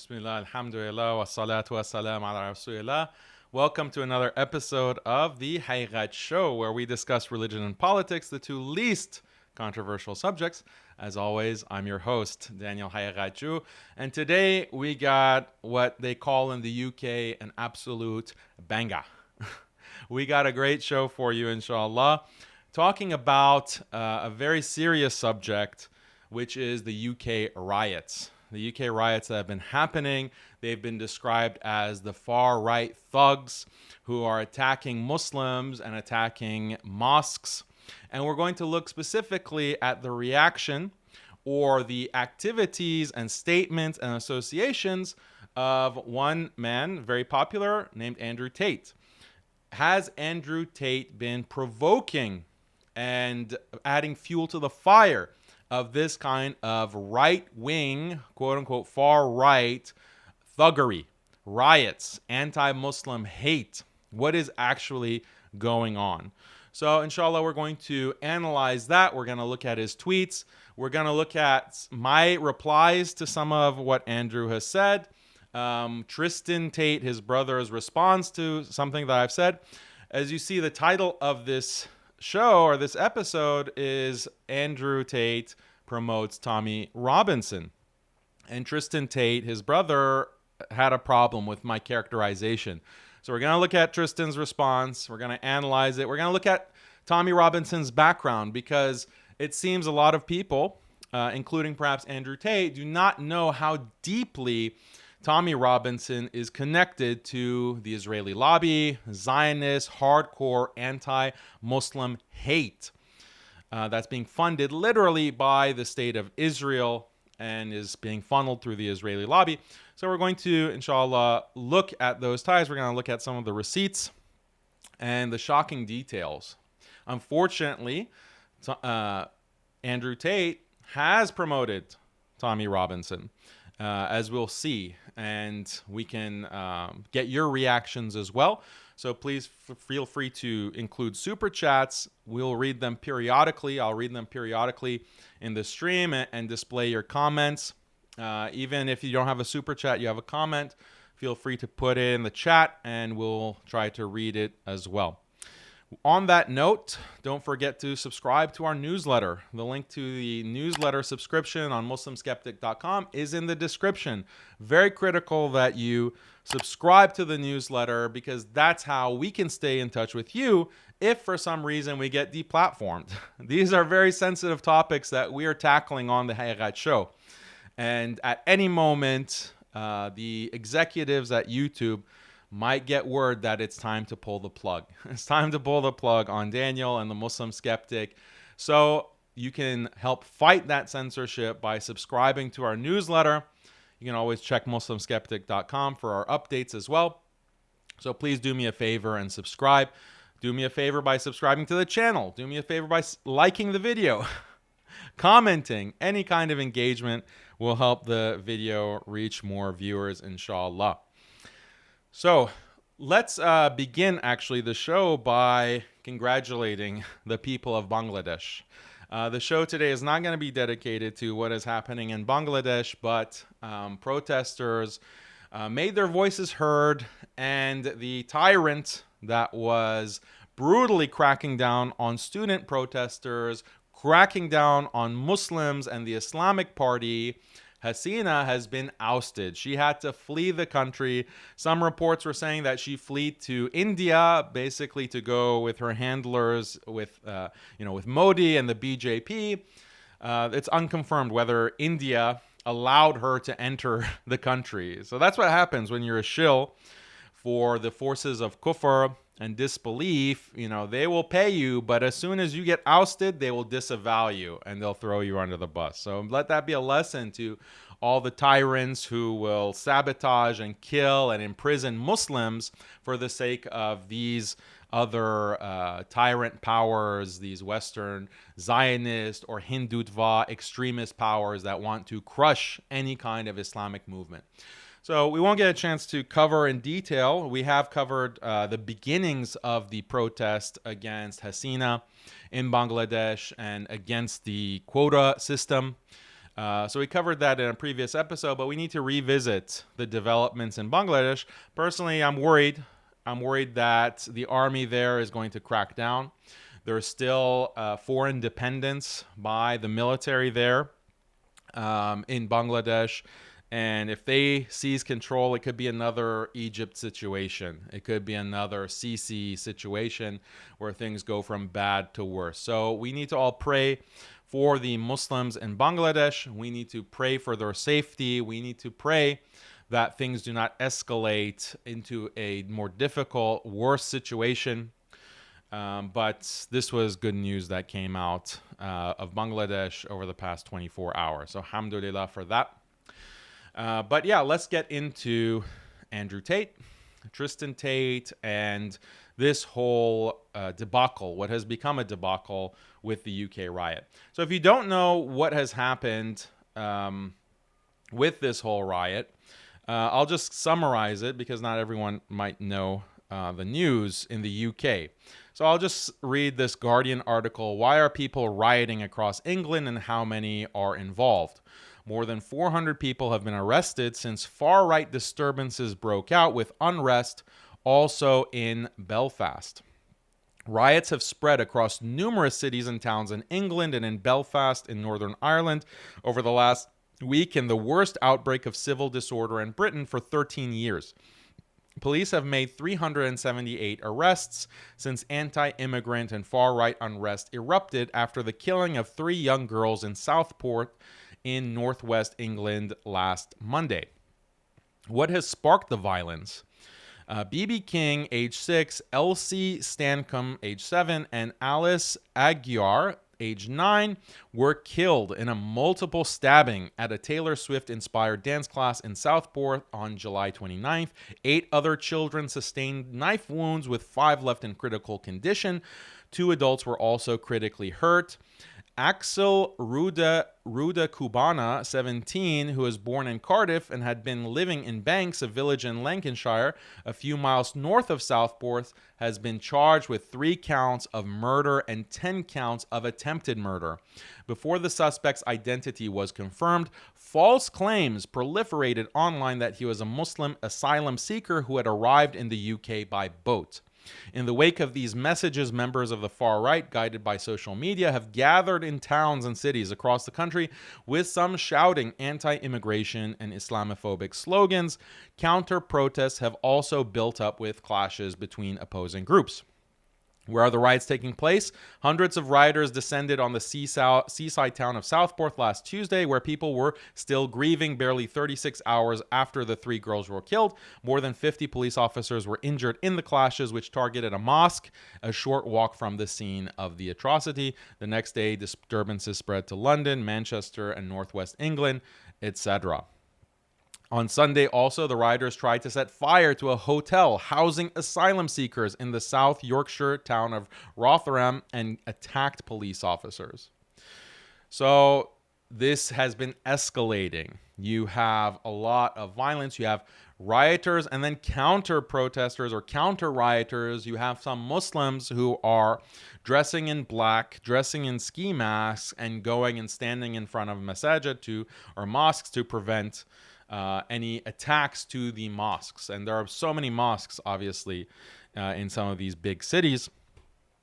Bismillah, alhamdulillah, wa salatu wa salam ala rasulillah. Welcome to another episode of the Haqiqat Show, where we discuss religion and politics, the two least controversial subjects. As always, I'm your host, Daniel Haqiqatjou, and today we got what they call in the UK an absolute banger. We got a great show for you, inshallah, talking about a very serious subject, which is the UK riots. The UK riots that have been happening, they've been described as the far-right thugs who are attacking Muslims and attacking mosques. And we're going to look specifically at the reaction or the activities and statements and associations of one man, very popular, named Andrew Tate. Has Andrew Tate been provoking and adding fuel to the fire of this kind of right-wing, quote-unquote, far-right thuggery, riots, anti-Muslim hate? What is actually going on? So, inshallah, we're going to analyze that. We're going to look at his tweets. We're going to look at my replies to some of what Andrew has said. Tristan Tate, his brother's response to something that I've said. As you see, the title of this show or this episode is Andrew Tate promotes Tommy Robinson. And Tristan Tate, his brother, had a problem with my characterization. So we're going to look at Tristan's response. We're going to analyze it. We're going to look at Tommy Robinson's background, because it seems a lot of people, including perhaps Andrew Tate, do not know how deeply Tommy Robinson is connected to the Israeli lobby, Zionist, hardcore, anti-Muslim hate that's being funded literally by the state of Israel and is being funneled through the Israeli lobby. So we're going to, inshallah, look at those ties. We're going to look at some of the receipts and the shocking details. Unfortunately, Andrew Tate has promoted Tommy Robinson, as we'll see, and we can get your reactions as well. So please feel free to include super chats. We'll read them periodically. I'll read them periodically in the stream and display your comments. Even if you don't have a super chat, you have a comment, feel free to put it in the chat and we'll try to read it as well. On that note, don't forget to subscribe to our newsletter. The link to the newsletter subscription on MuslimSkeptic.com is in the description. Very critical that you subscribe to the newsletter, because that's how we can stay in touch with you if for some reason we get deplatformed. These are very sensitive topics that we are tackling on the Haqiqat Show. And at any moment, the executives at YouTube might get word that it's time to pull the plug. It's time to pull the plug on Daniel and the Muslim Skeptic. So you can help fight that censorship by subscribing to our newsletter. You can always check MuslimSkeptic.com for our updates as well. So please do me a favor and subscribe. Do me a favor by subscribing to the channel. Do me a favor by liking the video. Commenting, any kind of engagement will help the video reach more viewers, inshallah. So let's begin actually the show by congratulating the people of Bangladesh. The show today is not going to be dedicated to what is happening in Bangladesh, but protesters made their voices heard, and the tyrant that was brutally cracking down on student protesters, cracking down on Muslims and the Islamic Party, Haqiqat, has been ousted. She had to flee the country. Some reports were saying that she fled to India, basically to go with her handlers, with Modi and the BJP. It's unconfirmed whether India allowed her to enter the country. So that's what happens when you're a shill for the forces of kufr and disbelief. They will pay you, but as soon as you get ousted, they will disavow you and they'll throw you under the bus. So let that be a lesson to all the tyrants who will sabotage and kill and imprison Muslims for the sake of these other tyrant powers, these Western Zionist or Hindutva extremist powers that want to crush any kind of Islamic movement. So we won't get a chance to cover in detail. We have covered the beginnings of the protest against Haqiqat in Bangladesh and against the quota system. So we covered that in a previous episode, but we need to revisit the developments in Bangladesh. Personally, I'm worried. I'm worried that the army there is going to crack down. There's still foreign dependence by the military there in Bangladesh. And if they seize control, it could be another Egypt situation. It could be another Sisi situation where things go from bad to worse. So we need to all pray for the Muslims in Bangladesh. We need to pray for their safety. We need to pray that things do not escalate into a more difficult, worse situation. But this was good news that came out of Bangladesh over the past 24 hours. So alhamdulillah for that. But yeah, let's get into Andrew Tate, Tristan Tate, and this whole debacle, what has become a debacle with the UK riot. So if you don't know what has happened with this whole riot, I'll just summarize it because not everyone might know the news in the UK. So I'll just read this Guardian article, Why Are People Rioting Across England and How Many Are Involved? More than 400 people have been arrested since far-right disturbances broke out with unrest also in Belfast. Riots have spread across numerous cities and towns in England and in Belfast in Northern Ireland over the last week, in the worst outbreak of civil disorder in Britain for 13 years. Police have made 378 arrests since anti-immigrant and far-right unrest erupted after the killing of 3 young girls in Southport in northwest England last Monday. What has sparked the violence? B.B. King, age 6, Elsie Stancombe, age 7, and Alice Aguiar, age 9, were killed in a multiple stabbing at a Taylor Swift-inspired dance class in Southport on July 29th. 8 other children sustained knife wounds, with 5 left in critical condition. 2 adults were also critically hurt. Axel Ruda Cubana, 17, who was born in Cardiff and had been living in Banks, a village in Lancashire, a few miles north of Southport, has been charged with 3 counts of murder and 10 counts of attempted murder. Before the suspect's identity was confirmed, false claims proliferated online that he was a Muslim asylum seeker who had arrived in the UK by boat. In the wake of these messages, members of the far right, guided by social media, have gathered in towns and cities across the country, with some shouting anti-immigration and Islamophobic slogans. Counter-protests have also built up with clashes between opposing groups. Where are the riots taking place? Hundreds of rioters descended on the seaside town of Southport last Tuesday, where people were still grieving barely 36 hours after the 3 girls were killed. More than 50 police officers were injured in the clashes, which targeted a mosque a short walk from the scene of the atrocity. The next day, disturbances spread to London, Manchester, and northwest England, etc. On Sunday, also, the rioters tried to set fire to a hotel housing asylum seekers in the South Yorkshire town of Rotherham and attacked police officers. So this has been escalating. You have a lot of violence. You have rioters and then counter-protesters or counter-rioters. You have some Muslims who are dressing in black, dressing in ski masks, and going and standing in front of masajid or mosques to prevent any attacks to the mosques. And there are so many mosques, obviously, in some of these big cities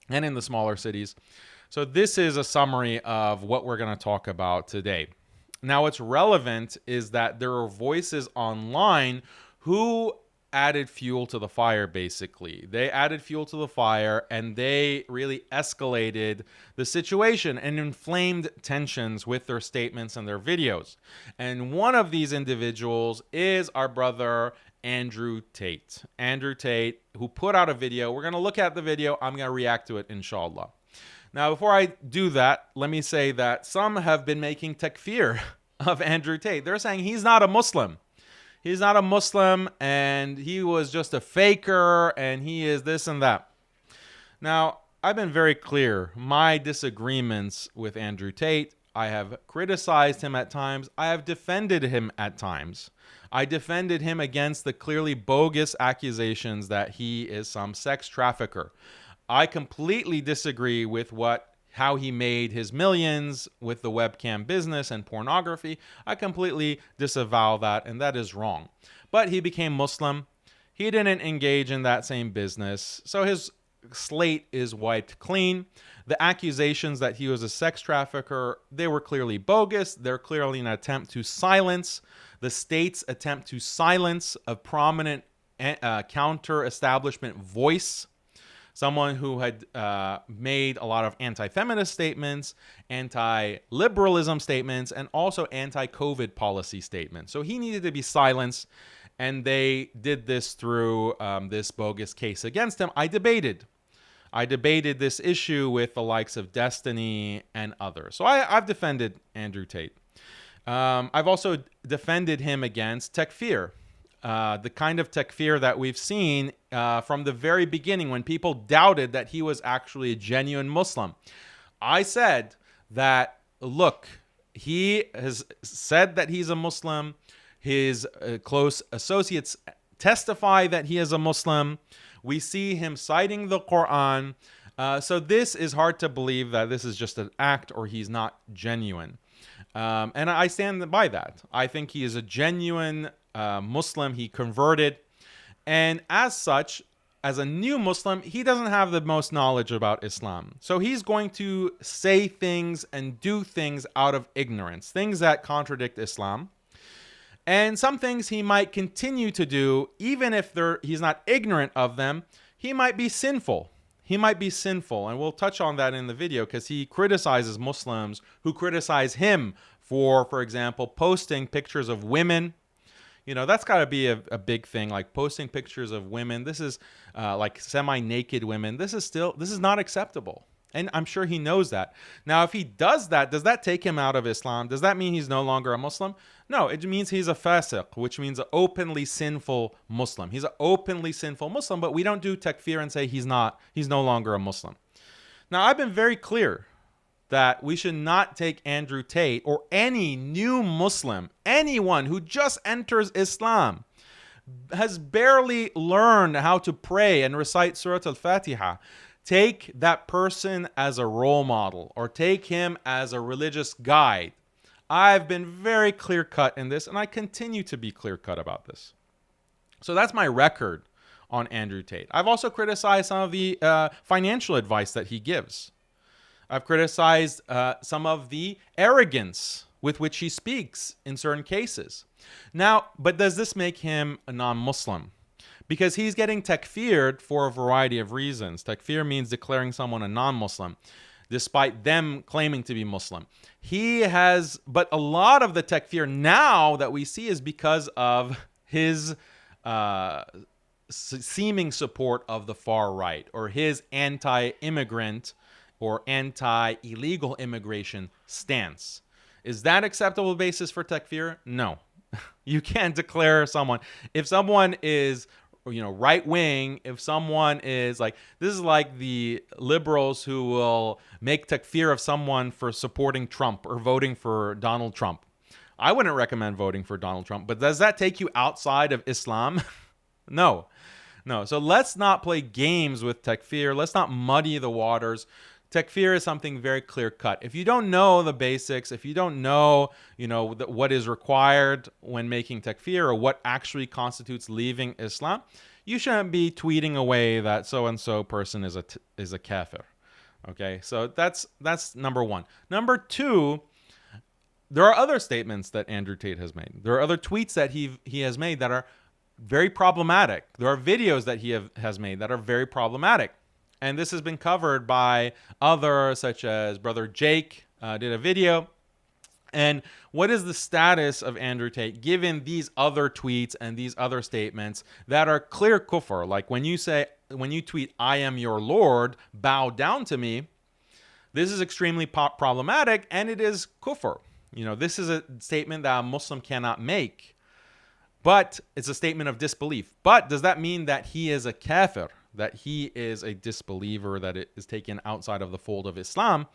and in the smaller cities. So this is a summary of what we're going to talk about today. Now, what's relevant is that there are voices online who added fuel to the fire, basically. They added fuel to the fire, and they really escalated the situation and inflamed tensions with their statements and their videos. And one of these individuals is our brother Andrew Tate. Andrew Tate, who put out a video. We're going to look at the video. I'm going to react to it, inshallah. Now, before I do that, let me say that some have been making takfir of Andrew Tate. They're saying he's not a Muslim. He's not a Muslim, and he was just a faker, and he is this and that. Now, I've been very clear. My disagreements with Andrew Tate, I have criticized him at times. I have defended him at times. I defended him against the clearly bogus accusations that he is some sex trafficker. I completely disagree with what how he made his millions with the webcam business and pornography. I completely disavow that, and that is wrong. But he became Muslim. He didn't engage in that same business, so his slate is wiped clean. The accusations that he was a sex trafficker, they were clearly bogus. They're clearly an attempt to silence the state's attempt to silence a prominent counter-establishment voice, someone who had made a lot of anti-feminist statements, anti-liberalism statements, and also anti-COVID policy statements. So he needed to be silenced, and they did this through this bogus case against him. I debated this issue with the likes of Destiny and others. So I've defended Andrew Tate. I've also defended him against takfir, the kind of takfir that we've seen from the very beginning when people doubted that he was actually a genuine Muslim. I said that, look, he has said that he's a Muslim. His close associates testify that he is a Muslim. We see him citing the Quran. So this is hard to believe that this is just an act or he's not genuine. And I stand by that. I think he is a genuine Muslim. He converted. And as such, as a new Muslim, he doesn't have the most knowledge about Islam. So he's going to say things and do things out of ignorance, things that contradict Islam. And some things he might continue to do, even if he's not ignorant of them, he might be sinful. He might be sinful. And we'll touch on that in the video because he criticizes Muslims who criticize him for example, posting pictures of women. You know, that's got to be a big thing, like posting pictures of women. This is like semi-naked women. This is not acceptable. And I'm sure he knows that. Now, if he does that, does that take him out of Islam? Does that mean he's no longer a Muslim? No, it means he's a fasiq, which means an openly sinful Muslim. He's an openly sinful Muslim, but we don't do takfir and say he's no longer a Muslim. Now, I've been very clear that we should not take Andrew Tate or any new Muslim, anyone who just enters Islam, has barely learned how to pray and recite Surah Al-Fatiha, take that person as a role model or take him as a religious guide. I've been very clear-cut in this, and I continue to be clear-cut about this. So that's my record on Andrew Tate. I've also criticized some of the financial advice that he gives. I've criticized some of the arrogance with which he speaks in certain cases. Now, but does this make him a non-Muslim? Because he's getting takfired for a variety of reasons. Takfir means declaring someone a non-Muslim, despite them claiming to be Muslim. But a lot of the takfir now that we see is because of his seeming support of the far right, or his anti-immigrant or anti-illegal immigration stance. Is that acceptable basis for takfir? No. You can't declare someone. If someone is right wing, if someone is like, this is like the liberals who will make takfir of someone for supporting Trump or voting for Donald Trump. I wouldn't recommend voting for Donald Trump, but does that take you outside of Islam? No. So let's not play games with takfir. Let's not muddy the waters. Takfir is something very clear-cut. If you don't know the basics, if you don't know, what is required when making takfir or what actually constitutes leaving Islam, you shouldn't be tweeting away that so-and-so person is a kafir. Okay, so that's number one. Number two, there are other statements that Andrew Tate has made. There are other tweets that he has made that are very problematic. There are videos that he has made that are very problematic. And this has been covered by others, such as Brother Jake did a video. And what is the status of Andrew Tate given these other tweets and these other statements that are clear kufr? Like when you tweet, "I am your Lord, bow down to me," this is extremely problematic, and it is kufr. This is a statement that a Muslim cannot make. But it's a statement of disbelief. But does that mean that he is a kafir? That he is a disbeliever, that it is taken outside of the fold of Islam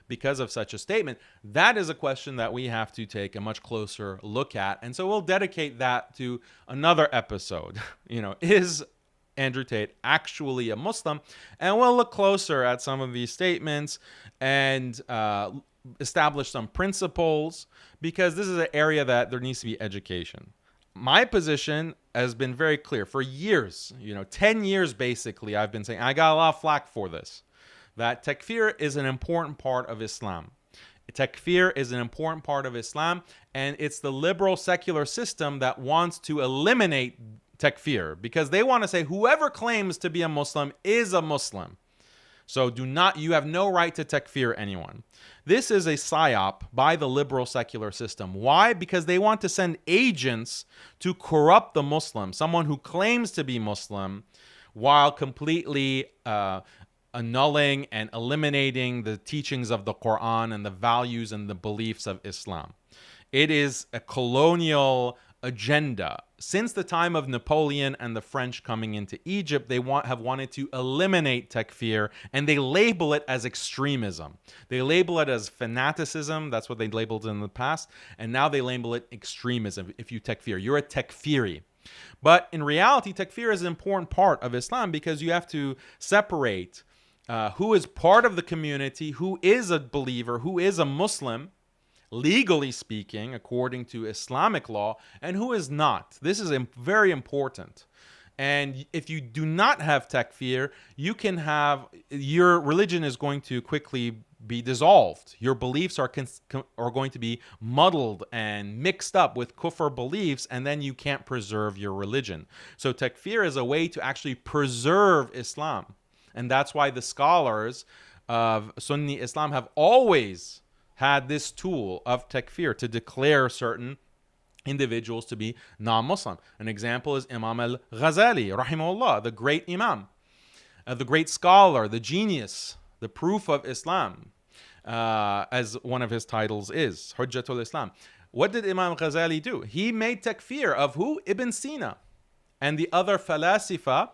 because of such a statement? That is a question that we have to take a much closer look at. And so we'll dedicate that to another episode. Is Andrew Tate actually a Muslim? And we'll look closer at some of these statements and establish some principles, because this is an area that there needs to be education. My position has been very clear for years, 10 years basically. I've been saying, I got a lot of flack for this, that takfir is an important part of Islam. Takfir is an important part of Islam, and it's the liberal secular system that wants to eliminate takfir, because they want to say whoever claims to be a Muslim is a Muslim. So you have no right to takfir anyone. This is a psyop by the liberal secular system. Why? Because they want to send agents to corrupt the Muslim, someone who claims to be Muslim, while completely annulling and eliminating the teachings of the Quran and the values and the beliefs of Islam. It is a colonial agenda. Since the time of Napoleon and the French coming into Egypt, they have wanted to eliminate takfir, and they label it as extremism. They label it as fanaticism. That's what they labeled it in the past. And now they label it extremism. If you takfir, you're a takfiri. But in reality, takfir is an important part of Islam, because you have to separate who is part of the community, who is a believer, who is a Muslim, legally speaking, according to Islamic law, and who is not. This is very important. And if you do not have takfir, your religion is going to quickly be dissolved. Your beliefs are going to be muddled and mixed up with kufr beliefs, and then you can't preserve your religion. So takfir is a way to actually preserve Islam. And that's why the scholars of Sunni Islam have always had this tool of takfir to declare certain individuals to be non-Muslim. An example is Imam al-Ghazali, rahimahullah, the great Imam, the great scholar, the genius, the proof of Islam, as one of his titles is, Hujjatul Islam. What did Imam Ghazali do? He made takfir of who? Ibn Sina and the other falasifa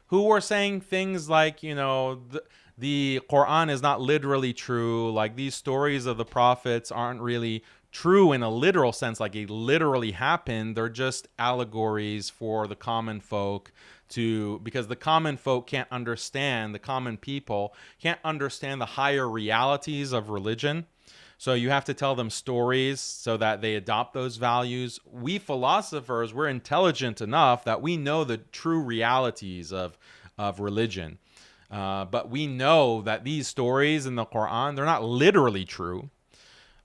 who were saying things like, the Quran is not literally true, like these stories of the prophets aren't really true in a literal sense, like it literally happened. They're just allegories for the common folk, because the common folk can't understand, the common people can't understand the higher realities of religion. So you have to tell them stories so that they adopt those values. We philosophers, we're intelligent enough that we know the true realities of religion. But we know that these stories in the Quran, they're not literally true.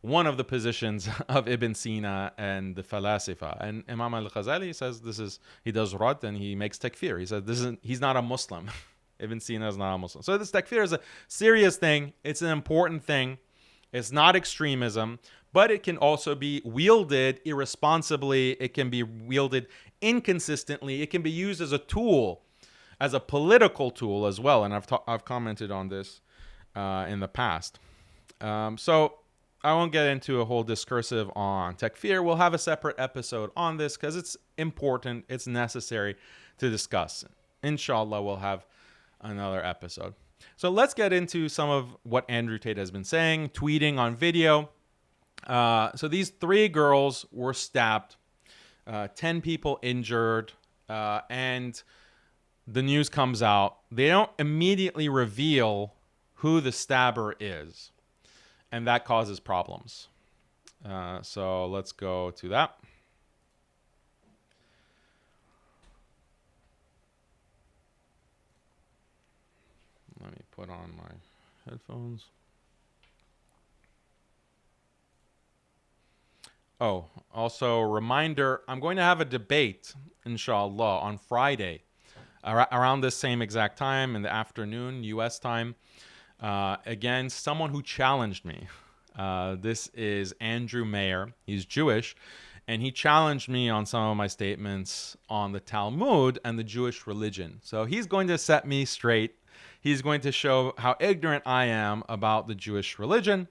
One of the positions of Ibn Sina and the falasifa. And Imam al-Ghazali says he does rad and he makes takfir. He says he's not a Muslim. Ibn Sina is not a Muslim. So this takfir is a serious thing. It's an important thing. It's not extremism, but it can also be wielded irresponsibly. It can be wielded inconsistently. It can be used as a tool, as a political tool as well. And I've commented on this in the past. So I won't get into a whole discursive on takfir. We'll have a separate episode on this because it's important. It's necessary to discuss. Inshallah, we'll have another episode. So let's get into some of what Andrew Tate has been saying, tweeting on video. So these 3 girls were stabbed, 10 people injured, and the news comes out. They don't immediately reveal who the stabber is, and that causes problems. So let's go to that. Let me put on my headphones. Oh, also reminder, I'm going to have a debate, inshallah, on Friday around this same exact time in the afternoon, U.S. time, against someone who challenged me. This is Andrew Mayer. He's Jewish, and he challenged me on some of my statements on the Talmud and the Jewish religion. So he's going to set me straight. He's going to show how ignorant I am about the Jewish religion.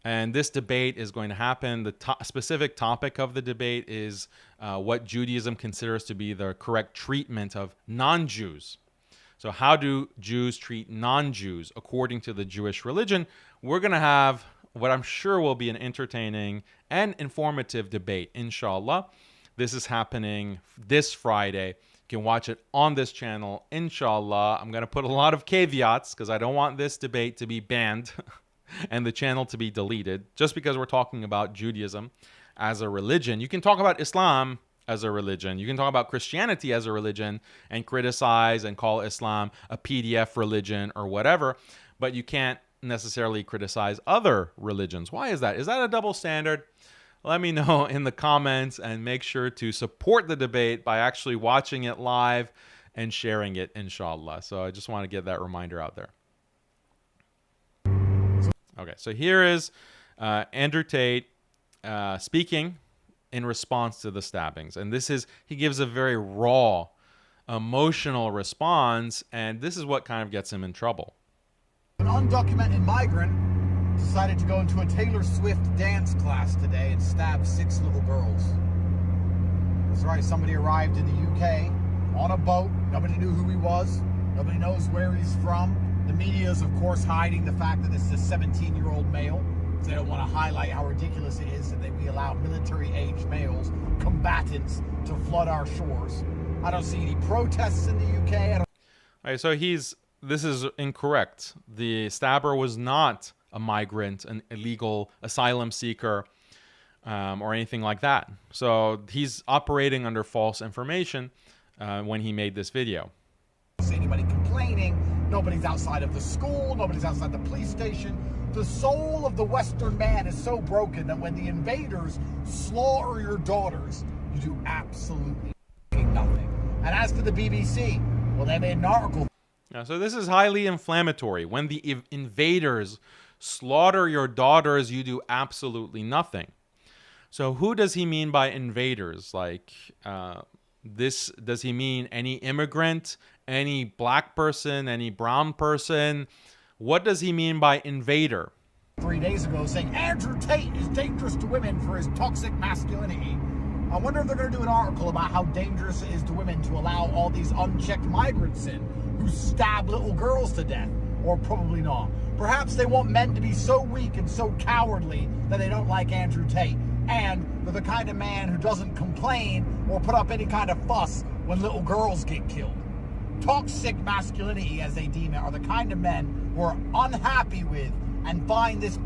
And this debate is going to happen. The specific topic of the debate is what Judaism considers to be the correct treatment of non-Jews. So how do Jews treat non-Jews according to the Jewish religion? We're going to have what I'm sure will be an entertaining and informative debate, inshallah. This is happening this Friday. can watch it on this channel, inshallah. I'm going to put a lot of caveats because I don't want this debate to be banned and the channel to be deleted just because we're talking about Judaism as a religion. You can talk about Islam as a religion. You can talk about Christianity as a religion and criticize and call Islam a PDF religion or whatever, but you can't necessarily criticize other religions. Why is that? Is that a double standard? Let me know in the comments, and make sure to support the debate by actually watching it live and sharing it, inshallah. So I just want to get that reminder out there. Okay, so here is Andrew Tate speaking in response to the stabbings. And he gives a very raw, emotional response, and this is what kind of gets him in trouble. An undocumented migrant decided to go into a Taylor Swift dance class today and stab 6 little girls. That's right, somebody arrived in the UK on a boat. Nobody knew who he was. Nobody knows where he's from. The media is, of course, hiding the fact that this is a 17-year-old male. They don't want to highlight how ridiculous it is that we allow military-aged males, combatants, to flood our shores. I don't see any protests in the UK. All right, so this is incorrect. The stabber was not a migrant, an illegal asylum seeker, or anything like that. So he's operating under false information when he made this video. I don't see anybody complaining. Nobody's outside of the school. Nobody's outside the police station. The soul of the Western man is so broken that when the invaders slaughter your daughters, you do absolutely nothing. And as for the BBC, well, they made an article. Yeah, so this is highly inflammatory. When the invaders slaughter your daughters, you do absolutely nothing. So who does he mean by invaders? Like, does he mean any immigrant, any black person, any brown person? What does he mean by invader? 3 days ago saying Andrew Tate is dangerous to women for his toxic masculinity. I wonder if they're going to do an article about how dangerous it is to women to allow all these unchecked migrants in who stab little girls to death. Or probably not. Perhaps they want men to be so weak and so cowardly that they don't like Andrew Tate. And they're the kind of man who doesn't complain or put up any kind of fuss when little girls get killed. Toxic masculinity, as they deem it, are the kind of men who are unhappy with and find this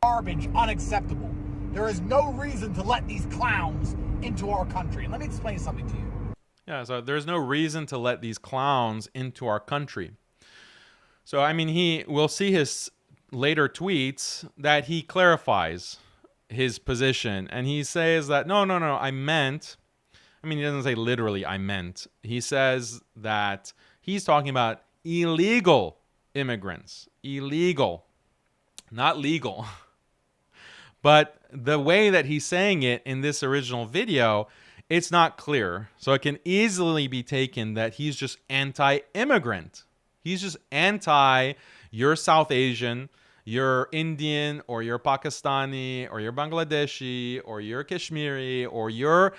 garbage unacceptable. There is no reason to let these clowns into our country. And let me explain something to you. Yeah, so there's no reason to let these clowns into our country. So, I mean, we'll see his later tweets that he clarifies his position. And he says that, no, I meant, I mean, he doesn't say literally, I meant. He says that he's talking about illegal immigrants. Illegal, not legal. But the way that he's saying it in this original video, it's not clear. So it can easily be taken that he's just anti-immigrant. He's just anti, you're South Asian, you're Indian, or you're Pakistani, or you're Bangladeshi, or you're Kashmiri, or you're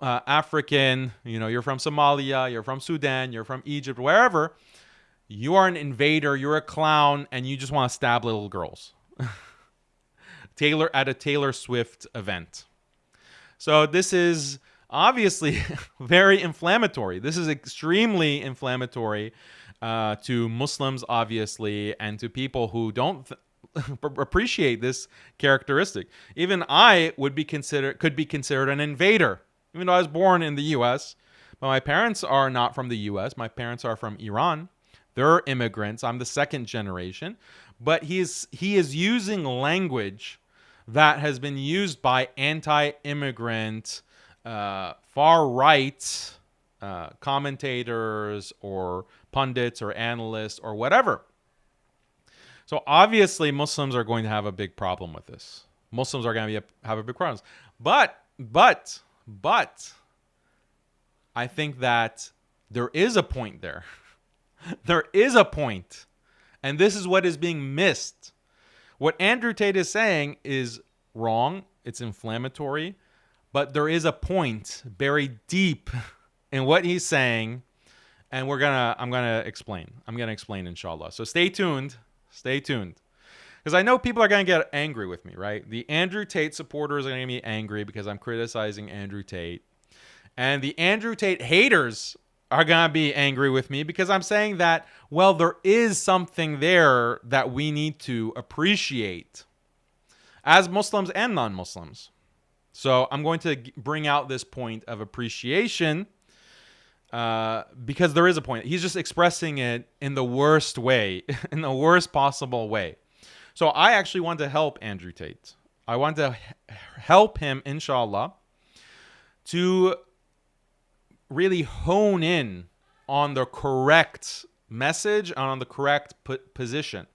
African, you're from Somalia, you're from Sudan, you're from Egypt, wherever. You are an invader, you're a clown, and you just want to stab little girls. At a Taylor Swift event. So this is obviously very inflammatory. This is extremely inflammatory to Muslims, obviously, and to people who don't appreciate this characteristic. Even I could be considered an invader, even though I was born in the U.S. But my parents are not from the U.S. My parents are from Iran. They're immigrants. I'm the second generation. But he is using language that has been used by anti-immigrant, far-right commentators or pundits or analysts or whatever. So obviously Muslims are going to have a big problem with this. Muslims are going to have a big problem. But I think that there is a point there. There is a point. And this is what is being missed. What Andrew Tate is saying is wrong. It's inflammatory. But there is a point buried deep in what he's saying. And I'm gonna explain. I'm gonna explain, inshallah. So stay tuned. Stay tuned. Because I know people are gonna get angry with me, right? The Andrew Tate supporters are gonna be angry because I'm criticizing Andrew Tate. And the Andrew Tate haters are going to be angry with me because I'm saying that, well, there is something there that we need to appreciate as Muslims and non-Muslims. So I'm going to bring out this point of appreciation because there is a point. He's just expressing it in the worst way, in the worst possible way. So I actually want to help Andrew Tate. I want to help him, inshallah, to really hone in on the correct message and on the correct position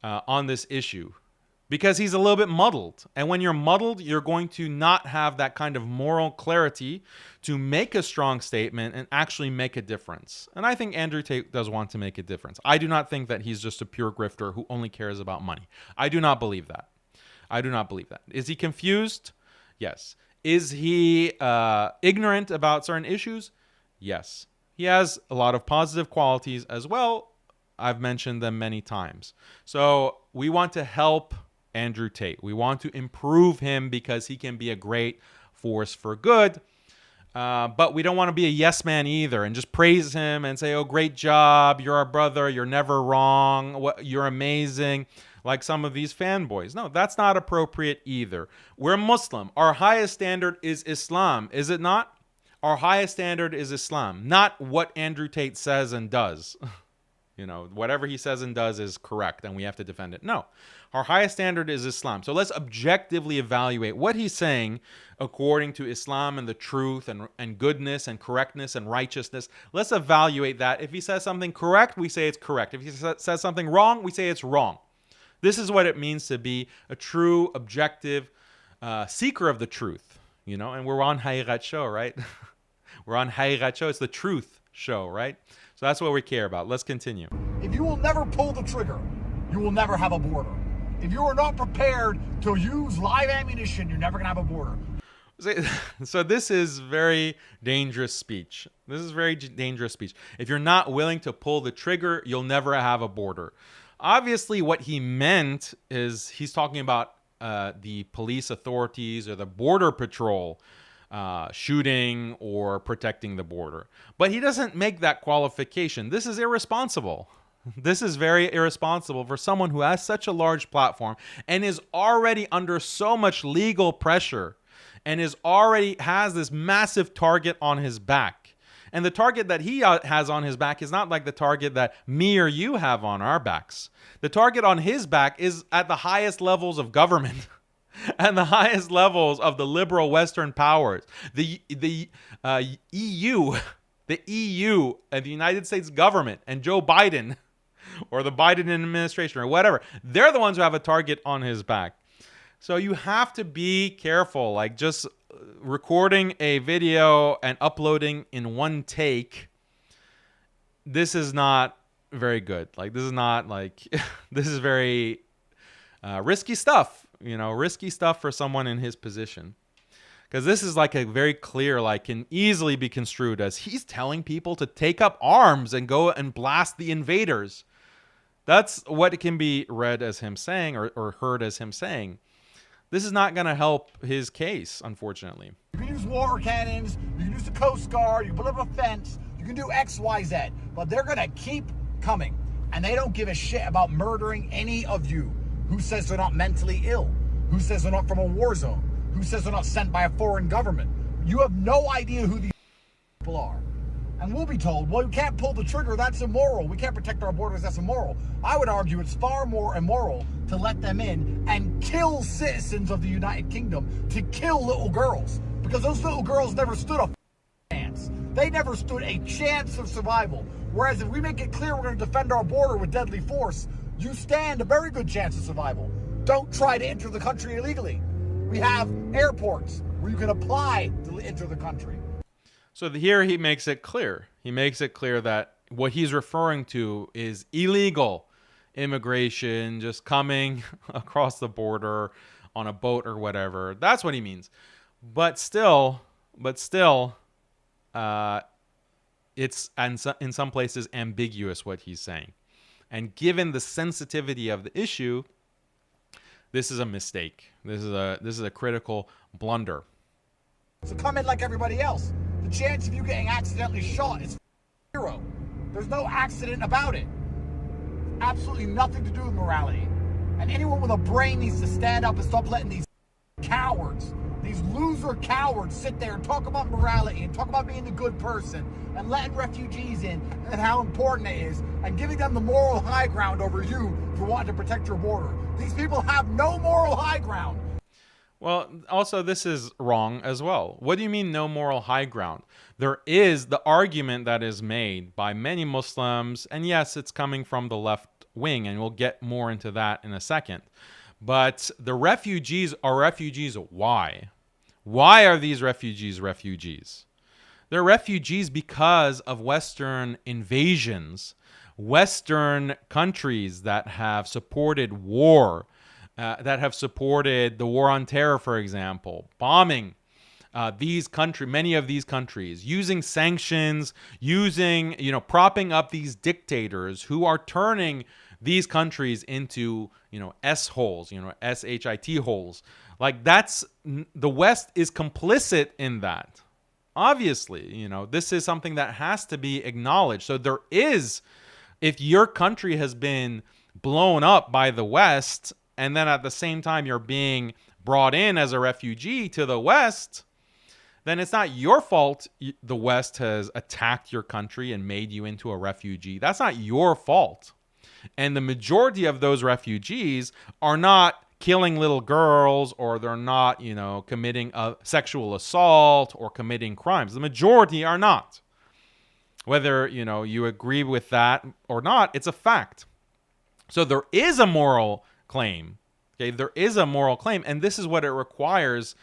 on this issue. Because he's a little bit muddled. And when you're muddled, you're going to not have that kind of moral clarity to make a strong statement and actually make a difference. And I think Andrew Tate does want to make a difference. I do not think that he's just a pure grifter who only cares about money. I do not believe that. I do not believe that. Is he confused? Yes. Is he ignorant about certain issues? Yes. He has a lot of positive qualities as well. I've mentioned them many times. So we want to help Andrew Tate. We want to improve him because he can be a great force for good. But we don't want to be a yes man either and just praise him and say, oh, great job. You're our brother. You're never wrong. You're amazing. Like some of these fanboys. No, that's not appropriate either. We're Muslim. Our highest standard is Islam, is it not? Our highest standard is Islam, not what Andrew Tate says and does. You know, whatever he says and does is correct and we have to defend it. No, our highest standard is Islam. So let's objectively evaluate what he's saying according to Islam and the truth and goodness and correctness and righteousness. Let's evaluate that. If he says something correct, we say it's correct. If he says something wrong, we say it's wrong. This is what it means to be a true, objective seeker of the truth. You know, and we're on Haqiqatjou, right? We're on Haqiqatjou. It's the truth show, right? So that's what we care about. Let's continue. If you will never pull the trigger, you will never have a border. If you are not prepared to use live ammunition, you're never going to have a border. So this is very dangerous speech. This is very dangerous speech. If you're not willing to pull the trigger, you'll never have a border. Obviously, what he meant is he's talking about the police authorities or the border patrol shooting or protecting the border. But he doesn't make that qualification. This is irresponsible. This is very irresponsible for someone who has such a large platform and is already under so much legal pressure and is already has this massive target on his back. And the target that he has on his back is not like the target that me or you have on our backs. The target on his back is at the highest levels of government. And the highest levels of the liberal Western powers, the EU, the EU and the United States government and Joe Biden or the Biden administration or whatever, they're the ones who have a target on his back. So you have to be careful, like just recording a video and uploading in one take. This is not very good. Like this is not like, this is very risky stuff. You know, risky stuff for someone in his position. Because this is like a very clear, like can easily be construed as he's telling people to take up arms and go and blast the invaders. That's what it can be read as him saying or heard as him saying. This is not going to help his case, unfortunately. You can use water cannons, you can use the Coast Guard, you can put up a fence, you can do X, Y, Z. But they're going to keep coming. And they don't give a shit about murdering any of you. Who says they're not mentally ill? Who says they're not from a war zone? Who says they're not sent by a foreign government? You have no idea who these people are. And we'll be told, well, you can't pull the trigger, that's immoral. We can't protect our borders, that's immoral. I would argue it's far more immoral to let them in and kill citizens of the United Kingdom, to kill little girls. Because those little girls never stood a chance. They never stood a chance of survival. Whereas if we make it clear we're going to defend our border with deadly force, you stand a very good chance of survival. Don't try to enter the country illegally. We have airports where you can apply to enter the country. So here he makes it clear. He makes it clear that what he's referring to is illegal immigration, just coming across the border on a boat or whatever. That's what he means. But still, it's in some places ambiguous what he's saying. And given the sensitivity of the issue, this is a mistake. This is a critical blunder. So come in like everybody else. The chance of you getting accidentally shot is 0. There's no accident about it. Absolutely nothing to do with morality. And anyone with a brain needs to stand up and stop letting these cowards, these loser cowards, sit there and talk about morality and talk about being a good person and letting refugees in and how important it is and giving them the moral high ground over you for wanting to protect your border. These people have no moral high ground. Well, also, this is wrong as well. What do you mean no moral high ground? There is the argument that is made by many Muslims, and yes, it's coming from the left wing, and we'll get more into that in a second. But the refugees are refugees. Why? Why are these refugees refugees? They're refugees because of Western invasions, Western countries that have supported war, that have supported the war on terror, for example, bombing many of these countries, using sanctions, propping up these dictators who are turning these countries into, S-holes, S-H-I-T holes. Like the West is complicit in that. Obviously, this is something that has to be acknowledged. So there is, if your country has been blown up by the West, and then at the same time you're being brought in as a refugee to the West, then it's not your fault the West has attacked your country and made you into a refugee. That's not your fault. And the majority of those refugees are not killing little girls, or they're not, committing a sexual assault or committing crimes. The majority are not. Whether, you agree with that or not, it's a fact. So there is a moral claim. Okay, there is a moral claim, and this is what it requires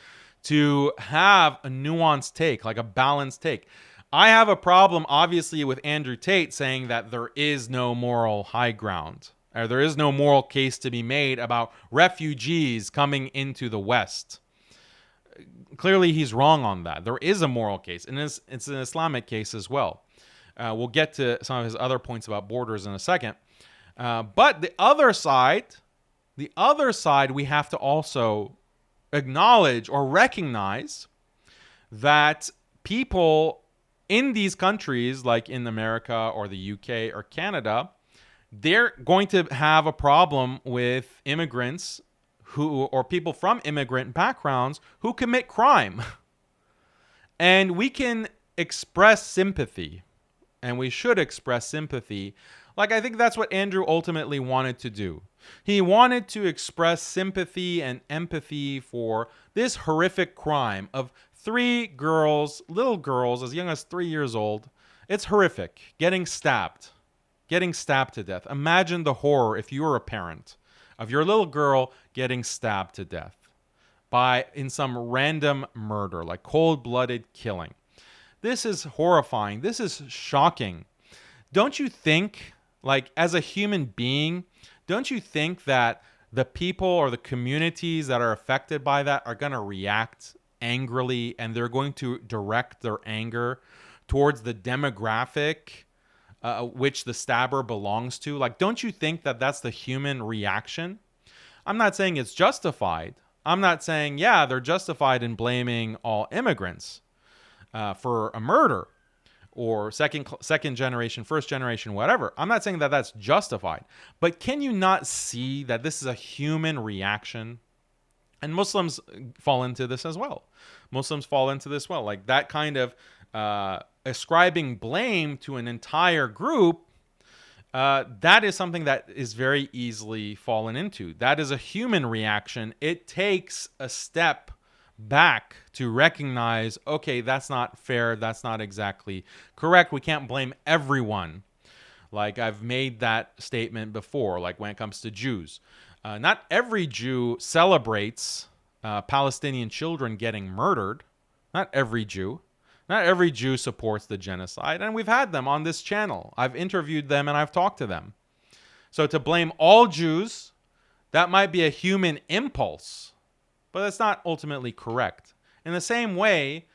to have a nuanced take, like a balanced take. I have a problem, obviously, with Andrew Tate saying that there is no moral high ground, or there is no moral case to be made about refugees coming into the West. Clearly, he's wrong on that. There is a moral case, and it's an Islamic case as well. We'll get to some of his other points about borders in a second. But the other side, we have to also acknowledge or recognize that people in these countries, like in America or the UK or Canada, they're going to have a problem with immigrants or people from immigrant backgrounds who commit crime. And we can express sympathy, and we should express sympathy. Like, I think that's what Andrew ultimately wanted to do. He wanted to express sympathy and empathy for this horrific crime of 3 girls, little girls as young as 3 years old. It's horrific. Getting stabbed to death. Imagine the horror if you were a parent of your little girl getting stabbed to death in some random murder, like cold-blooded killing. This is horrifying. This is shocking. Don't you think, like, as a human being, don't you think that the people or the communities that are affected by that are going to react angrily, and they're going to direct their anger towards the demographic which the stabber belongs to? Like, don't you think that that's the human reaction? I'm not saying it's justified. I'm not saying, yeah, they're justified in blaming all immigrants for a murder, or second generation, first generation, whatever. I'm not saying that that's justified. But can you not see that this is a human reaction? And Muslims fall into this as well. Like that kind of ascribing blame to an entire group, that is something that is very easily fallen into. That is a human reaction. It takes a step back to recognize, okay, that's not fair. That's not exactly correct. We can't blame everyone. Like, I've made that statement before, like when it comes to Jews. Not every Jew celebrates Palestinian children getting murdered. Not every Jew. Not every Jew supports the genocide. And we've had them on this channel. I've interviewed them and I've talked to them. So to blame all Jews, that might be a human impulse, but that's not ultimately correct. In the same way,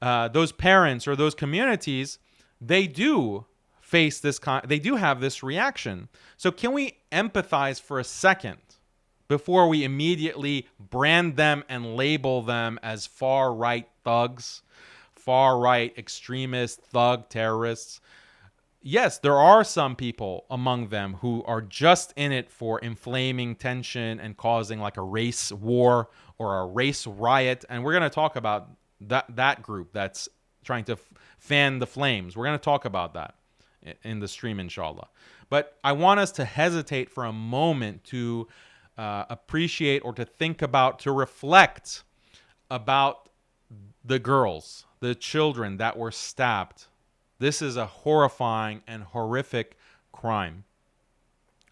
those parents or those communities, they do face they do have this reaction. So can we empathize for a second before we immediately brand them and label them as far-right thugs, far-right extremist thug terrorists. Yes, there are some people among them who are just in it for inflaming tension and causing like a race war or a race riot. And we're going to talk about that group that's trying to fan the flames. We're going to talk about that in the stream, inshallah. But I want us to hesitate for a moment to appreciate or to think about, to reflect about the girls, the children that were stabbed. This is a horrifying and horrific crime.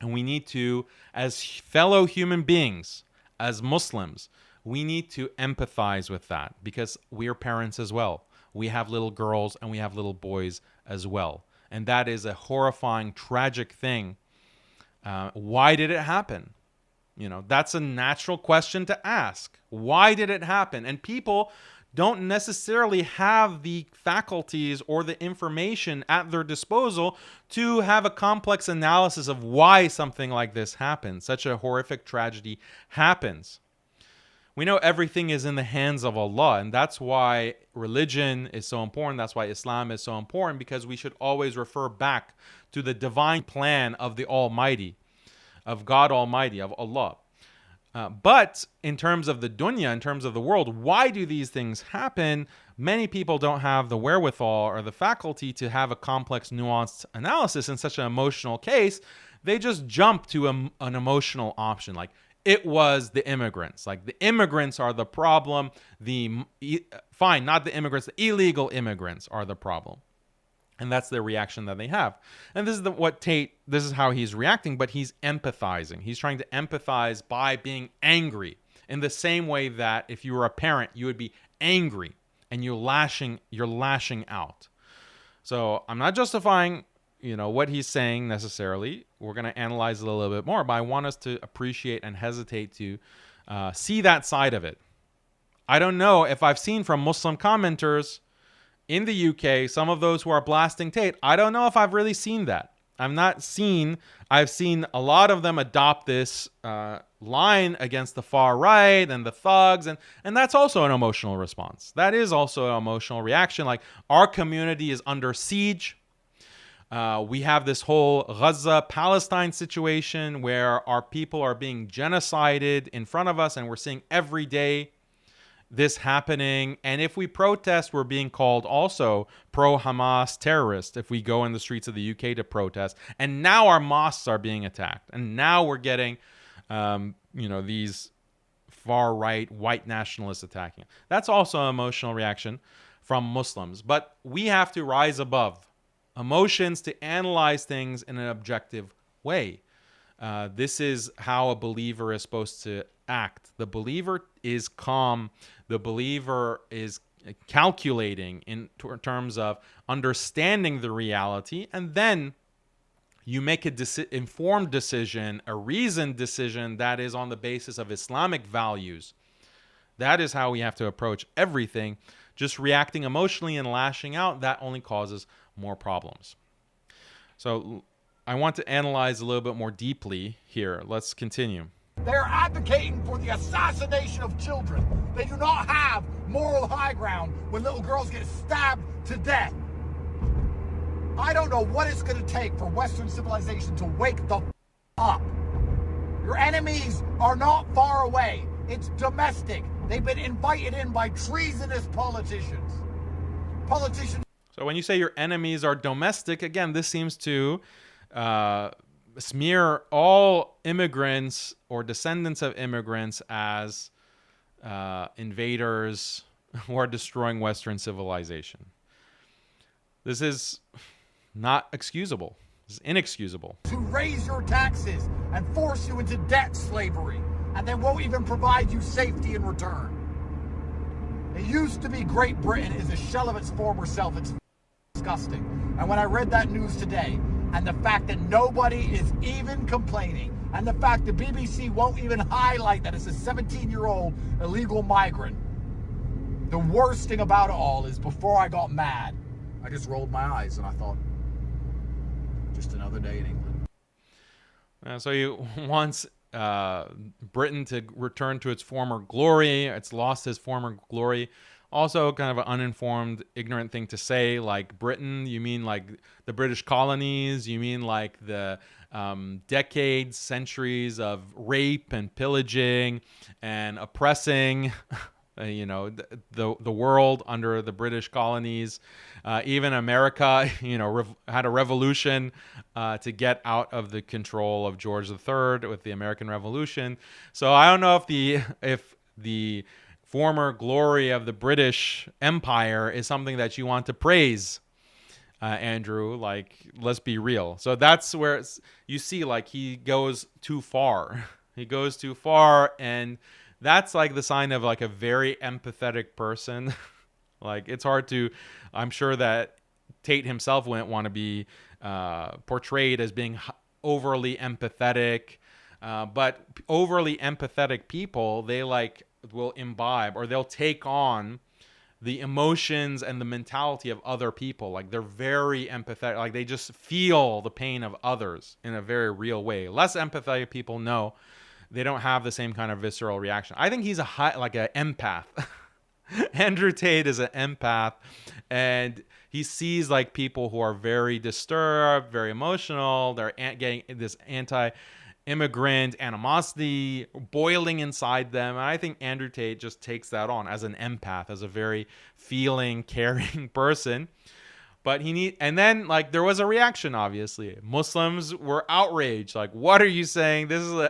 And we need to, as fellow human beings, as Muslims, we need to empathize with that because we are parents as well. We have little girls and we have little boys as well. And that is a horrifying, tragic thing. Why did it happen? You know, that's a natural question to ask. Why did it happen? And people don't necessarily have the faculties or the information at their disposal to have a complex analysis of why something like this happens. Such a horrific tragedy happens. We know everything is in the hands of Allah, and that's why religion is so important. That's why Islam is so important, because we should always refer back to the divine plan of the Almighty, of God Almighty, of Allah. But in terms of the dunya, in terms of the world, why do these things happen? Many people don't have the wherewithal or the faculty to have a complex, nuanced analysis in such an emotional case. They just jump to an emotional option, like it was the immigrants. Like the immigrants are the problem. Fine, not the immigrants. The illegal immigrants are the problem. And that's the reaction that they have. And this is how he's reacting, but he's empathizing. He's trying to empathize by being angry in the same way that if you were a parent, you would be angry and you're lashing out. So I'm not justifying, what he's saying necessarily. We're going to analyze it a little bit more, but I want us to appreciate and hesitate to see that side of it. I don't know if I've seen from Muslim commenters in the UK, some of those who are blasting Tate, I don't know if I've really seen that. I've seen a lot of them adopt this line against the far right and the thugs, and that's also an emotional response. That is also an emotional reaction. Like, our community is under siege. We have this whole Gaza, Palestine situation where our people are being genocided in front of us, and we're seeing every day this happening. And if we protest, we're being called also pro-Hamas terrorists if we go in the streets of the UK to protest. And now our mosques are being attacked. And now we're getting, these far-right white nationalists attacking. That's also an emotional reaction from Muslims. But we have to rise above emotions to analyze things in an objective way. This is how a believer is supposed to act. The believer is calm. The believer is calculating in terms of understanding the reality, and then you make an informed decision, a reasoned decision that is on the basis of Islamic values. That is how we have to approach everything. Just reacting emotionally and lashing out, that only causes more problems. So I want to analyze a little bit more deeply here. Let's continue. They're advocating for the assassination of children. They do not have moral high ground when little girls get stabbed to death. I don't know what it's going to take for Western civilization to wake the up. Your enemies are not far away. It's domestic. They've been invited in by treasonous politicians. So when you say your enemies are domestic, again, this seems to smear all immigrants or descendants of immigrants as invaders who are destroying Western civilization. This is not excusable. This is inexcusable. To raise your taxes and force you into debt slavery, and then won't even provide you safety in return. It used to be Great Britain is a shell of its former self. It's disgusting. And when I read that news today, and the fact that nobody is even complaining, and the fact the BBC won't even highlight that it's a 17-year-old illegal migrant, the worst thing about it all is before I got mad, I just rolled my eyes and I thought, just another day in England. So he wants Britain to return to its former glory. It's lost its former glory. Also, kind of an uninformed, ignorant thing to say. Like Britain, you mean like the British colonies? You mean like the decades, centuries of rape and pillaging and oppressing, the world under the British colonies. Even America, had a revolution to get out of the control of George III with the American Revolution. So I don't know if the former glory of the British Empire is something that you want to praise, Andrew. Like, let's be real. So that's where you see, like, he goes too far. He goes too far, and that's like the sign of like a very empathetic person. Like, it's hard to, I'm sure that Tate himself wouldn't want to be portrayed as being overly empathetic. But overly empathetic people, they like will imbibe, or they'll take on the emotions and the mentality of other people. Like, they're very empathetic. Like, they just feel the pain of others in a very real way. Less empathetic people, no, they don't have the same kind of visceral reaction. I think he's an empath. Andrew Tate is an empath, and he sees like people who are very disturbed, very emotional. They're getting this anti-immigrant animosity boiling inside them. And I think Andrew Tate just takes that on as an empath, as a very feeling, caring person. But and then like there was a reaction, obviously. Muslims were outraged. Like, what are you saying? This is an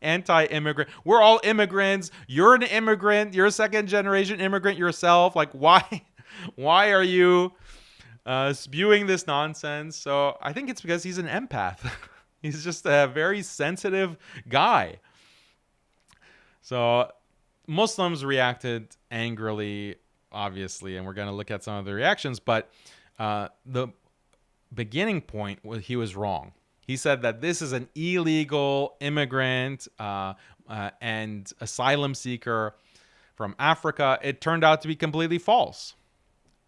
anti-immigrant. We're all immigrants. You're an immigrant. You're a second generation immigrant yourself. Like, why are you spewing this nonsense? So I think it's because he's an empath. He's just a very sensitive guy. So Muslims reacted angrily, obviously, and we're going to look at some of the reactions, but the beginning point was he was wrong. He said that this is an illegal immigrant and asylum seeker from Africa. It turned out to be completely false,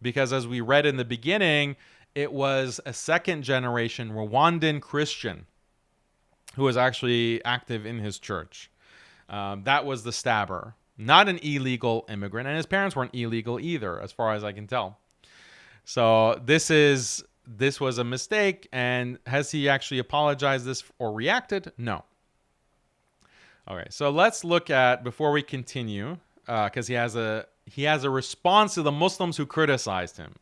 because as we read in the beginning, it was a second generation Rwandan Christian who was actually active in his church. That was the stabber, not an illegal immigrant, and his parents weren't illegal either, as far as I can tell. So this was a mistake, and has he actually apologized this or reacted? No. Okay, so let's look at, before we continue, because he has a response to the Muslims who criticized him.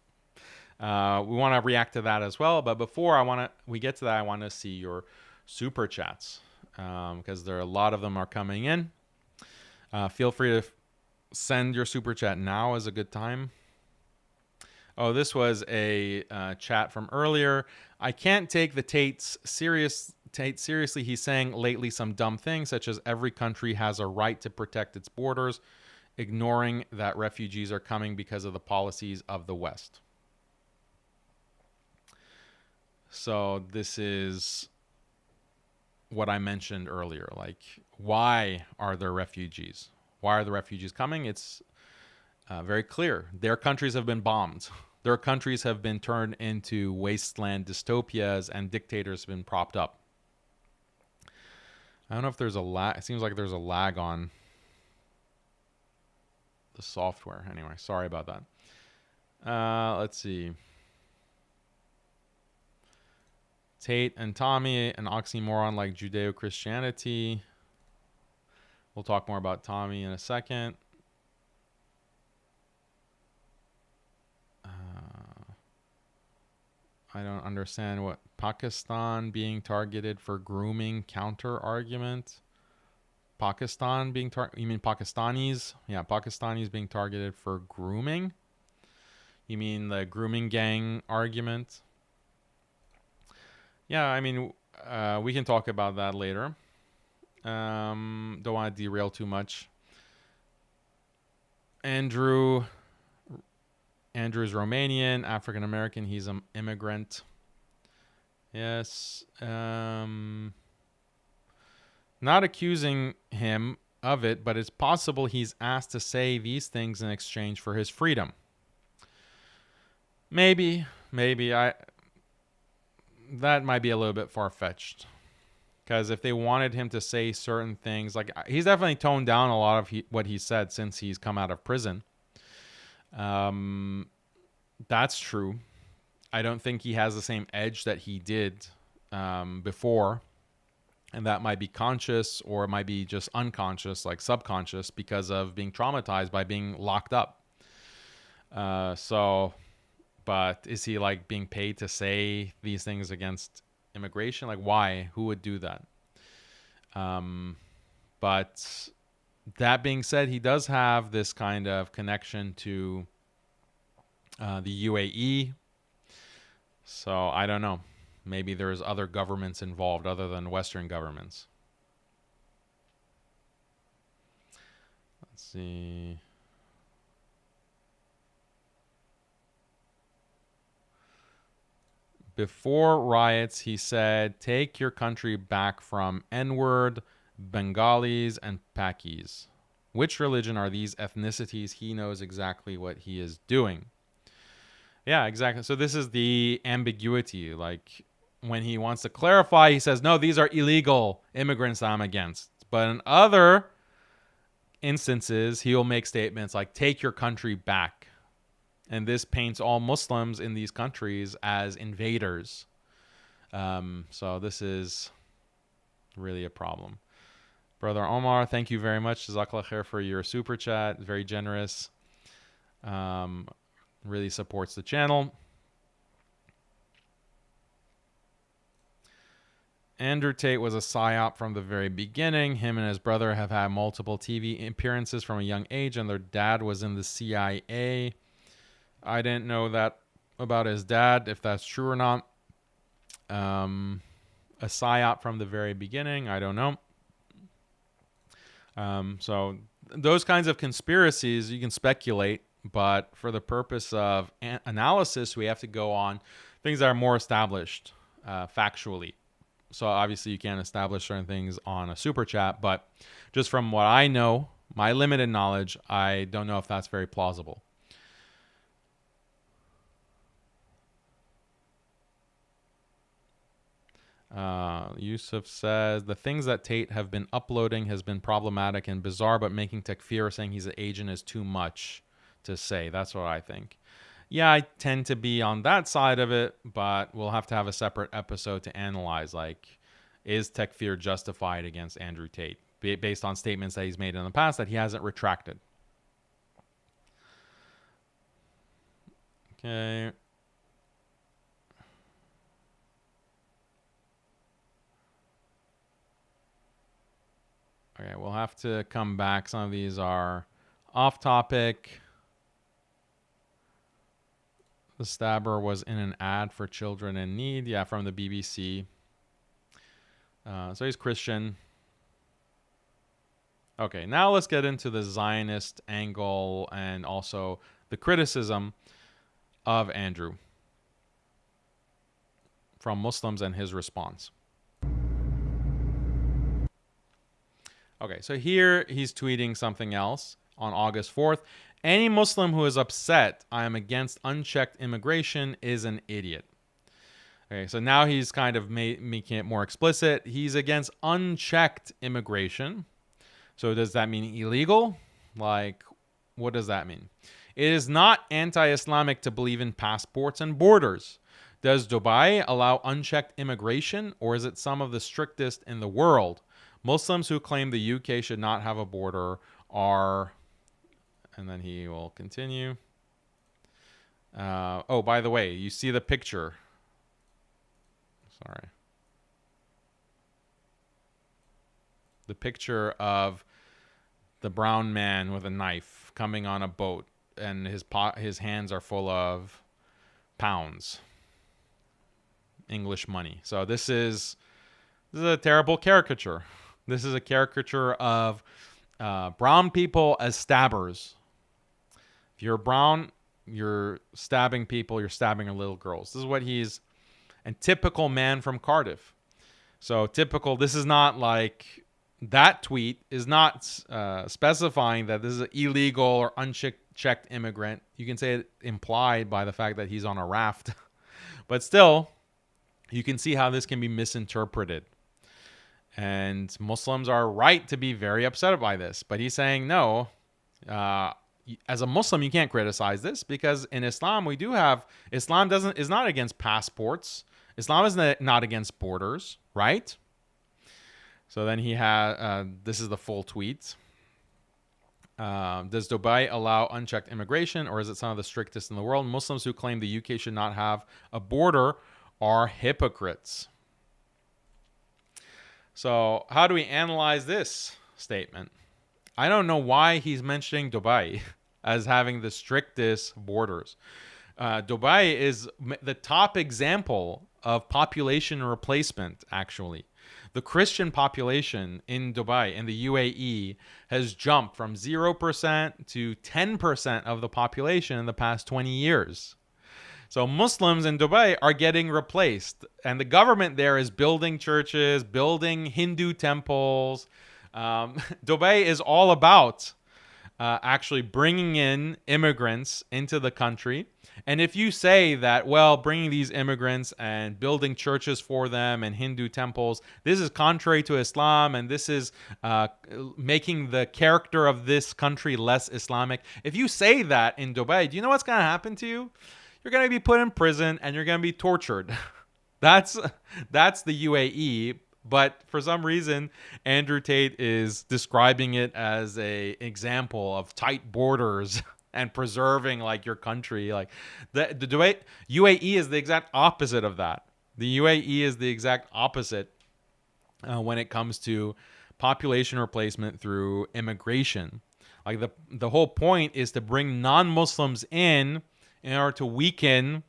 We want to react to that as well, but before we get to that, I want to see your super chats, because there are a lot of them are coming in. Feel free to send your super chat now, is a good time. Oh, this was a chat from earlier. I can't take the Tate seriously. He's saying lately some dumb things, such as every country has a right to protect its borders, ignoring that refugees are coming because of the policies of the West. So this is what I mentioned earlier. Like, why are there refugees? Why are the refugees coming? It's very clear. Their countries have been bombed. Their countries have been turned into wasteland dystopias, and dictators have been propped up. I don't know if there's a lag. It seems like there's a lag on the software. Anyway, sorry about that. Let's see. Tate and Tommy, an oxymoron like Judeo-Christianity. We'll talk more about Tommy in a second. I don't understand what Pakistan being targeted for grooming counter argument. Pakistan being you mean Pakistanis? Yeah, Pakistanis being targeted for grooming. You mean the grooming gang argument? Yeah, I mean, we can talk about that later. Don't want to derail too much. Andrew's Romanian, African American. He's an immigrant. Yes. Not accusing him of it, but it's possible he's asked to say these things in exchange for his freedom. Maybe. That might be a little bit far-fetched. Because if they wanted him to say certain things, like, he's definitely toned down a lot of what he said since he's come out of prison. That's true. I don't think he has the same edge that he did before. And that might be conscious, or it might be just unconscious, like subconscious, because of being traumatized by being locked up. But is he like being paid to say these things against immigration? Like, why? Who would do that? But that being said, he does have this kind of connection to the UAE. So I don't know. Maybe there's other governments involved other than Western governments. Let's see. Before riots, he said, take your country back from N-word, Bengalis, and Pakis. Which religion are these ethnicities? He knows exactly what he is doing. Yeah, exactly. So this is the ambiguity. Like, when he wants to clarify, he says, no, these are illegal immigrants I'm against. But in other instances, he'll make statements like, take your country back. And this paints all Muslims in these countries as invaders. So this is really a problem. Brother Omar, thank you very much, Jazakallah khair, for your super chat. Very generous. Really supports the channel. Andrew Tate was a psyop from the very beginning. Him and his brother have had multiple TV appearances from a young age, and their dad was in the CIA. I didn't know that about his dad, if that's true or not. A psyop from the very beginning, I don't know. So those kinds of conspiracies, you can speculate, but for the purpose of analysis, we have to go on things that are more established factually. So obviously you can't establish certain things on a super chat, but just from what I know, my limited knowledge, I don't know if that's very plausible. Yusuf says, the things that Tate have been uploading has been problematic and bizarre, but making Takfir saying he's an agent is too much to say. That's what I think. Yeah, I tend to be on that side of it, but we'll have to have a separate episode to analyze, like, is Takfir justified against Andrew Tate based on statements that he's made in the past that he hasn't retracted. Okay. Okay, we'll have to come back. Some of these are off topic. The stabber was in an ad for children in need. Yeah, from the BBC. So he's Christian. Okay, now let's get into the Zionist angle and also the criticism of Andrew from Muslims and his response. Okay, so here he's tweeting something else on August 4th. Any Muslim who is upset I am against unchecked immigration is an idiot. Okay, so now he's kind of making it more explicit. He's against unchecked immigration. So does that mean illegal? Like, what does that mean? It is not anti-Islamic to believe in passports and borders. Does Dubai allow unchecked immigration, or is it some of the strictest in the world? Muslims who claim the UK should not have a border are... And then he will continue. Oh, by the way, you see the picture. Sorry. The picture of the brown man with a knife coming on a boat, and his hands are full of pounds. English money. So this is a terrible caricature. This is a caricature of brown people as stabbers. If you're brown, you're stabbing people, you're stabbing little girls. This is what he's... And typical man from Cardiff. So typical, this is not like... That tweet is not specifying that this is an illegal or unchecked immigrant. You can say it implied by the fact that he's on a raft. But still, you can see how this can be misinterpreted. And Muslims are right to be very upset by this. But he's saying, no, as a Muslim, you can't criticize this because in Islam we do have Islam is not against passports. Islam is not against borders, right? So then he had this is the full tweet. Does Dubai allow unchecked immigration, or is it some of the strictest in the world? Muslims who claim the UK should not have a border are hypocrites. So how do we analyze this statement? I don't know why he's mentioning Dubai as having the strictest borders. Dubai is the top example of population replacement, actually. The Christian population in Dubai, in the UAE, has jumped from 0% to 10% of the population in the past 20 years. So Muslims in Dubai are getting replaced. And the government there is building churches, building Hindu temples. Dubai is all about actually bringing in immigrants into the country. And if you say that, well, bringing these immigrants and building churches for them and Hindu temples, this is contrary to Islam and this is making the character of this country less Islamic. If you say that in Dubai, do you know what's going to happen to you? You're going to be put in prison and you're going to be tortured. That's the UAE. But for some reason, Andrew Tate is describing it as an example of tight borders and preserving like your country. Like the UAE is the exact opposite of that. The UAE is the exact opposite when it comes to population replacement through immigration. Like the whole point is to bring non-Muslims in order to weaken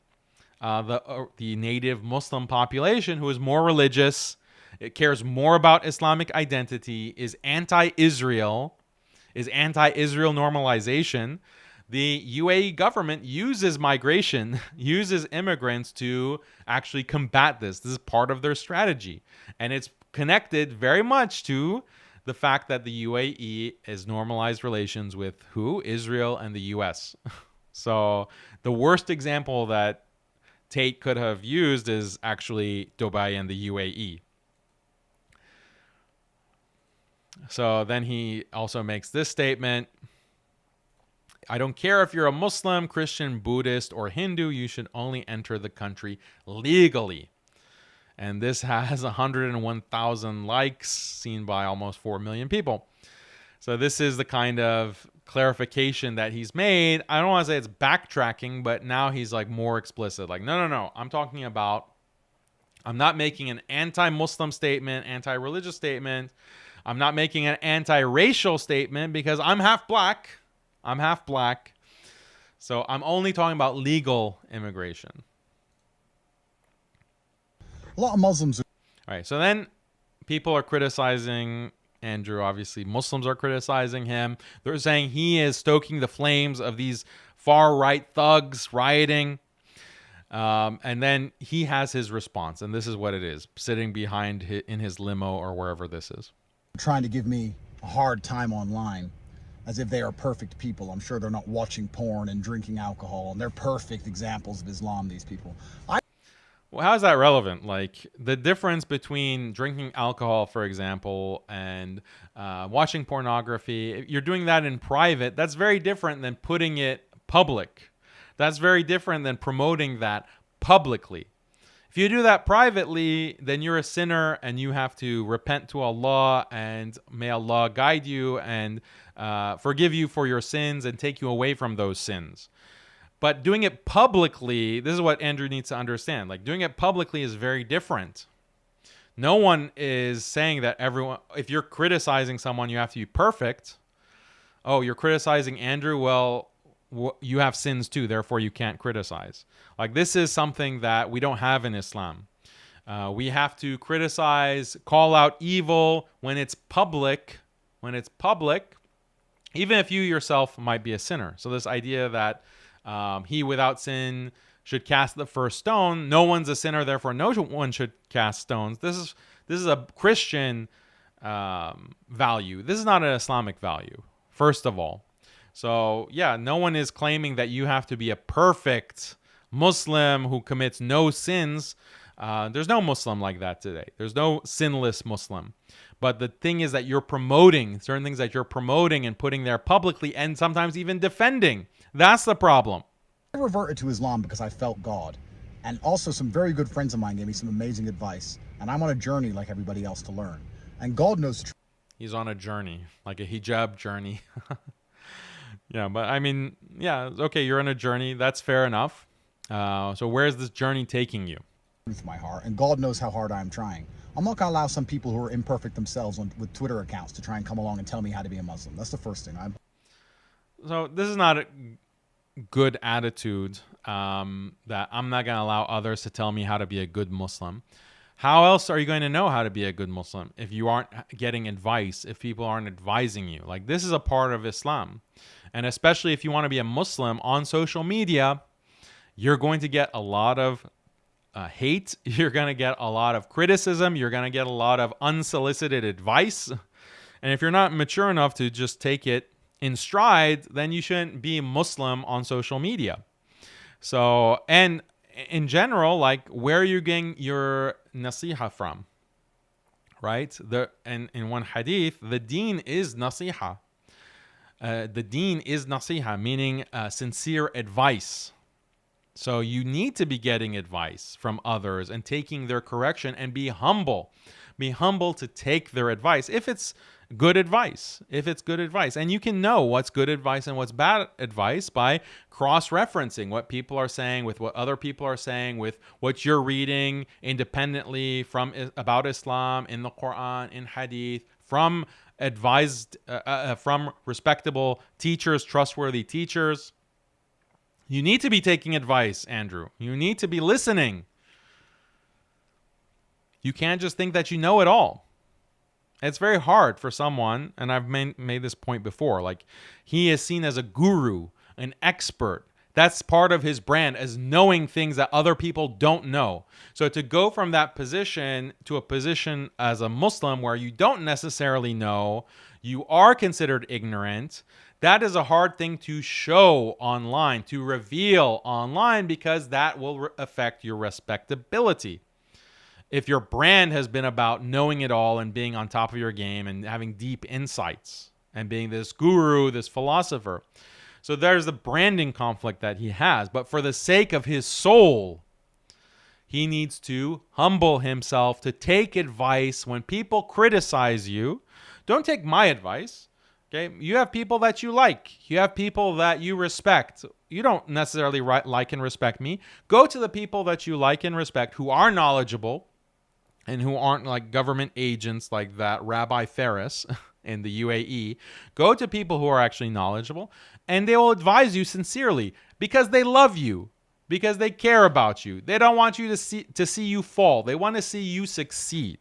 the native Muslim population who is more religious. It cares more about Islamic identity, is anti-Israel normalization. The UAE government uses migration, uses immigrants to actually combat this. This is part of their strategy. And it's connected very much to the fact that the UAE has normalized relations with who? Israel and the US. So the worst example that Tate could have used is actually Dubai and the UAE. So then he also makes this statement. I don't care if you're a Muslim, Christian, Buddhist, or Hindu, you should only enter the country legally. And this has 101,000 likes, seen by almost 4 million people. So this is the kind of clarification that he's made. I don't want to say it's backtracking, but now he's like more explicit. Like, no. I'm talking about, I'm not making an anti-Muslim statement, anti-religious statement. I'm not making an anti-racial statement because I'm half black. So I'm only talking about legal immigration. A lot of Muslims. All right. So then people are criticizing Andrew. Obviously, Muslims are criticizing him. They're saying he is stoking the flames of these far-right thugs rioting. And then he has his response. And this is what it is. Sitting behind in his limo or wherever this is. Trying to give me a hard time online as if they are perfect people. I'm sure they're not watching porn and drinking alcohol, and they're perfect examples of Islam, these people. Well, how is that relevant? Like the difference between drinking alcohol, for example, and watching pornography, you're doing that in private. That's very different than putting it public. That's very different than promoting that publicly. If you do that privately, then you're a sinner and you have to repent to Allah, and may Allah guide you and forgive you for your sins and take you away from those sins. But doing it publicly, this is what Andrew needs to understand. Like doing it publicly is very different. No one is saying that if you're criticizing someone, you have to be perfect. Oh, you're criticizing Andrew? Well, you have sins too, therefore you can't criticize. Like this is something that we don't have in Islam. We have to criticize, call out evil when it's public. Even if you yourself might be a sinner. So this idea that he without sin should cast the first stone. No one's a sinner, therefore no one should cast stones. This is a Christian value. This is not an Islamic value, first of all. So yeah, no one is claiming that you have to be a perfect Muslim who commits no sins. There's no Muslim like that today. There's no sinless Muslim. But the thing is that you're promoting certain things that you're promoting and putting there publicly and sometimes even defending. That's the problem. I reverted to Islam because I felt God. And also some very good friends of mine gave me some amazing advice. And I'm on a journey like everybody else to learn. And God knows. He's on a journey, like a hijab journey. Yeah, but I mean, yeah, okay, you're on a journey. That's fair enough. So where's this journey taking you? Truth my heart, and God knows how hard I'm trying. I'm not going to allow some people who are imperfect themselves with Twitter accounts to try and come along and tell me how to be a Muslim. That's the first thing. So this is not a good attitude, that I'm not going to allow others to tell me how to be a good Muslim. How else are you going to know how to be a good Muslim if you aren't getting advice, if people aren't advising you? Like, this is a part of Islam. And especially if you want to be a Muslim on social media, you're going to get a lot of hate. You're going to get a lot of criticism. You're going to get a lot of unsolicited advice. And if you're not mature enough to just take it in stride, then you shouldn't be Muslim on social media. So, and in general, like, where are you getting your nasiha from? Right? And in one hadith, the deen is nasiha. The deen is nasiha, meaning sincere advice. So you need to be getting advice from others and taking their correction, and be humble. Be humble to take their advice if it's good advice. If it's good advice. And you can know what's good advice and what's bad advice by cross-referencing what people are saying with what other people are saying, with what you're reading independently from about Islam in the Quran, in Hadith, from from respectable teachers, trustworthy teachers. You need to be taking advice, Andrew. You need to be listening. You can't just think that you know it all. It's very hard for someone, and I've made this point before, like, he is seen as a guru, an expert. That's part of his brand, as knowing things that other people don't know. So to go from that position to a position as a Muslim where you don't necessarily know, you are considered ignorant, that is a hard thing to show online, to reveal online, because that will affect your respectability. If your brand has been about knowing it all and being on top of your game and having deep insights and being this guru, this philosopher. So there's the branding conflict that he has. But for the sake of his soul, he needs to humble himself to take advice when people criticize you. Don't take my advice. Okay, you have people that you like. You have people that you respect. You don't necessarily like and respect me. Go to the people that you like and respect, who are knowledgeable and who aren't like government agents like that Rabbi Ferris in the UAE. Go to people who are actually knowledgeable, and they will advise you sincerely because they love you, because they care about you. They don't want you to see you fall. They want to see you succeed.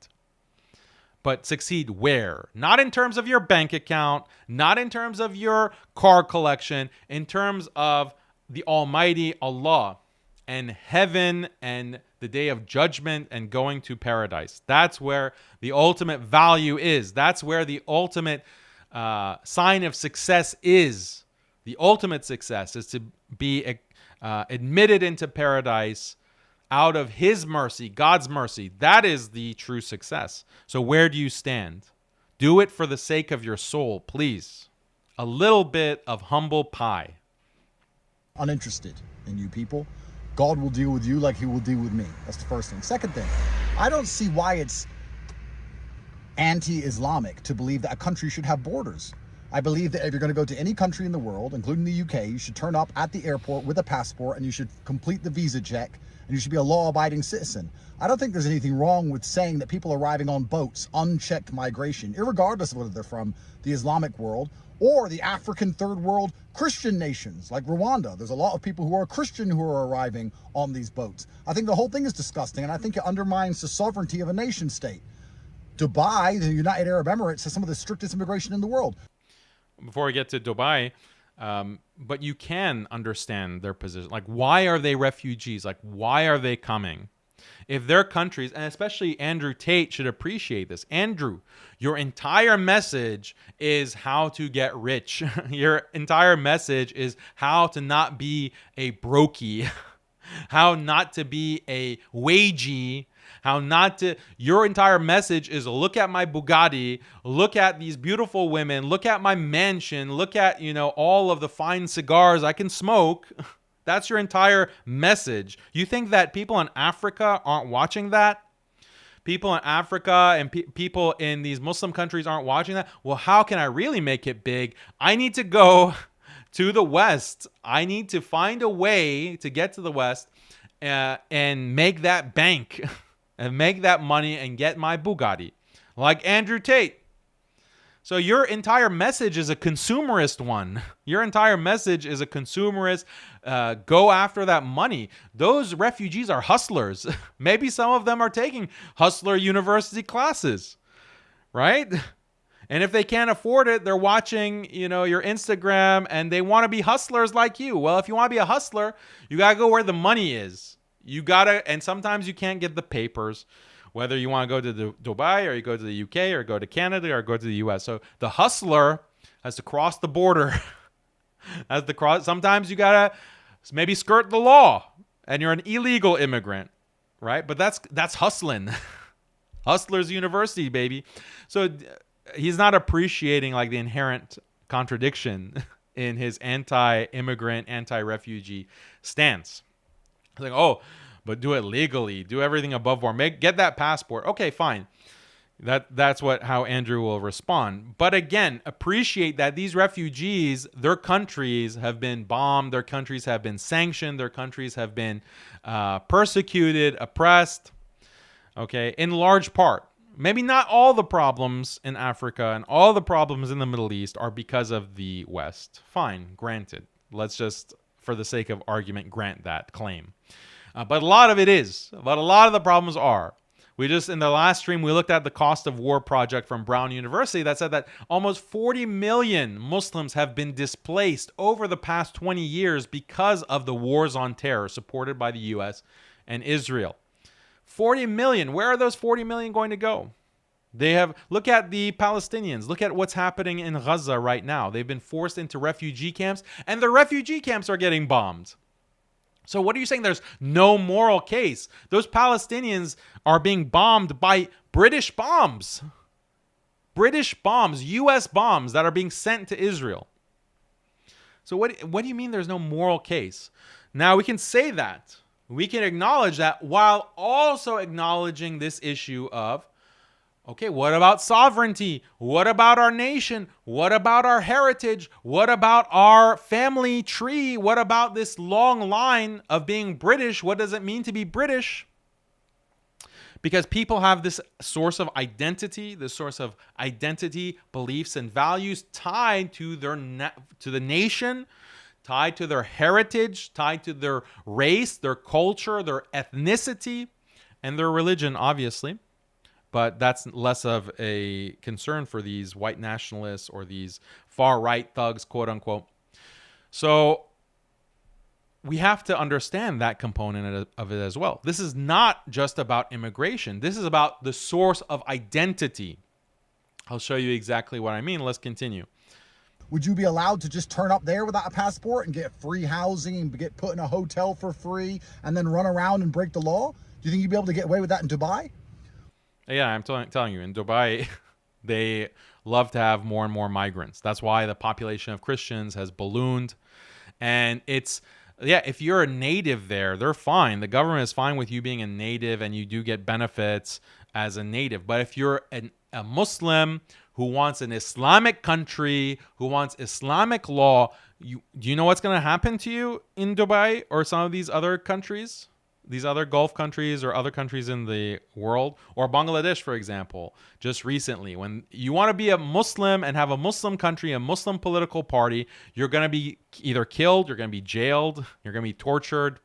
But succeed where? Not in terms of your bank account, not in terms of your car collection, in terms of the Almighty Allah and heaven and the day of judgment and going to paradise. That's where the ultimate value is. That's where the ultimate sign of success is. The ultimate success is to be admitted into paradise out of his mercy, God's mercy. That is the true success. So where do you stand? Do it for the sake of your soul, please. A little bit of humble pie. Uninterested in you people. God will deal with you like he will deal with me. That's the first thing. Second thing, I don't see why it's anti-Islamic to believe that a country should have borders. I believe that if you're going to go to any country in the world, including the UK, you should turn up at the airport with a passport and you should complete the visa check and you should be a law-abiding citizen. I don't think there's anything wrong with saying that people arriving on boats, unchecked migration, irregardless of whether they're from the Islamic world or the African third world Christian nations like Rwanda. There's a lot of people who are Christian who are arriving on these boats. I think the whole thing is disgusting, and I think it undermines the sovereignty of a nation state. Dubai, the United Arab Emirates, has some of the strictest immigration in the world. Before we get to Dubai, but you can understand their position. Like, why are they refugees? Like, why are they coming? If their countries, and especially Andrew Tate should appreciate this. Andrew, your entire message is how to get rich. Your entire message is how to not be a brokey, how not to be a wagey, how not to, your entire message is look at my Bugatti, look at these beautiful women, look at my mansion, look at, all of the fine cigars I can smoke. That's your entire message. You think that people in Africa aren't watching that? People in Africa and people in these Muslim countries aren't watching that? Well, how can I really make it big? I need to go to the West. I need to find a way to get to the West and make that bank and make that money and get my Bugatti, like Andrew Tate. So your entire message is a consumerist one. Your entire message is a consumerist, go after that money. Those refugees are hustlers. Maybe some of them are taking hustler university classes, right? And if they can't afford it, they're watching, your Instagram and they want to be hustlers like you. Well, if you want to be a hustler, you got to go where the money is. And sometimes you can't get the papers, whether you want to go to Dubai or you go to the UK or go to Canada or go to the US. So the hustler has to cross the border. Sometimes you got to maybe skirt the law and you're an illegal immigrant, right? But that's hustling. Hustlers University, baby. So he's not appreciating like the inherent contradiction in his anti-immigrant, anti-refugee stance. It's like, oh, but do it legally, do everything above board, get that passport. Okay, fine. That's how Andrew will respond. But again, appreciate that these refugees, their countries have been bombed, their countries have been sanctioned, their countries have been persecuted, oppressed. Okay, in large part. Maybe not all the problems in Africa and all the problems in the Middle East are because of the West. Fine, granted. Let's just, for the sake of argument, grant that claim. But a lot of it is. But a lot of the problems are. In the last stream, we looked at the Cost of War project from Brown University that said that almost 40 million Muslims have been displaced over the past 20 years because of the wars on terror supported by the U.S. and Israel. 40 million. Where are those 40 million going to go? Look at the Palestinians. Look at what's happening in Gaza right now. They've been forced into refugee camps, and the refugee camps are getting bombed. So what are you saying? There's no moral case. Those Palestinians are being bombed by British bombs. British bombs, U.S. bombs that are being sent to Israel. So what do you mean there's no moral case? Now we can say that. We can acknowledge that while also acknowledging this issue of, okay, what about sovereignty? What about our nation? What about our heritage? What about our family tree? What about this long line of being British? What does it mean to be British? Because people have this source of identity, beliefs, and values tied to the nation, tied to their heritage, tied to their race, their culture, their ethnicity, and their religion, obviously. But that's less of a concern for these white nationalists or these far-right thugs, quote unquote. So we have to understand that component of it as well. This is not just about immigration. This is about the source of identity. I'll show you exactly what I mean. Let's continue. Would you be allowed to just turn up there without a passport and get free housing and get put in a hotel for free and then run around and break the law? Do you think you'd be able to get away with that in Dubai? Yeah, I'm telling you, in Dubai, they love to have more and more migrants. That's why the population of Christians has ballooned. And if you're a native there, they're fine. The government is fine with you being a native and you do get benefits as a native. But if you're a Muslim who wants an Islamic country, who wants Islamic law, do you know what's going to happen to you in Dubai or some of these other countries? These other Gulf countries or other countries in the world, or Bangladesh, for example, just recently, when you want to be a Muslim and have a Muslim country, a Muslim political party, you're going to be either killed, you're going to be jailed, you're going to be tortured.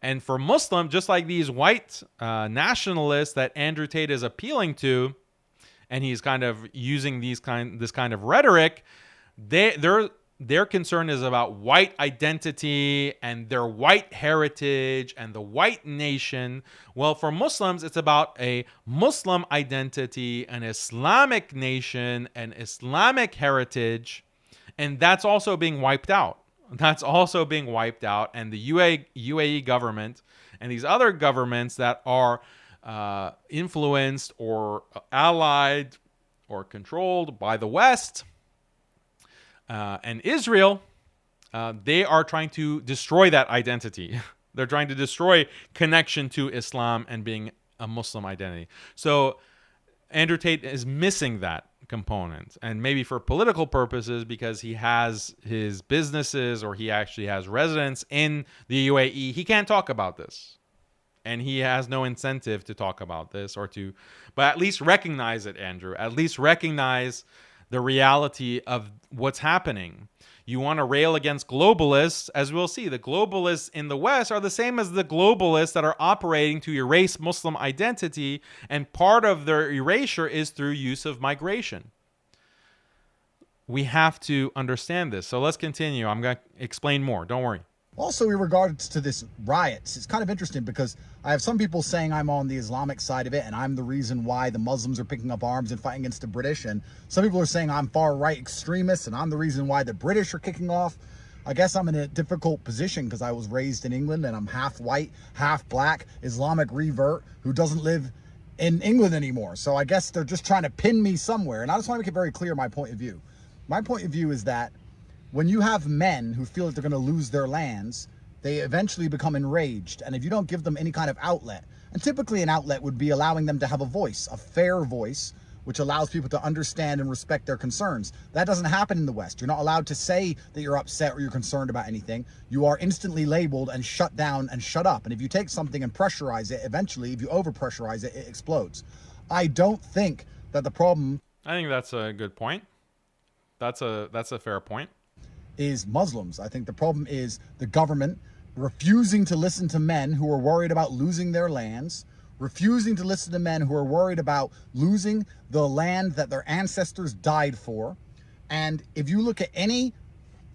And for Muslim, just like these white nationalists that Andrew Tate is appealing to, and he's kind of using this kind of rhetoric, their concern is about white identity and their white heritage and the white nation. Well, for Muslims, it's about a Muslim identity, an Islamic nation, an Islamic heritage, and that's also being wiped out. And the UAE government and these other governments that are influenced or allied or controlled by the West and Israel, they are trying to destroy that identity. They're trying to destroy connection to Islam and being a Muslim identity. So Andrew Tate is missing that component, and maybe for political purposes, because he has his businesses or he actually has residence in the UAE, he can't talk about this. And he has no incentive to talk about this but at least recognize it, Andrew. At least recognize the reality of what's happening. You want to rail against globalists, as we'll see. The globalists in the West are the same as the globalists that are operating to erase Muslim identity, and part of their erasure is through use of migration. We have to understand this. So let's continue. I'm going to explain more. Don't worry. Also, in regards to this riots, it's kind of interesting because I have some people saying I'm on the Islamic side of it and I'm the reason why the Muslims are picking up arms and fighting against the British. And some people are saying I'm far-right extremist and I'm the reason why the British are kicking off. I guess I'm in a difficult position because I was raised in England and I'm half white, half black, Islamic revert who doesn't live in England anymore. So I guess they're just trying to pin me somewhere. And I just want to make it very clear my point of view. My point of view is that when you have men who feel that they're going to lose their lands, they eventually become enraged. And if you don't give them any kind of outlet, and typically an outlet would be allowing them to have a voice, a fair voice, which allows people to understand and respect their concerns. That doesn't happen in the West. You're not allowed to say that you're upset or you're concerned about anything. You are instantly labeled and shut down and shut up. And if you take something and pressurize it, eventually, if you over-pressurize it, it explodes. I don't think that the problem... I think that's a good point. That's a fair point. ...is Muslims. I think the problem is the government refusing to listen to men who are worried about losing their lands, refusing to listen to men who are worried about losing the land that their ancestors died for. And if you look at any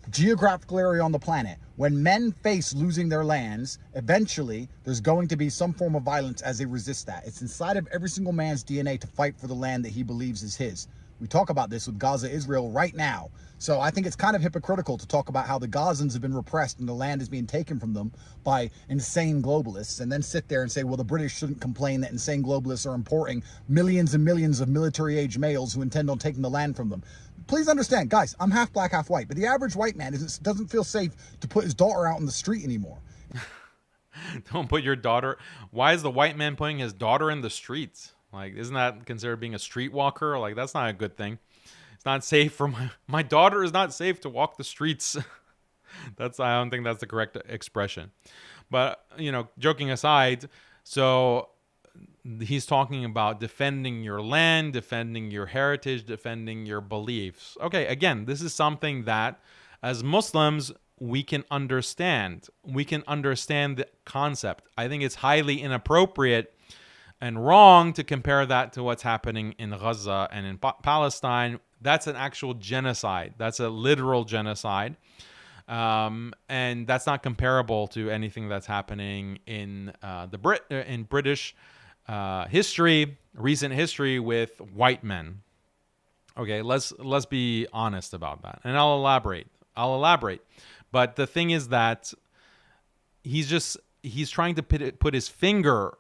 geographical area on the planet, when men face losing their lands, eventually there's going to be some form of violence as they resist that. It's inside of every single man's DNA to fight for the land that he believes is his. We talk about this with Gaza, Israel right now. So I think it's kind of hypocritical to talk about how the Gazans have been repressed and the land is being taken from them by insane globalists, and then sit there and say, well, the British shouldn't complain that insane globalists are importing millions and millions of military-age males who intend on taking the land from them. Please understand, guys, I'm half black, half white, but the average white man doesn't feel safe to put his daughter out in the street anymore. Don't put your daughter... Why is the white man putting his daughter in the streets? Like, isn't that considered being a streetwalker? Like, that's not a good thing. It's not safe for my daughter is not safe to walk the streets. I don't think that's the correct expression. But, joking aside, so he's talking about defending your land, defending your heritage, defending your beliefs. Okay, again, this is something that as Muslims, we can understand. We can understand the concept. I think it's highly inappropriate and wrong to compare that to what's happening in Gaza and in Palestine. That's an actual genocide. That's a literal genocide. And that's not comparable to anything that's happening in British history, recent history with white men. Okay, let's be honest about that. And I'll elaborate. But the thing is that he's trying to put his finger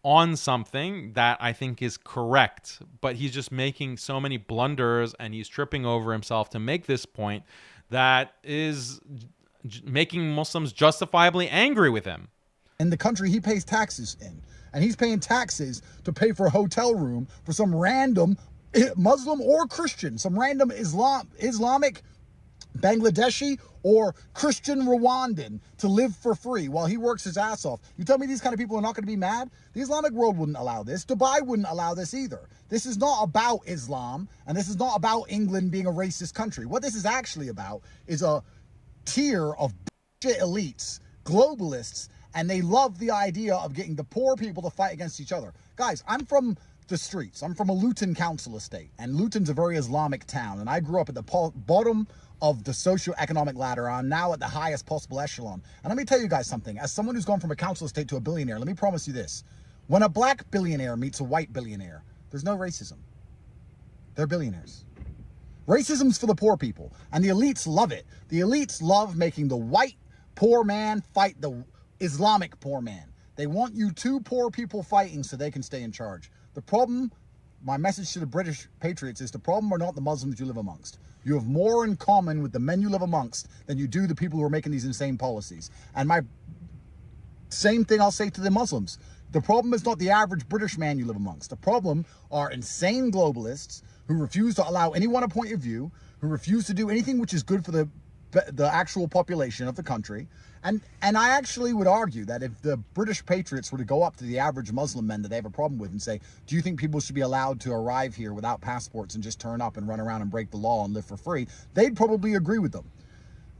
on something that I think is correct, but he's just making so many blunders and he's tripping over himself to make this point that is making Muslims justifiably angry with him. In the country he pays taxes in, and he's paying taxes to pay for a hotel room for some random Muslim or Christian, some random Islamic Bangladeshi or Christian Rwandan to live for free while he works his ass off. You tell me these kind of people are not going to be mad? The Islamic world wouldn't allow this. Dubai wouldn't allow this either. This is not about Islam, and this is not about England being a racist country. What this is actually about is a tier of bullshit elites, globalists, and they love the idea of getting the poor people to fight against each other. Guys, I'm from the streets. I'm from a Luton council estate, and Luton's a very Islamic town, and I grew up at the bottom of the socioeconomic ladder. I'm now at the highest possible echelon. And let me tell you guys something. As someone who's gone from a council estate to a billionaire, let me promise you this. When a black billionaire meets a white billionaire, there's no racism. They're billionaires. Racism's for the poor people, and the elites love it. The elites love making the white poor man fight the Islamic poor man. They want you two poor people fighting so they can stay in charge. The problem, my message to the British patriots is, the problem are not the Muslims you live amongst. You have more in common with the men you live amongst than you do the people who are making these insane policies. And my same thing I'll say to the Muslims. The problem is not the average British man you live amongst. The problem are insane globalists who refuse to allow anyone a point of view, who refuse to do anything which is good for the actual population of the country. And I actually would argue that if the British patriots were to go up to the average Muslim men that they have a problem with and say, do you think people should be allowed to arrive here without passports and just turn up and run around and break the law and live for free, they'd probably agree with them.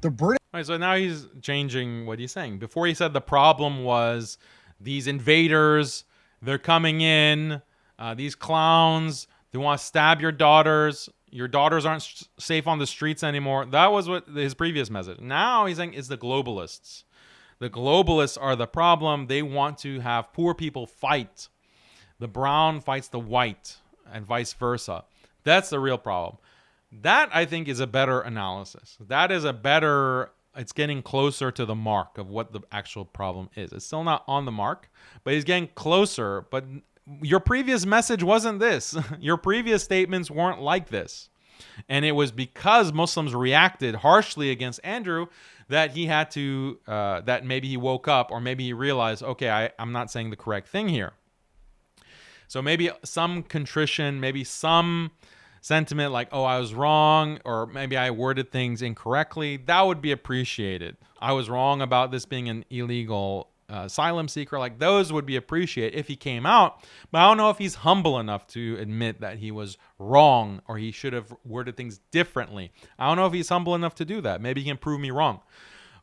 The British... All right, so now he's changing what he's saying. Before he said the problem was these invaders, they're coming in, these clowns, they want to stab your daughters. Your daughters aren't safe on the streets anymore. That was what his previous message. Now he's saying it's the globalists. The globalists are the problem. They want to have poor people fight. The brown fights the white and vice versa. That's the real problem. That, I think, is a better analysis. That is a better... It's getting closer to the mark of what the actual problem is. It's still not on the mark, but he's getting closer. But your previous message wasn't this. Your previous statements weren't like this. And it was because Muslims reacted harshly against Andrew that he had to, that maybe he woke up, or maybe he realized, okay, I'm not saying the correct thing here. So maybe some contrition, maybe some sentiment like, oh, I was wrong, or maybe I worded things incorrectly. That would be appreciated. I was wrong about this being an illegal asylum seeker. Like, those would be appreciated if he came out. But I don't know if he's humble enough to admit that he was wrong, or he should have worded things differently. I don't know if he's humble enough to do that. Maybe he can prove me wrong.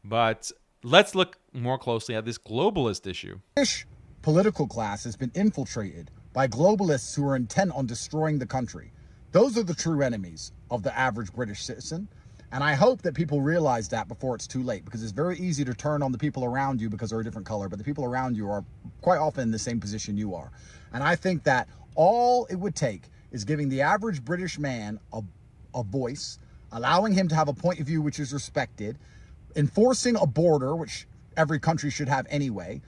But let's look more closely at this globalist issue. The British political class has been infiltrated by globalists who are intent on destroying the country. Those are the true enemies of the average British citizen. And I hope that people realize that before it's too late, because it's very easy to turn on the people around you because they're a different color, but the people around you are quite often in the same position you are. And I think that all it would take is giving the average British man a voice, allowing him to have a point of view which is respected, enforcing a border, which every country should have anyway,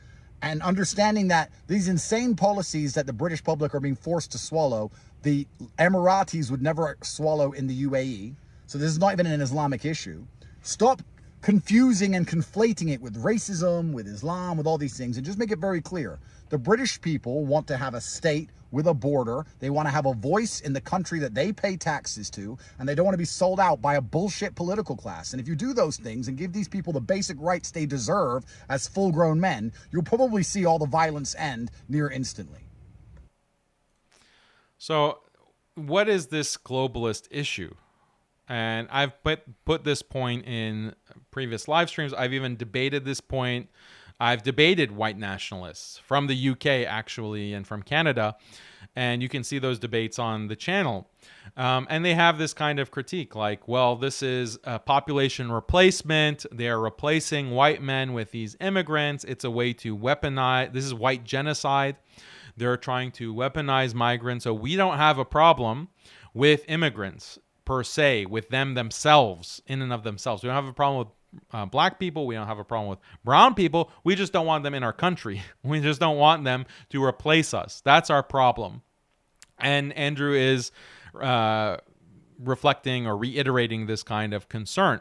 and understanding that these insane policies that the British public are being forced to swallow, the Emiratis would never swallow in the UAE. So this is not even an Islamic issue. Stop confusing and conflating it with racism, with Islam, with all these things, and just make it very clear. The British people want to have a state with a border. They want to have a voice in the country that they pay taxes to, and they don't want to be sold out by a bullshit political class. And if you do those things and give these people the basic rights they deserve as full-grown men, you'll probably see all the violence end near instantly. So what is this globalist issue? And I've put this point in previous live streams. I've even debated this point. I've debated white nationalists from the UK, actually, and from Canada. And you can see those debates on the channel. And they have this kind of critique like, well, this is a population replacement. They're replacing white men with these immigrants. It's a way to weaponize. This is white genocide. They're trying to weaponize migrants. So we don't have a problem with immigrants per se, with them themselves, in and of themselves. We don't have a problem with black people. We don't have a problem with brown people. We just don't want them in our country. We just don't want them to replace us. That's our problem. And Andrew is reflecting or reiterating this kind of concern.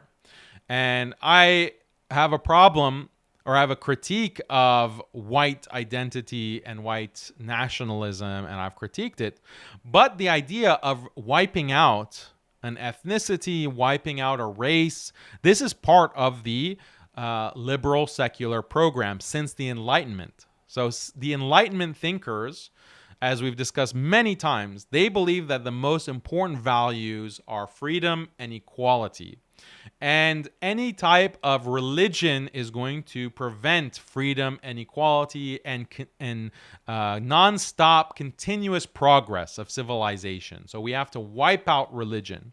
And I have a problem, or I have a critique of white identity and white nationalism, and I've critiqued it. But the idea of wiping out an ethnicity, wiping out a race, this is part of the liberal secular program since the Enlightenment. So the Enlightenment thinkers, as we've discussed many times, they believe that the most important values are freedom and equality. And any type of religion is going to prevent freedom and equality and non-stop continuous progress of civilization. So we have to wipe out religion.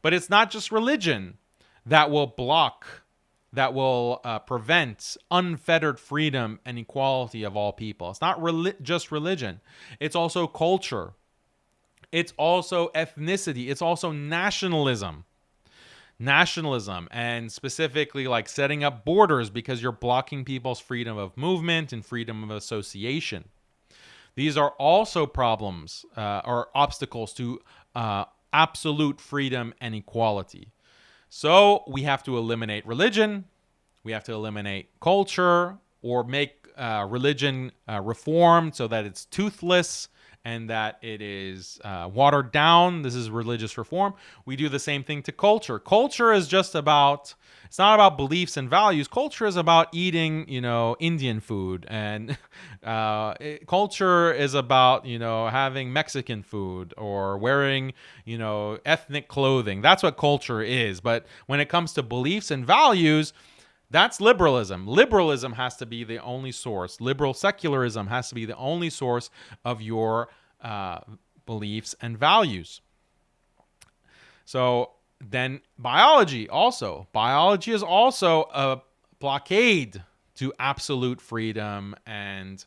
But it's not just religion that will block, that will prevent unfettered freedom and equality of all people. It's not just religion. It's also culture. It's also ethnicity. It's also nationalism. nationalism, and specifically like setting up borders because you're blocking people's freedom of movement and freedom of association. These are also problems or obstacles to absolute freedom and equality. So we have to eliminate religion, we have to eliminate culture, or make religion reformed so that it's toothless and that it is watered down. This is religious reform. We do the same thing to culture. Culture is just about, it's not about beliefs and values. Culture is about eating, Indian food. And culture is about, having Mexican food or wearing, ethnic clothing. That's what culture is. But when it comes to beliefs and values, that's liberalism. Liberalism has to be the only source. Liberal secularism has to be the only source of your beliefs and values. So then biology also. Biology is also a blockade to absolute freedom and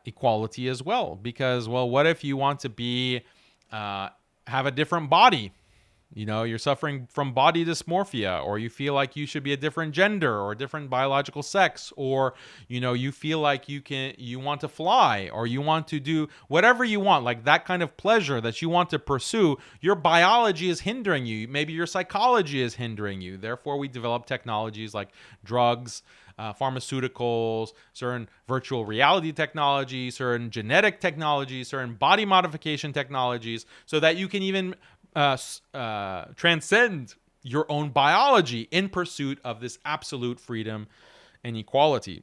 equality as well. Because, well, what if you want to have a different body? You're suffering from body dysmorphia, or you feel like you should be a different gender or a different biological sex, or, you feel like you want to fly, or you want to do whatever you want, like that kind of pleasure that you want to pursue. Your biology is hindering you. Maybe your psychology is hindering you. Therefore, we develop technologies like drugs, pharmaceuticals, certain virtual reality technologies, certain genetic technologies, certain body modification technologies, so that you can even transcend your own biology in pursuit of this absolute freedom and equality.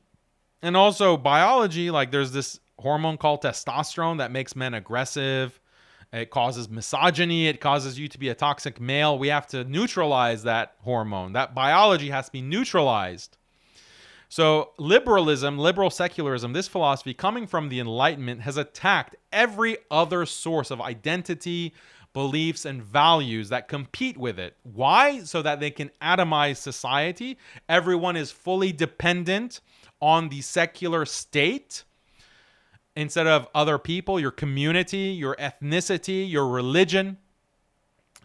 And also biology, like there's this hormone called testosterone that makes men aggressive. It causes misogyny. It causes you to be a toxic male. We have to neutralize that hormone. That biology has to be neutralized. So liberalism, liberal secularism, this philosophy coming from the Enlightenment has attacked every other source of identity, beliefs, and values that compete with it. Why? So that they can atomize society. Everyone is fully dependent on the secular state instead of other people, your community, your ethnicity, your religion.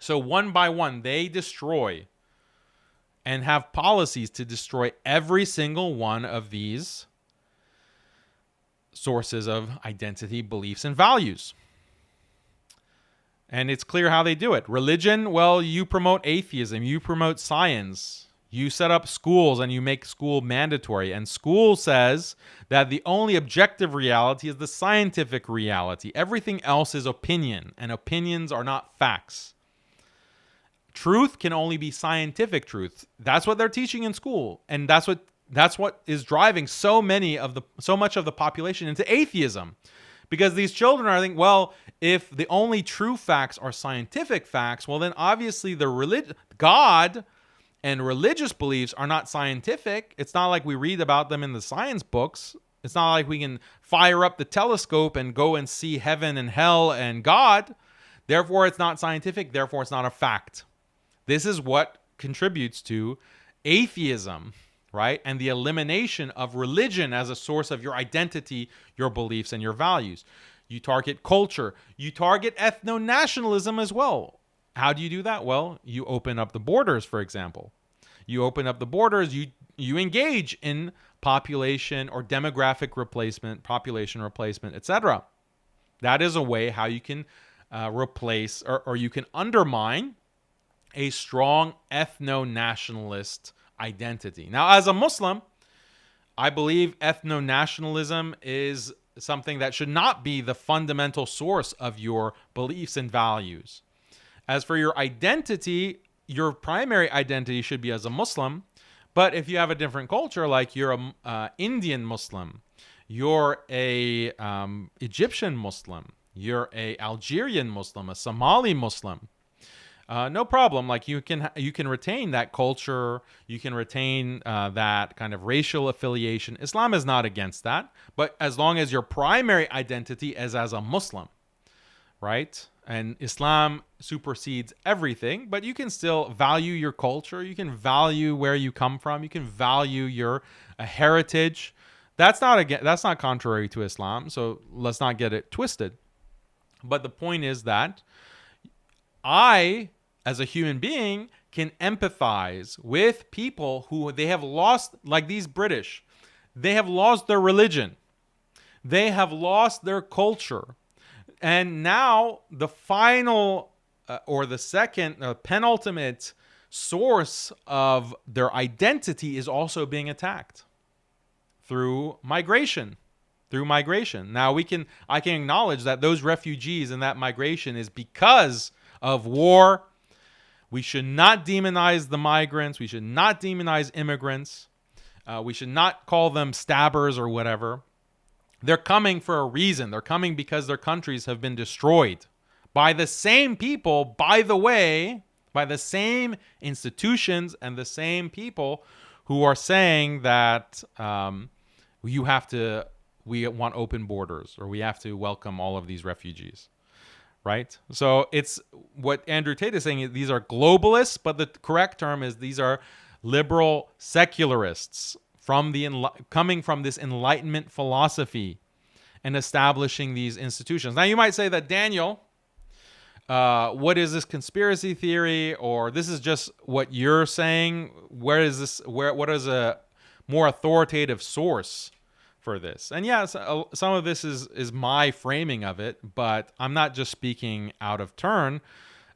So one by one, they destroy and have policies to destroy every single one of these sources of identity, beliefs, and values. And it's clear how they do it. Religion, well, you promote atheism, you promote science, you set up schools and you make school mandatory. And school says that the only objective reality is the scientific reality. Everything else is opinion, and opinions are not facts. Truth can only be scientific truth. That's what they're teaching in school. And that's what is driving so much of the population into atheism. Because these children are thinking, well, if the only true facts are scientific facts, well, then obviously God and religious beliefs are not scientific. It's not like we read about them in the science books. It's not like we can fire up the telescope and go and see heaven and hell and God. Therefore, it's not scientific. Therefore, it's not a fact. This is what contributes to atheism, right? And the elimination of religion as a source of your identity, your beliefs, and your values. You target culture. You target ethno-nationalism as well. How do you do that? Well, you open up the borders, for example. You open up the borders, you engage in population or demographic replacement, population replacement, etc. That is a way how you can replace or you can undermine a strong ethno-nationalist identity. Now, as a Muslim, I believe ethno-nationalism is something that should not be the fundamental source of your beliefs and values. As for your identity, your primary identity should be as a Muslim. But if you have a different culture, like you're a Indian Muslim, you're a Egyptian Muslim, you're a Algerian Muslim, a Somali Muslim, no problem. Like you can retain that culture, you can retain that kind of racial affiliation. Islam is not against that, but as long as your primary identity is as a Muslim, right? And Islam supersedes everything, but you can still value your culture. You can value where you come from. You can value your heritage. That's not contrary to Islam. So let's not get it twisted. But the point is that I, as a human being, can empathize with people who they have lost, like these British, they have lost their religion. They have lost their culture. And now the final or the second penultimate source of their identity is also being attacked through migration. Now I can acknowledge that those refugees and that migration is because of war. We should not demonize the migrants. We should not demonize immigrants. We should not call them stabbers or whatever. They're coming for a reason. They're coming because their countries have been destroyed by the same people, by the way, by the same institutions and the same people who are saying that we want open borders, or we have to welcome all of these refugees, right? So it's what Andrew Tate is saying. These are globalists, but the correct term is these are liberal secularists coming from this Enlightenment philosophy and establishing these institutions. Now you might say that, Daniel, what is this conspiracy theory, or this is just what you're saying? What is a more authoritative source for this? And yes, some of this is my framing of it, but I'm not just speaking out of turn.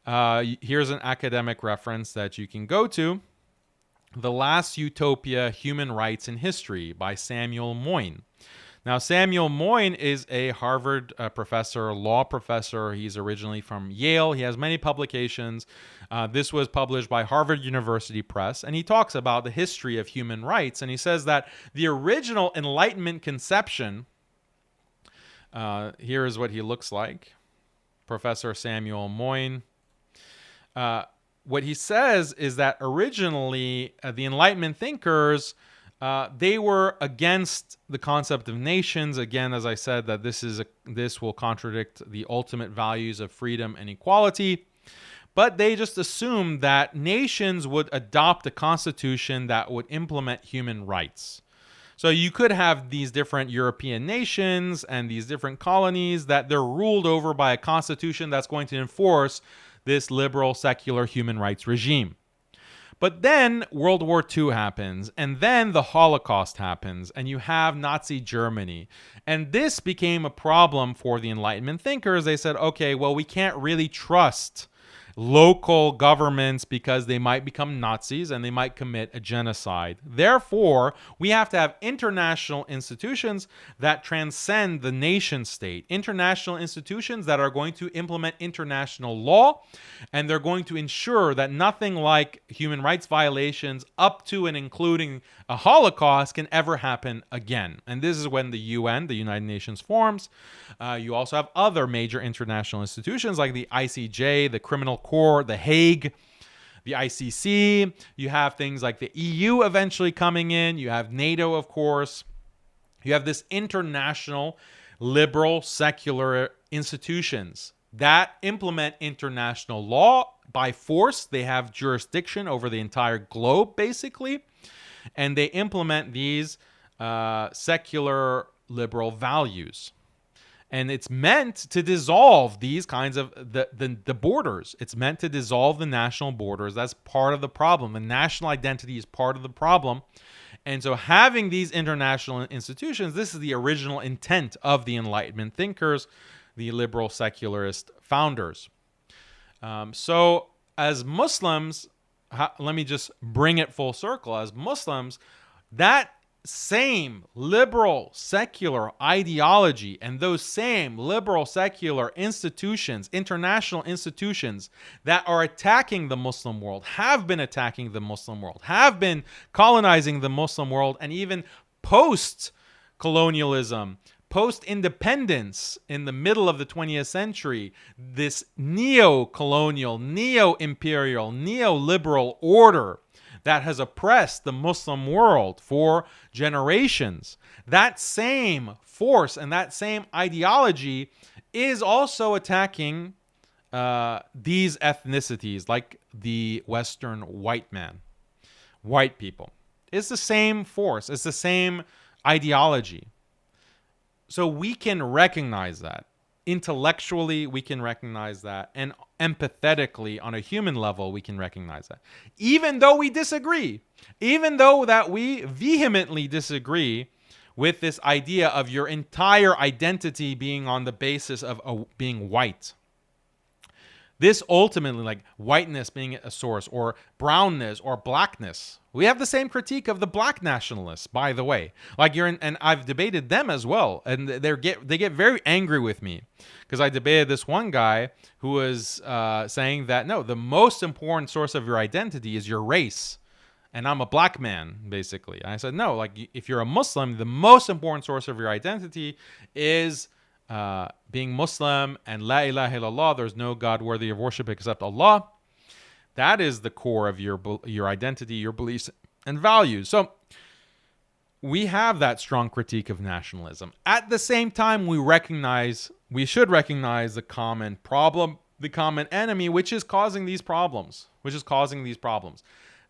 Here's an academic reference that you can go to: The Last Utopia: Human Rights in History by Samuel Moyn. Now, Samuel Moyn is a Harvard professor, law professor. He's originally from Yale. He has many publications. This was published by Harvard University Press, and he talks about the history of human rights. And he says that the original Enlightenment conception, here is what he looks like, Professor Samuel Moyn. What he says is that originally the Enlightenment thinkers, they were against the concept of nations. Again, as I said, that this will contradict the ultimate values of freedom and equality. But they just assumed that nations would adopt a constitution that would implement human rights. So you could have these different European nations and these different colonies that they're ruled over by a constitution that's going to enforce this liberal, secular human rights regime. But then World War II happens, and then the Holocaust happens, and you have Nazi Germany. And this became a problem for the Enlightenment thinkers. They said, okay, well, we can't really trust local governments because they might become Nazis and they might commit a genocide. Therefore, we have to have international institutions that transcend the nation state, international institutions that are going to implement international law, and they're going to ensure that nothing like human rights violations up to and including a Holocaust can ever happen again. And this is when the UN, the United Nations, forms. You also have other major international institutions like the ICJ, the Criminal Court, the Hague, the ICC. You have things like the EU eventually coming in. You have NATO, of course. You have this international liberal secular institutions that implement international law by force. They have jurisdiction over the entire globe, basically, and they implement these secular liberal values. And it's meant to dissolve these kinds of the borders. It's meant to dissolve the national borders. That's part of the problem. The national identity is part of the problem. And so having these international institutions, this is the original intent of the Enlightenment thinkers, the liberal secularist founders. So as Muslims, let me just bring it full circle. As Muslims, that same liberal secular ideology and those same liberal secular institutions, international institutions that are attacking the Muslim world, have been attacking the Muslim world, have been colonizing the Muslim world, and even post-colonialism, post-independence in the middle of the 20th century, this neo-colonial, neo-imperial, neoliberal order that has oppressed the Muslim world for generations. That same force and that same ideology is also attacking these ethnicities, like the Western white man, white people. It's the same force. It's the same ideology. So we can recognize that. Intellectually, we can recognize that. And empathetically on a human level, we can recognize that. Even though we disagree, even though that we vehemently disagree with this idea of your entire identity being on the basis of being white. This ultimately, like whiteness being a source, or brownness, or blackness. We have the same critique of the black nationalists, by the way. Like and I've debated them as well, and they get very angry with me because I debated this one guy who was saying that no, the most important source of your identity is your race, and I'm a black man, basically. And I said no, like if you're a Muslim, the most important source of your identity is being Muslim, and La ilaha illallah, there's no God worthy of worship except Allah. That is the core of your identity, your beliefs, and values. So we have that strong critique of nationalism. At the same time, we should recognize the common problem, the common enemy, which is causing these problems.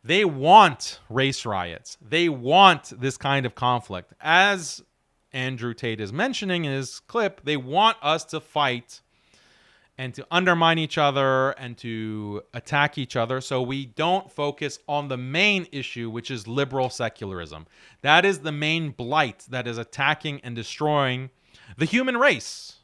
They want race riots. They want this kind of conflict. As Andrew Tate is mentioning in his clip, they want us to fight and to undermine each other and to attack each other, so we don't focus on the main issue, which is liberal secularism. That is the main blight that is attacking and destroying the human race.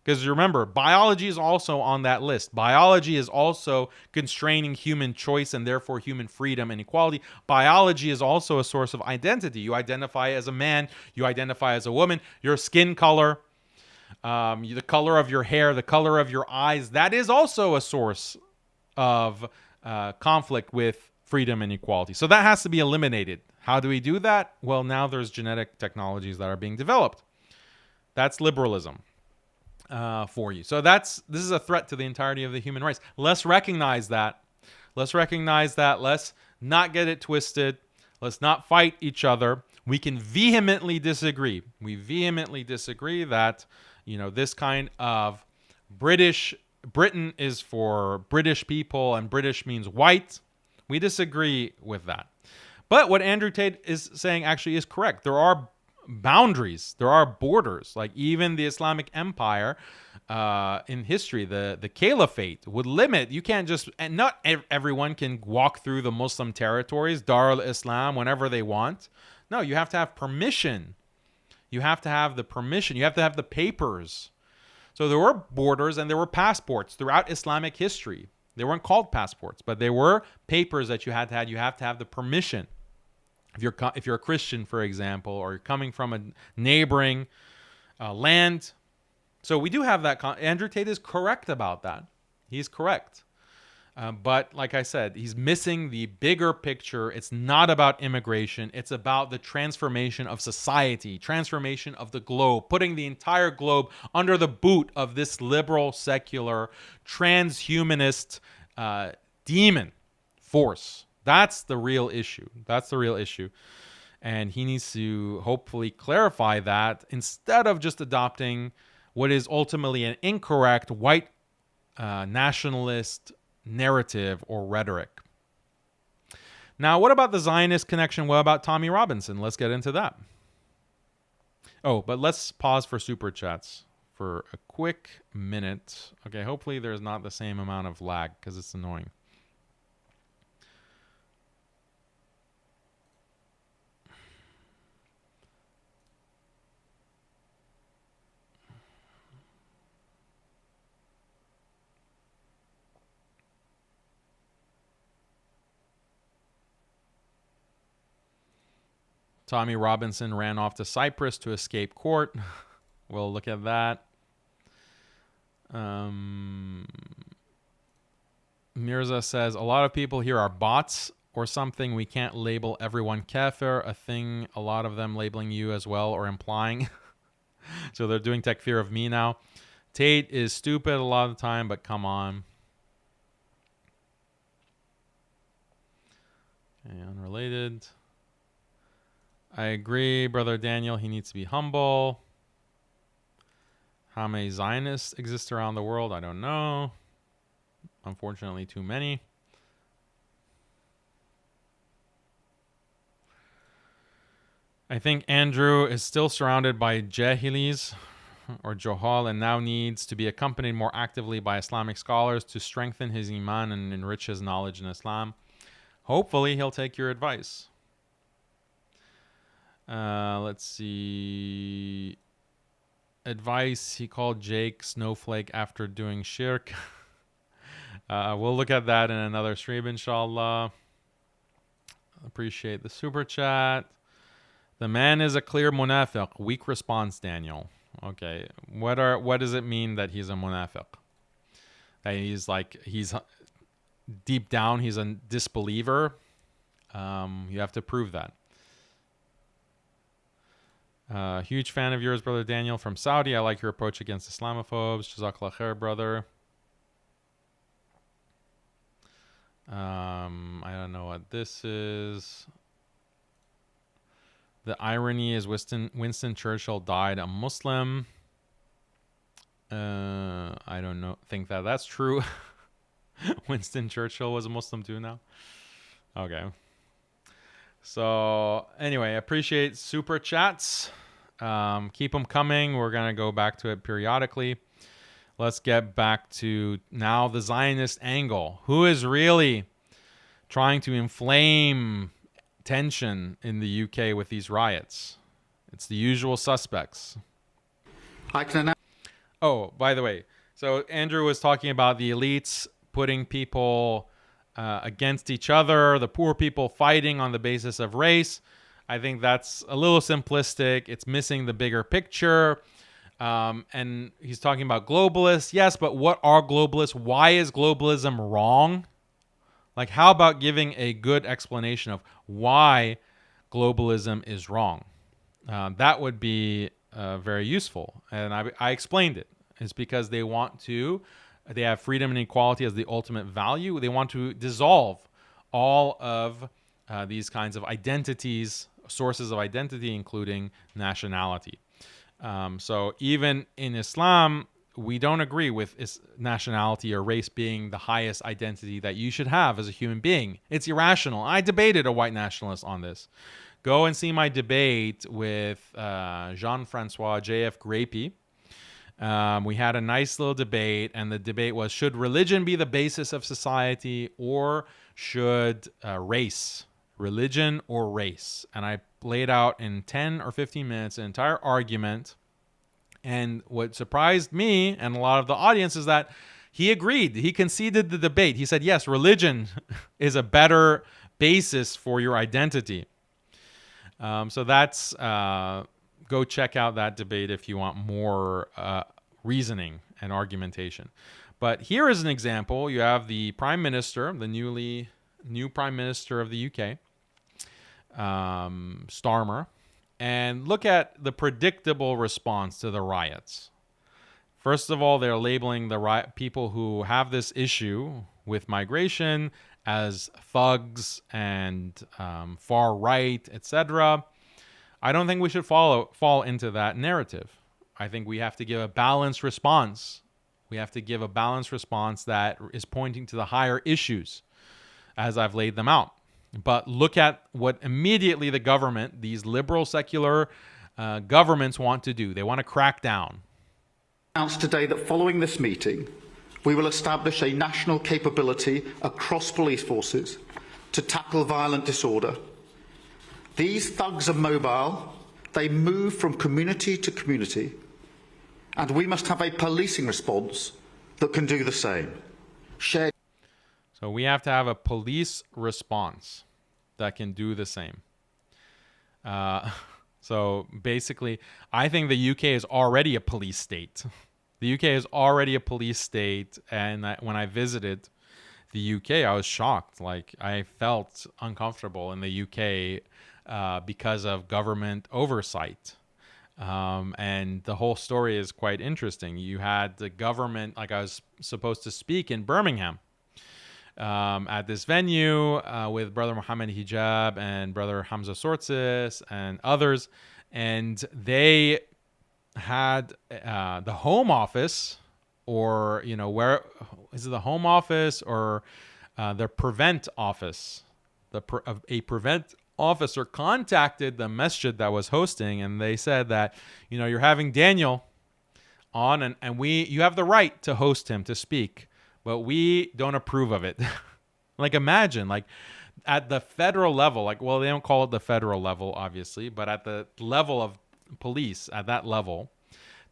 Because remember, biology is also on that list. Biology is also constraining human choice and therefore human freedom and equality. Biology is also a source of identity. You identify as a man, you identify as a woman, your skin color, the color of your hair, the color of your eyes, that is also a source of conflict with freedom and equality. So that has to be eliminated. How do we do that? Well, now there's genetic technologies that are being developed. That's liberalism. For you. So this is a threat to the entirety of the human race. Let's recognize that. Let's not get it twisted. Let's not fight each other. We can vehemently disagree. We vehemently disagree that, this kind of Britain is for British people and British means white. We disagree with that. But what Andrew Tate is saying actually is correct. There are boundaries, there are borders. Like even the Islamic Empire in history, the caliphate would limit. You can't just, and not everyone can walk through the Muslim territories, Dar al-Islam, whenever they want. No, you have to have permission. You have to have the permission. You have to have the papers. So there were borders and there were passports throughout Islamic history. They weren't called passports, but they were papers that you had to have. You have to have the permission. If you're a Christian, for example, or you're coming from a neighboring land. So we do have that. Andrew Tate is correct about that. He's correct. But like I said, he's missing the bigger picture. It's not about immigration. It's about the transformation of society, transformation of the globe, putting the entire globe under the boot of this liberal, secular, transhumanist demon force. That's the real issue. And he needs to hopefully clarify that instead of just adopting what is ultimately an incorrect white nationalist narrative or rhetoric. Now, what about the Zionist connection? What about Tommy Robinson? Let's get into that. Oh, but let's pause for super chats for a quick minute. Okay, hopefully there's not the same amount of lag because it's annoying. Tommy Robinson ran off to Cyprus to escape court. We'll look at that. Mirza says, a lot of people here are bots or something. We can't label everyone kafir, a thing a lot of them labeling you as well or implying. So they're doing takfir of me now. Tate is stupid a lot of the time, but come on. Okay, unrelated. I agree, Brother Daniel. He needs to be humble. How many Zionists exist around the world? I don't know. Unfortunately, too many. I think Andrew is still surrounded by jahilis. or Johal, and now needs to be accompanied more actively by Islamic scholars to strengthen his iman and enrich his knowledge in Islam. Hopefully, he'll take your advice. Let's see. Advice, he called Jake Snowflake after doing shirk. We'll look at that in another stream, inshallah. Appreciate the super chat. The man is a clear munafiq. Weak response, Daniel. Okay. What does it mean that he's a munafiq? That he's deep down, he's a disbeliever. You have to prove that. Huge fan of yours, brother Daniel from Saudi. I like your approach against Islamophobes. Jazakallah khair, brother. I don't know what this is. The irony is Winston Churchill died a Muslim. I don't know. Think that's true. Winston Churchill was a Muslim too now. Okay. So anyway, appreciate super chats. Keep them coming. We're going to go back to it periodically. Let's get back to now the Zionist angle. Who is really trying to inflame tension in the UK with these riots? It's the usual suspects. Oh, by the way, so Andrew was talking about the elites putting people against each other, the poor people fighting on the basis of race. I think that's a little simplistic. It's missing the bigger picture. And he's talking about globalists. Yes, but what are globalists? Why is globalism wrong? Like, how about giving a good explanation of why globalism is wrong? That would be very useful. And I explained it. It's because they have freedom and equality as the ultimate value. They want to dissolve all of these kinds of identities, sources of identity, including nationality. So even in Islam, we don't agree with nationality or race being the highest identity that you should have as a human being. It's irrational. I debated a white nationalist on this. Go and see my debate with Jean-Francois J.F. Grapey. We had a nice little debate, and the debate was, should religion be the basis of society, or should religion or race? And I laid out in 10 or 15 minutes an entire argument. And what surprised me and a lot of the audience is that he agreed. He conceded the debate. He said, yes, religion is a better basis for your identity. So that's, go check out that debate if you want more reasoning and argumentation. But here is an example. You have the Prime Minister, the new Prime Minister of the UK, Starmer. And look at the predictable response to the riots. First of all, they're labeling the people who have this issue with migration as thugs and far right, etc. I don't think we should fall into that narrative. I think we have to give a balanced response. We have to give a balanced response that is pointing to the higher issues as I've laid them out. But look at what immediately the government, these liberal secular governments, want to do. They want to crack down. Announced today that following this meeting, we will establish a national capability across police forces to tackle violent disorder. These thugs are mobile. They move from community to community. And we must have a policing response that can do the same. So we have to have a police response that can do the same. So basically, I think the UK is already a police state. The UK is already a police state. And when I visited the UK, I was shocked. Like, I felt uncomfortable in the UK because of government oversight. And the whole story is quite interesting. You had the government, like I was supposed to speak in Birmingham at this venue with Brother Muhammad Hijab and Brother Hamza Sortsis and others. And they had the Home Office, or, where is it, the Home Office or the Prevent Office? A Prevent officer contacted the masjid that was hosting, and they said that, you're having Daniel on, and you have the right to host him to speak, but we don't approve of it. Like, imagine, like, at the federal level, like, well, they don't call it the federal level, obviously, but at the level of police, at that level,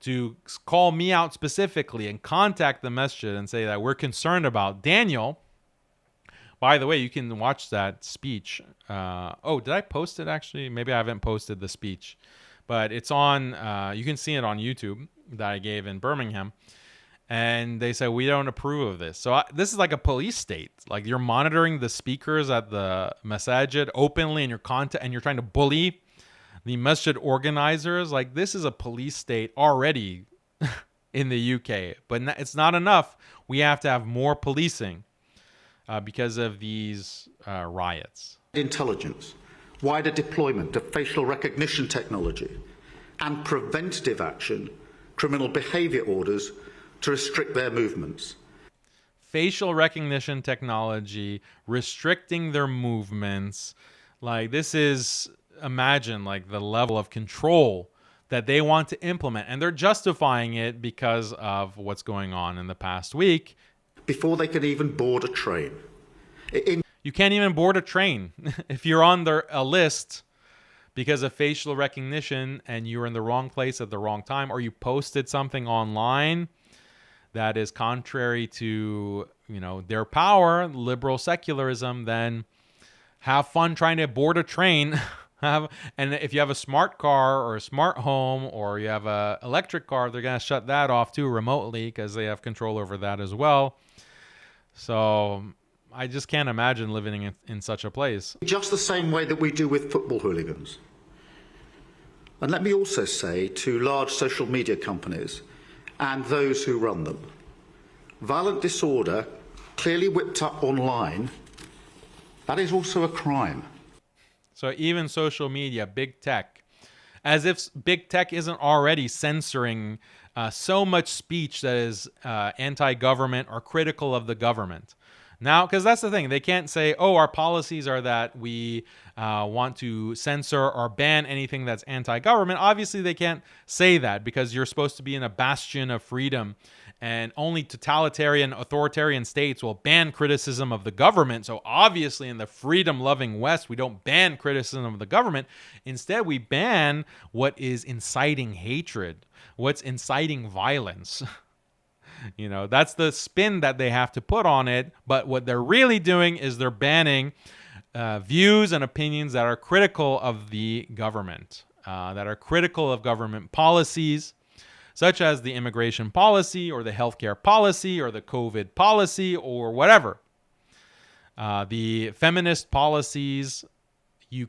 to call me out specifically and contact the masjid and say that we're concerned about Daniel. By the way, you can watch that speech. Oh, did I post it actually? Maybe I haven't posted the speech, but it's on, you can see it on YouTube that I gave in Birmingham. And they said, we don't approve of this. So this is like a police state. Like, you're monitoring the speakers at the masajid openly, and you're trying to bully the masjid organizers. Like, this is a police state already in the UK. But it's not enough. We have to have more policing because of these riots. Intelligence, wider deployment of facial recognition technology, and preventative action, criminal behaviour orders, to restrict their movements. Facial recognition technology, restricting their movements. Like, this is, imagine, like, the level of control that they want to implement. And they're justifying it because of what's going on in the past week. Before they can even board a train. You can't even board a train if you're on a list because of facial recognition and you're in the wrong place at the wrong time, or you posted something online that is contrary to, their power, liberal secularism, then have fun trying to board a train. And if you have a smart car or a smart home, or you have an electric car, they're going to shut that off too remotely because they have control over that as well. So I just can't imagine living in such a place. Just the same way that we do with football hooligans. And let me also say to large social media companies and those who run them, violent disorder clearly whipped up online, that is also a crime. So even social media, big tech, as if big tech isn't already censoring so much speech that is anti-government or critical of the government. Now, because that's the thing, they can't say, oh, our policies are that we want to censor or ban anything that's anti-government. Obviously, they can't say that because you're supposed to be in a bastion of freedom, and only totalitarian, authoritarian states will ban criticism of the government. So obviously, in the freedom-loving West, we don't ban criticism of the government. Instead, we ban what is inciting hatred, what's inciting violence. That's the spin that they have to put on it. But what they're really doing is they're banning views and opinions that are critical of the government, that are critical of government policies, such as the immigration policy or the healthcare policy or the COVID policy or whatever. The feminist policies, you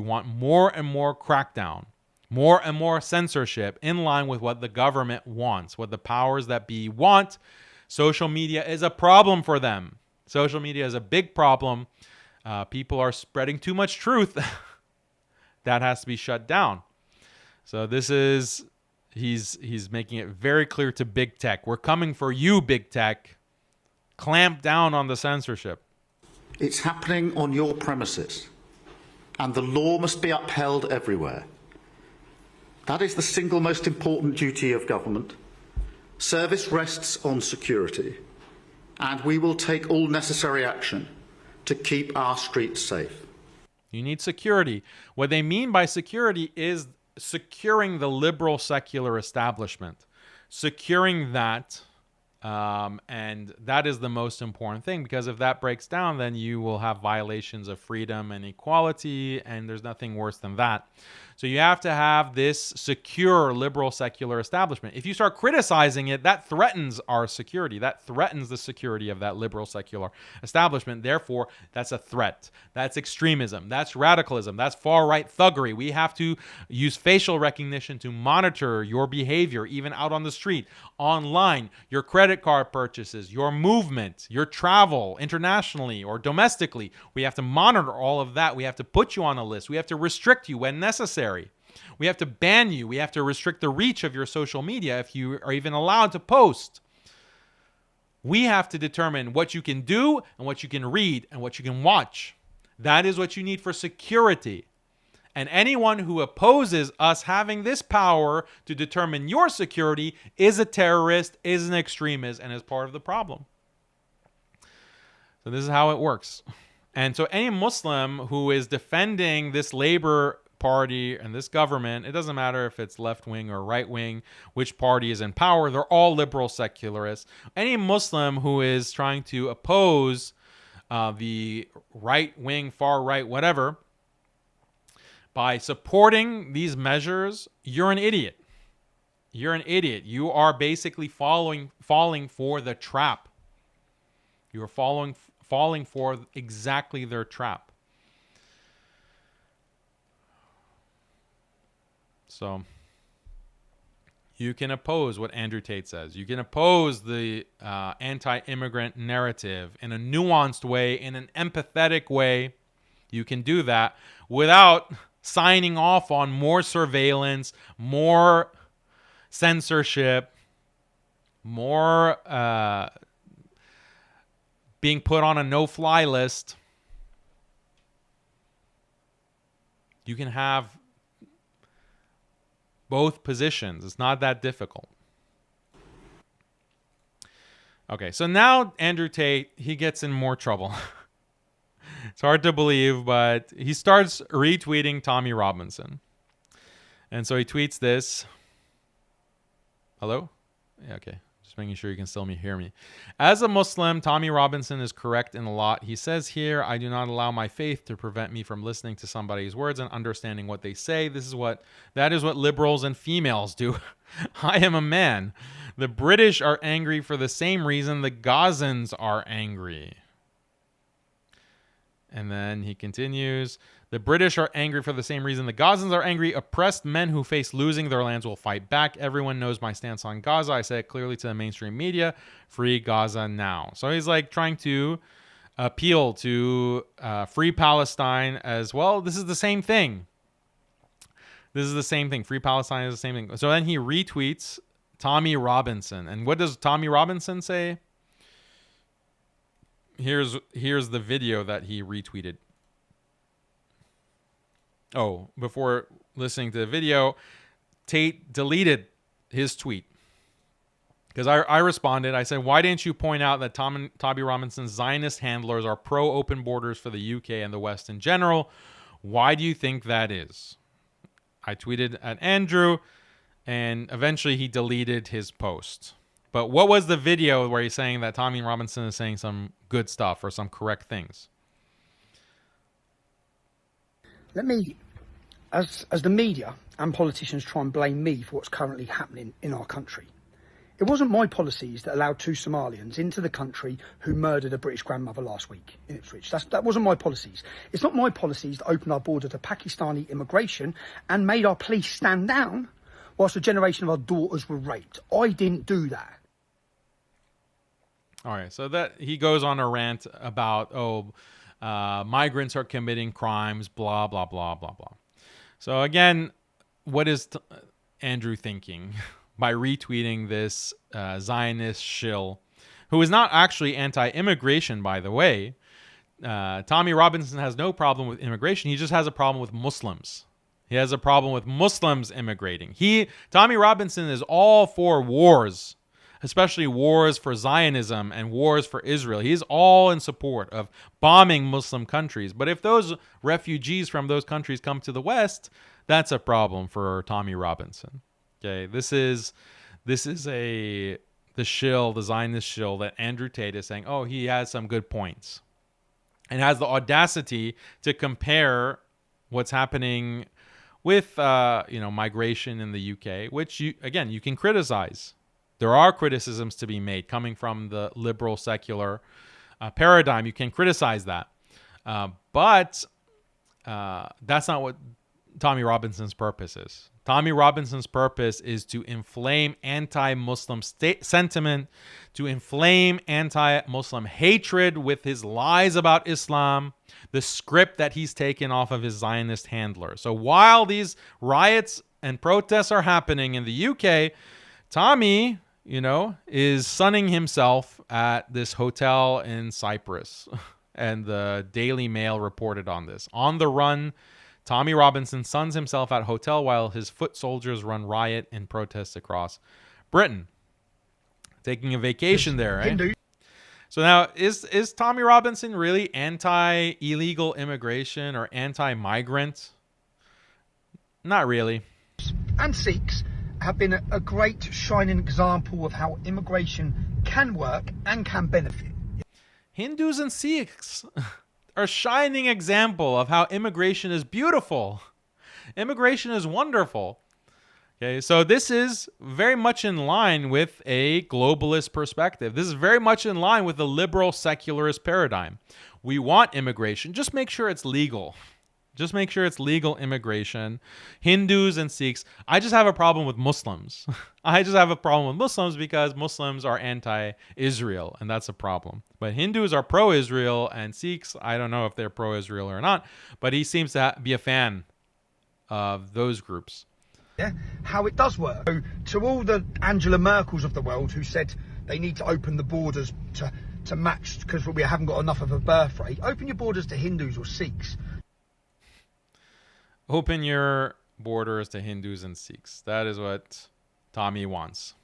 want more and more crackdown, more and more censorship in line with what the government wants, what the powers that be want. Social media is a problem for them. Social media is a big problem. People are spreading too much truth. That has to be shut down. So this is, he's making it very clear to big tech. We're coming for you, big tech. Clamp down on the censorship. It's happening on your premises, and the law must be upheld everywhere. That is the single most important duty of government. Service rests on security, and we will take all necessary action to keep our streets safe. You need security. What they mean by security is securing the liberal secular establishment, securing that, and that is the most important thing, because if that breaks down, then you will have violations of freedom and equality, and there's nothing worse than that. So you have to have this secure liberal secular establishment. If you start criticizing it, that threatens our security. That threatens the security of that liberal secular establishment. Therefore, that's a threat. That's extremism. That's radicalism. That's far-right thuggery. We have to use facial recognition to monitor your behavior, even out on the street, online, your credit card purchases, your movement, your travel internationally or domestically. We have to monitor all of that. We have to put you on a list. We have to restrict you when necessary. We have to ban you. We have to restrict the reach of your social media if you are even allowed to post. We have to determine what you can do and what you can read and what you can watch. That is what you need for security. And anyone who opposes us having this power to determine your security is a terrorist, is an extremist, and is part of the problem. So this is how it works. And so any Muslim who is defending this Labour Party and this government, it doesn't matter if it's left wing or right wing, which party is in power, they're all liberal secularists. Any Muslim who is trying to oppose the right wing, far right, whatever, by supporting these measures, you're an idiot. You're an idiot. You are basically falling for the trap. You are falling for exactly their trap. So you can oppose what Andrew Tate says. You can oppose the anti-immigrant narrative in a nuanced way, in an empathetic way. You can do that without signing off on more surveillance, more censorship, more being put on a no-fly list. You can have both positions. It's not that difficult. Okay, so now Andrew Tate, he gets in more trouble. It's hard to believe, but he starts retweeting Tommy Robinson. And so he tweets this. Hello? Yeah, okay. Just making sure you can still hear me. As a Muslim, Tommy Robinson is correct in a lot. He says here, I do not allow my faith to prevent me from listening to somebody's words and understanding what they say. That is what liberals and females do. I am a man. The British are angry for the same reason the Gazans are angry. And then he continues, the British are angry for the same reason the Gazans are angry. Oppressed men who face losing their lands will fight back. Everyone knows my stance on Gaza. I say it clearly to the mainstream media. Free Gaza now. So he's like trying to appeal to free Palestine as well. This is the same thing. Free Palestine is the same thing. So then he retweets Tommy Robinson. And what does Tommy Robinson say? Here's the video that he retweeted. Oh, before listening to the video, Tate deleted his tweet. Because I responded, I said, why didn't you point out that Tommy Robinson's Zionist handlers are pro-open borders for the UK and the West in general? Why do you think that is? I tweeted at Andrew, and eventually he deleted his post. But what was the video where he's saying that Tommy Robinson is saying some good stuff or some correct things? Let me, as the media and politicians try and blame me for what's currently happening in our country, it wasn't my policies that allowed 2 Somalians into the country who murdered a British grandmother last week in Ipswich. That wasn't my policies. It's not my policies that opened our border to Pakistani immigration and made our police stand down whilst a generation of our daughters were raped. I didn't do that. All right, so that he goes on a rant about, migrants are committing crimes, blah, blah, blah, blah, blah. So again, what is Andrew thinking by retweeting this Zionist shill, who is not actually anti-immigration, by the way? Tommy Robinson has no problem with immigration. He just has a problem with Muslims. He has a problem with Muslims immigrating. Tommy Robinson is all for wars, especially wars for Zionism and wars for Israel. He's all in support of bombing Muslim countries. But if those refugees from those countries come to the West, that's a problem for Tommy Robinson. Okay, this is the Zionist shill that Andrew Tate is saying, oh, he has some good points. And has the audacity to compare what's happening with migration in the UK, which you can criticize. There are criticisms to be made coming from the liberal secular paradigm. You can criticize that. But that's not what Tommy Robinson's purpose is. Tommy Robinson's purpose is to inflame anti-Muslim sentiment, to inflame anti-Muslim hatred with his lies about Islam, the script that he's taken off of his Zionist handler. So while these riots and protests are happening in the UK, Tommy, is sunning himself at this hotel in Cyprus. And the Daily Mail reported on this. On the run, Tommy Robinson suns himself at hotel while his foot soldiers run riot in protests across Britain. Taking a vacation there, right? So now, is Tommy Robinson really anti-illegal immigration or anti-migrant? Not really. And Sikhs have been a great shining example of how immigration can work and can benefit. Hindus and Sikhs are a shining example of how immigration is beautiful. Immigration is wonderful. Okay, so this is very much in line with a globalist perspective. This is very much in line with the liberal secularist paradigm. We want immigration. Just make sure it's legal. Just make sure it's legal immigration. Hindus and Sikhs. I just have a problem with Muslims. I just have a problem with Muslims because Muslims are anti-Israel, and that's a problem. But Hindus are pro-Israel, and Sikhs, I don't know if they're pro-Israel or not, but he seems to be a fan of those groups. Yeah, how it does work. So, to all the Angela Merkels of the world who said they need to open the borders to match because we haven't got enough of a birth rate, open your borders to Hindus or Sikhs. Open your borders to Hindus and Sikhs. That is what Tommy wants.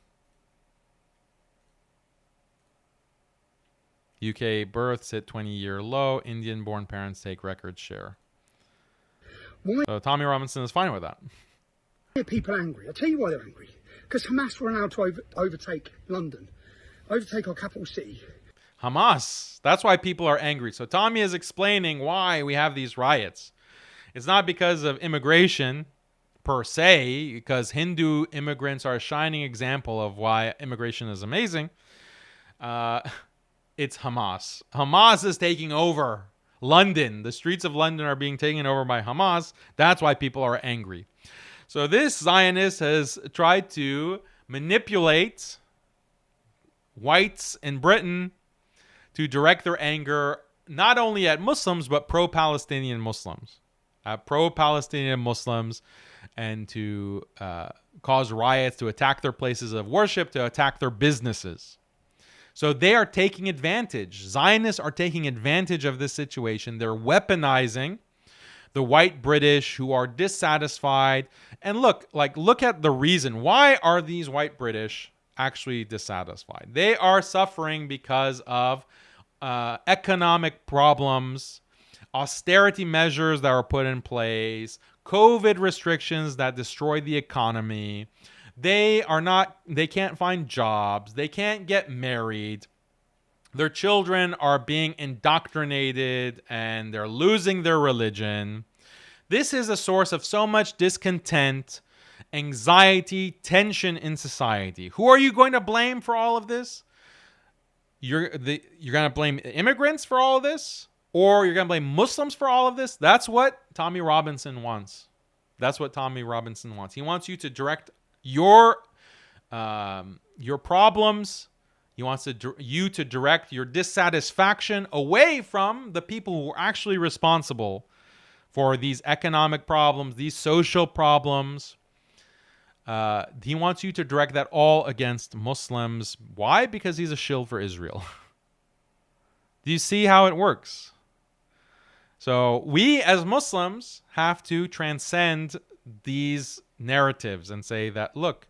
UK births hit 20-year low. Indian-born parents take record share. So Tommy Robinson is fine with that. People angry. I'll tell you why they're angry. Because Hamas were allowed to overtake London, overtake our capital city. Hamas. That's why people are angry. So Tommy is explaining why we have these riots. It's not because of immigration per se, because Hindu immigrants are a shining example of why immigration is amazing. It's Hamas. Hamas is taking over London. The streets of London are being taken over by Hamas. That's why people are angry. So this Zionist has tried to manipulate whites in Britain to direct their anger not only at Muslims, but pro-Palestinian Muslims. Pro-Palestinian Muslims, and to cause riots, to attack their places of worship, to attack their businesses. So they are taking advantage. Zionists are taking advantage of this situation. They're weaponizing the white British who are dissatisfied. And look at the reason. Why are these white British actually dissatisfied? They are suffering because of economic problems, austerity measures that were put in place, COVID restrictions that destroyed the economy. They can't find jobs. They can't get married. Their children are being indoctrinated and they're losing their religion. This is a source of so much discontent, anxiety, tension in society. Who are you going to blame for all of this? You're going to blame immigrants for all of this? Or you're going to blame Muslims for all of this? That's what Tommy Robinson wants. That's what Tommy Robinson wants. He wants you to direct your problems. He wants you to direct your dissatisfaction away from the people who are actually responsible for these economic problems, these social problems. He wants you to direct that all against Muslims. Why? Because he's a shill for Israel. Do you see how it works? So we as Muslims have to transcend these narratives and say that, look,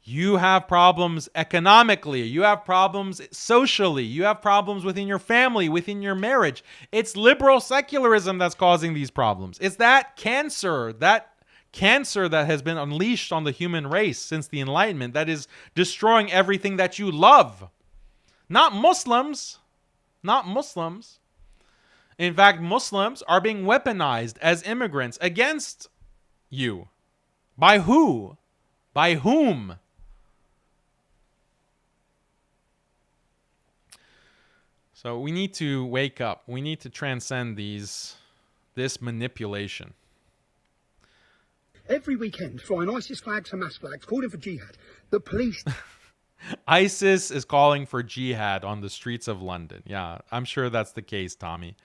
you have problems economically, you have problems socially, you have problems within your family, within your marriage. It's liberal secularism that's causing these problems. It's that cancer that has been unleashed on the human race since the Enlightenment that is destroying everything that you love. Not Muslims. Not Muslims. In fact, Muslims are being weaponized as immigrants against you. By who? By whom? So we need to wake up. We need to transcend this manipulation. Every weekend, flying ISIS flags, Hamas flags, calling for jihad. The police... ISIS is calling for jihad on the streets of London. Yeah, I'm sure that's the case, Tommy.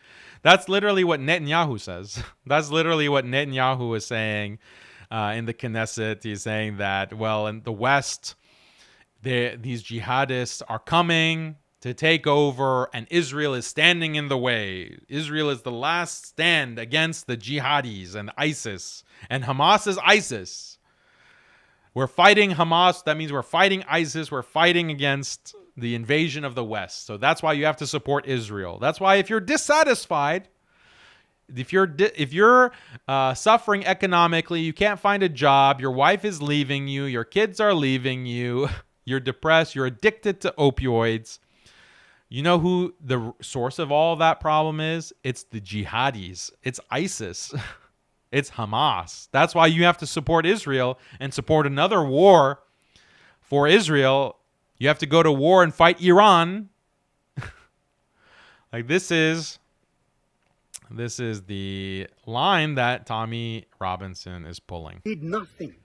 That's literally what Netanyahu says. That's literally what Netanyahu is saying in the Knesset. He's saying that, well, in the West, these jihadists are coming to take over, and Israel is standing in the way. Israel is the last stand against the jihadis and ISIS. And Hamas is ISIS. We're fighting Hamas. That means we're fighting ISIS. We're fighting against the invasion of the West. So that's why you have to support Israel. That's why if you're dissatisfied, if you're suffering economically, you can't find a job, your wife is leaving you, your kids are leaving you, you're depressed, you're addicted to opioids. You know who the source of all of that problem is? It's the jihadis. It's ISIS. It's Hamas. That's why you have to support Israel and support another war for Israel. You have to go to war and fight Iran. Like this is the line that Tommy Robinson is pulling. Did nothing.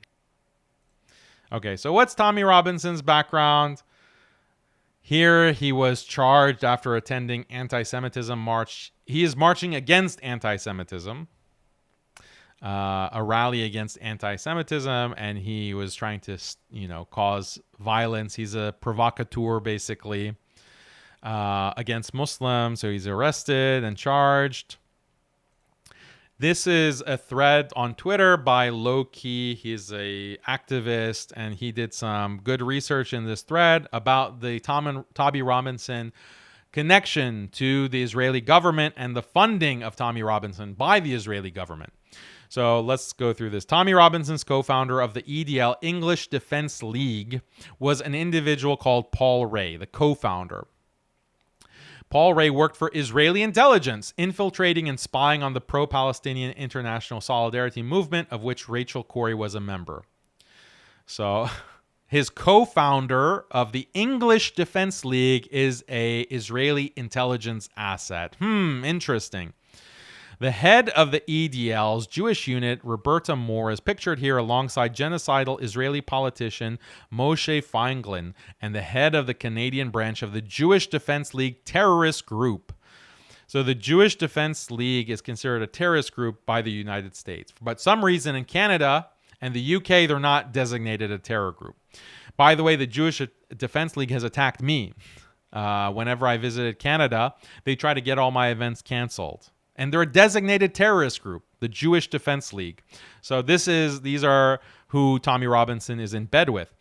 Okay, so what's Tommy Robinson's background? Here he was charged after attending anti-Semitism march. He is marching against anti-Semitism, a rally against anti-Semitism, and he was trying to, cause violence. He's a provocateur, basically, against Muslims. So he's arrested and charged. This is a thread on Twitter by Loki. He's a activist, and he did some good research in this thread about the Tommy Robinson connection to the Israeli government and the funding of Tommy Robinson by the Israeli government. So let's go through this. Tommy Robinson's co-founder of the EDL, English Defense League, was an individual called Paul Ray, the co-founder. Paul Ray worked for Israeli intelligence, infiltrating and spying on the pro-Palestinian International Solidarity Movement, of which Rachel Corrie was a member. So his co-founder of the English Defense League is a Israeli intelligence asset. Interesting. The head of the EDL's Jewish unit, Roberta Moore, is pictured here alongside genocidal Israeli politician Moshe Feingold and the head of the Canadian branch of the Jewish Defense League terrorist group. So the Jewish Defense League is considered a terrorist group by the United States. But some reason in Canada and the UK, they're not designated a terror group. By the way, the Jewish Defense League has attacked me. Whenever I visited Canada, they try to get all my events canceled. And they're a designated terrorist group, the Jewish Defense League. So these are who Tommy Robinson is in bed with.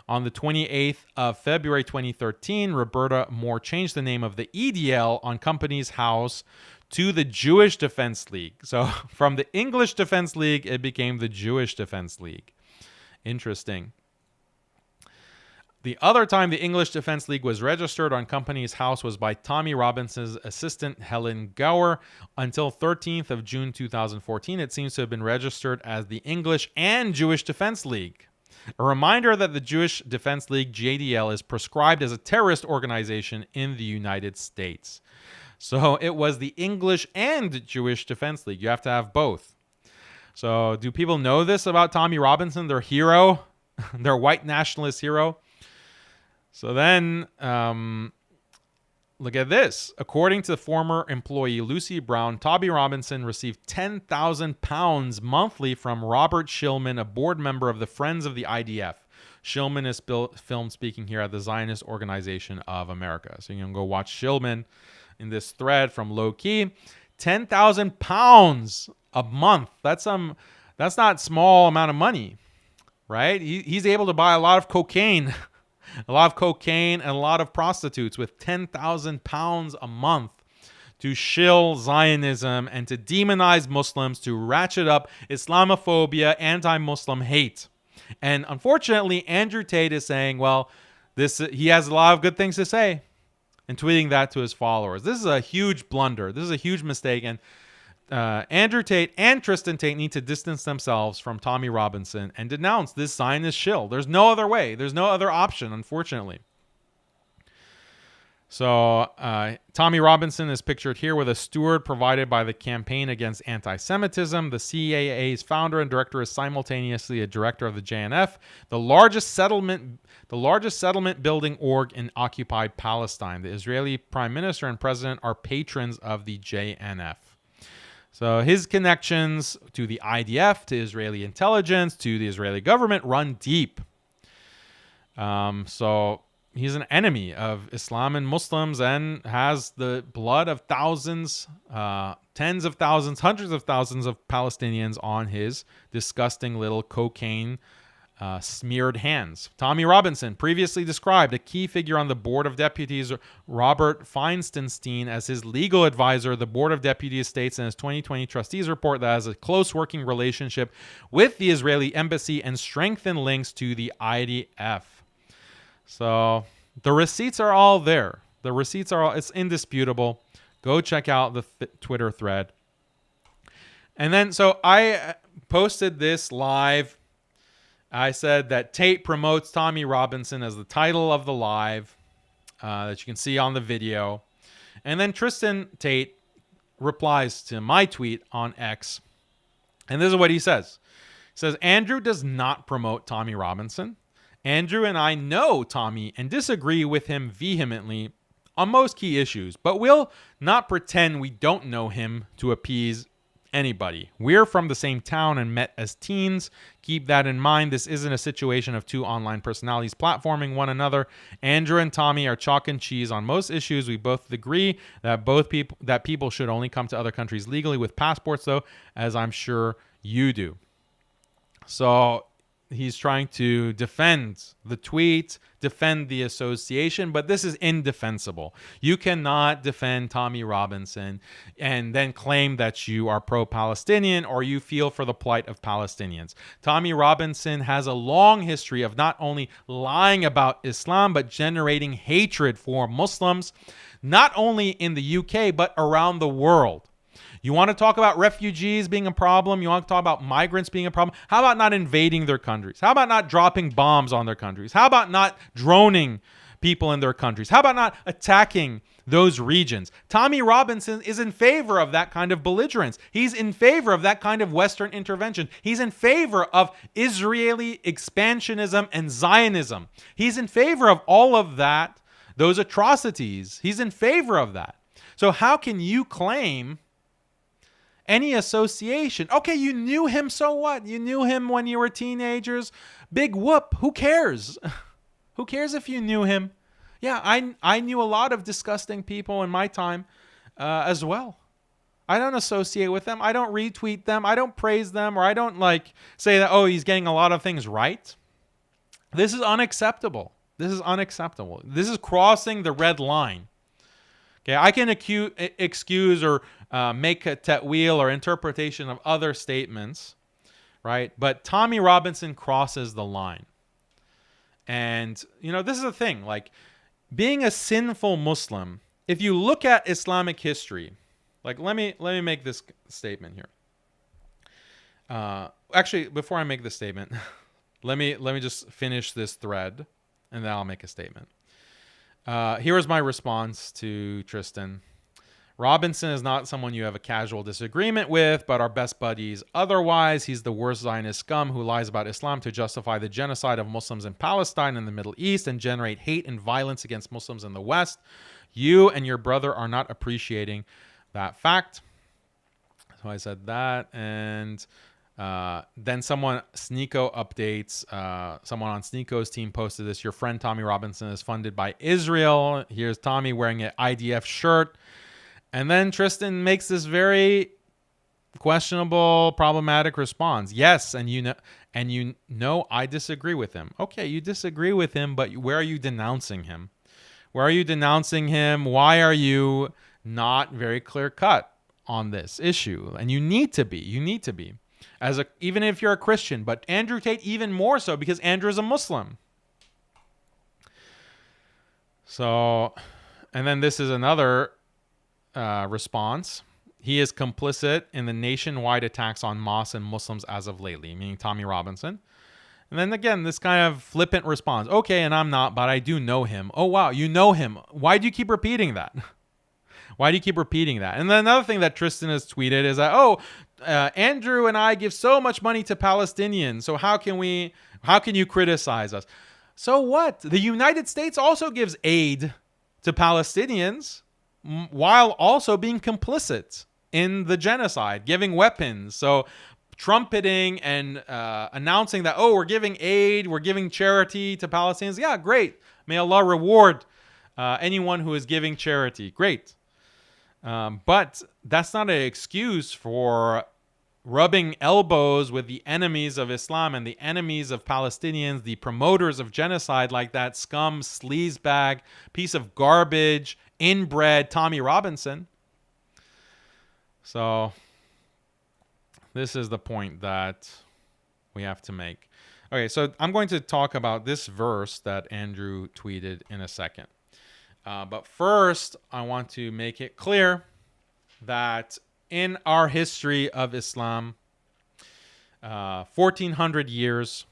On the 28th of February 2013, Roberta Moore changed the name of the EDL on Companies House to the Jewish Defense League. So from the English Defense League, it became the Jewish Defense League. Interesting. The other time the English Defense League was registered on Companies House was by Tommy Robinson's assistant, Helen Gower. Until 13th of June 2014, it seems to have been registered as the English and Jewish Defense League. A reminder that the Jewish Defense League, JDL, is prescribed as a terrorist organization in the United States. So it was the English and Jewish Defense League. You have to have both. So do people know this about Tommy Robinson, their hero, their white nationalist hero? So then, look at this. According to the former employee Lucy Brown, Tommy Robinson received £10,000 monthly from Robert Shillman, a board member of the Friends of the IDF. Shillman is filmed speaking here at the Zionist Organization of America. So you can go watch Shillman in this thread from Low Key. £10,000 a month. That's not a small amount of money, right? He's able to buy a lot of cocaine. A lot of cocaine and a lot of prostitutes with £10,000 a month to shill Zionism and to demonize Muslims, to ratchet up Islamophobia, anti-Muslim hate. And unfortunately, Andrew Tate is saying, well, he has a lot of good things to say and tweeting that to his followers. This is a huge blunder. This is a huge mistake. And Andrew Tate and Tristan Tate need to distance themselves from Tommy Robinson and denounce this Zionist shill. There's no other way. There's no other option, unfortunately. So Tommy Robinson is pictured here with a steward provided by the Campaign Against Anti-Semitism. The CAA's founder and director is simultaneously a director of the JNF, the largest settlement building org in occupied Palestine. The Israeli Prime Minister and President are patrons of the JNF. So his connections to the IDF, to Israeli intelligence, to the Israeli government run deep. So he's an enemy of Islam and Muslims, and has the blood of thousands, tens of thousands, hundreds of thousands of Palestinians on his disgusting little cocaine smeared hands. Tommy Robinson, previously described a key figure on the Board of Deputies, Robert Feinstein, as his legal advisor. The Board of Deputies states in his 2020 trustees report that has a close working relationship with the Israeli embassy and strengthened links to the IDF. So the receipts are all there. The receipts are all, it's indisputable. Go check out the Twitter thread. And then, so I posted this live. I said that Tate promotes Tommy Robinson as the title of the live that you can see on the video. And then Tristan Tate replies to my tweet on X. And this is what he says. He says, Andrew does not promote Tommy Robinson. Andrew and I know Tommy and disagree with him vehemently on most key issues, but we'll not pretend we don't know him to appease anybody. We're from the same town and met as teens. Keep that in mind. This isn't a situation of two online personalities platforming one another. Andrew and Tommy are chalk and cheese on most issues. We both agree that people should only come to other countries legally with passports, though, as I'm sure you do. So he's trying to defend the tweet, defend the association, but this is indefensible. You cannot defend Tommy Robinson and then claim that you are pro-Palestinian or you feel for the plight of Palestinians. Tommy Robinson has a long history of not only lying about Islam, but generating hatred for Muslims, not only in the UK, but around the world. You want to talk about refugees being a problem? You want to talk about migrants being a problem? How about not invading their countries? How about not dropping bombs on their countries? How about not droning people in their countries? How about not attacking those regions? Tommy Robinson is in favor of that kind of belligerence. He's in favor of that kind of Western intervention. He's in favor of Israeli expansionism and Zionism. He's in favor of all of that, those atrocities. He's in favor of that. So how can you claim any association? Okay, you knew him, so what? You knew him when you were teenagers. Big whoop. Who cares? Who cares if you knew him? Yeah, I knew a lot of disgusting people in my time as well. I don't associate with them. I don't retweet them. I don't praise them, or I don't say that, oh, he's getting a lot of things right. This is unacceptable. This is unacceptable. This is crossing the red line. Okay, I can excuse or make a ta'wil or interpretation of other statements, right? But Tommy Robinson crosses the line. And, this is the thing. Being a sinful Muslim, if you look at Islamic history, let me make this statement here. Actually, before I make this statement, let me just finish this thread, and then I'll make a statement. Here is my response to Tristan. Robinson is not someone you have a casual disagreement with, but are best buddies otherwise. He's the worst Zionist scum who lies about Islam to justify the genocide of Muslims in Palestine and the Middle East and generate hate and violence against Muslims in the West. You and your brother are not appreciating that fact. So I said that, and then someone, Sneeko updates, someone on Sneeko's team posted this. Your friend Tommy Robinson is funded by Israel. Here's Tommy wearing an IDF shirt. And then Tristan makes this very questionable, problematic response. Yes, and you know I disagree with him. Okay, you disagree with him, but where are you denouncing him? Where are you denouncing him? Why are you not very clear-cut on this issue? And you need to be. You need to be. Even if you're a Christian, but Andrew Tate even more so because Andrew is a Muslim. So, and then this is another response. He is complicit in the nationwide attacks on mosques and Muslims as of lately, meaning Tommy Robinson. And then again, this kind of flippant response. Okay, and I'm not, but I do know him. Oh, wow, you know him. Why do you keep repeating that? Why do you keep repeating that? And then another thing that Tristan has tweeted is that, Andrew and I give so much money to Palestinians. So how can you criticize us? So what? The United States also gives aid to Palestinians while also being complicit in the genocide, giving weapons. So trumpeting and announcing that, oh, we're giving aid, we're giving charity to Palestinians. Yeah, great. May Allah reward anyone who is giving charity. Great. But that's not an excuse for rubbing elbows with the enemies of Islam and the enemies of Palestinians, the promoters of genocide, like that scum, sleazebag, piece of garbage, inbred Tommy Robinson. So this is the point that we have to make. Okay, so I'm going to talk about this verse that Andrew tweeted in a second. But first, I want to make it clear that in our history of Islam, 1400 years,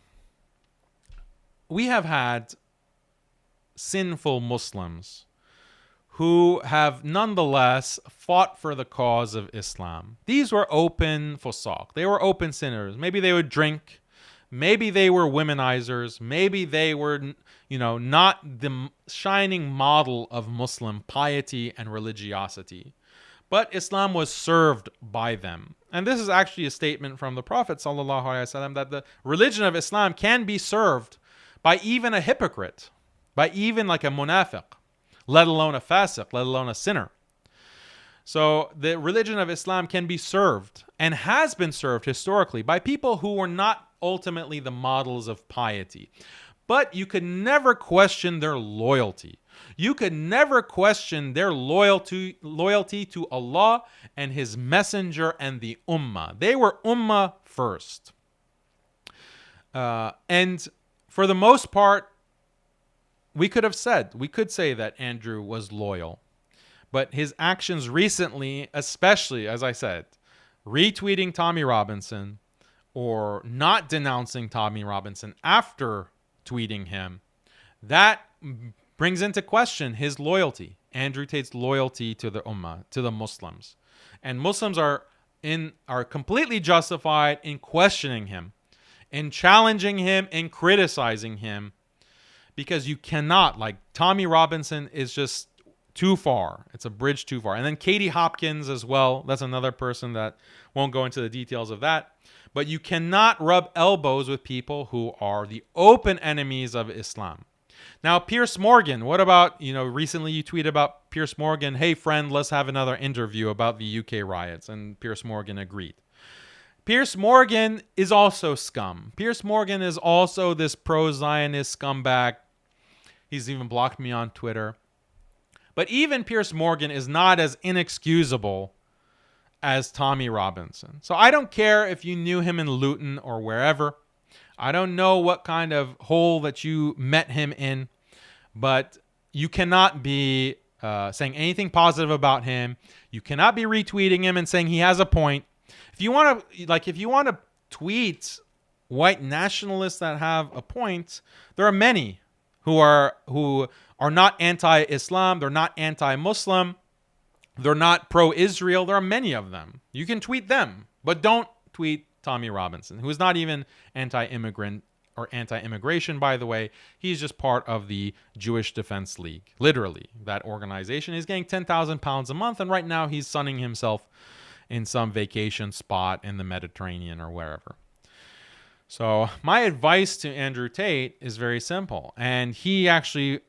we have had sinful Muslims who have nonetheless fought for the cause of Islam. These were open fusaq. They were open sinners. Maybe they would drink. Maybe they were womenizers. Maybe they were, not the shining model of Muslim piety and religiosity. But Islam was served by them. And this is actually a statement from the Prophet ﷺ that the religion of Islam can be served by even a hypocrite, by even like a munafiq, let alone a fasiq, let alone a sinner. So the religion of Islam can be served and has been served historically by people who were not ultimately the models of piety. But you could never question their loyalty. You could never question their loyalty to Allah and His Messenger and the Ummah. They were Ummah first. And for the most part, we could say that Andrew was loyal. But his actions recently, especially, as I said, retweeting Tommy Robinson or not denouncing Tommy Robinson after tweeting him, that brings into question his loyalty, Andrew Tate's loyalty to the Ummah, to the Muslims. And Muslims are completely justified in questioning him, in challenging him, in criticizing him, because you cannot, like Tommy Robinson is just too far. It's a bridge too far. And then Katie Hopkins as well. That's another person that won't go into the details of that. But you cannot rub elbows with people who are the open enemies of Islam. Now, Piers Morgan, what about, recently you tweeted about Piers Morgan, hey friend, let's have another interview about the UK riots. And Piers Morgan agreed. Piers Morgan is also scum. Piers Morgan is also this pro-Zionist scumbag. He's even blocked me on Twitter. But even Piers Morgan is not as inexcusable as Tommy Robinson. So I don't care if you knew him in Luton or wherever. I don't know what kind of hole that you met him in, but you cannot be saying anything positive about him. You cannot be retweeting him and saying he has a point. If you want to tweet white nationalists that have a point, there are many who are not anti-Islam, they're not anti-Muslim, they're not pro-Israel. There are many of them. You can tweet them, but don't tweet Tommy Robinson, who is not even anti-immigrant or anti-immigration, by the way. He's just part of the Jewish Defense League. Literally, that organization is getting £10,000 a month, and right now he's sunning himself in some vacation spot in the Mediterranean or wherever. So my advice to Andrew Tate is very simple, and he actually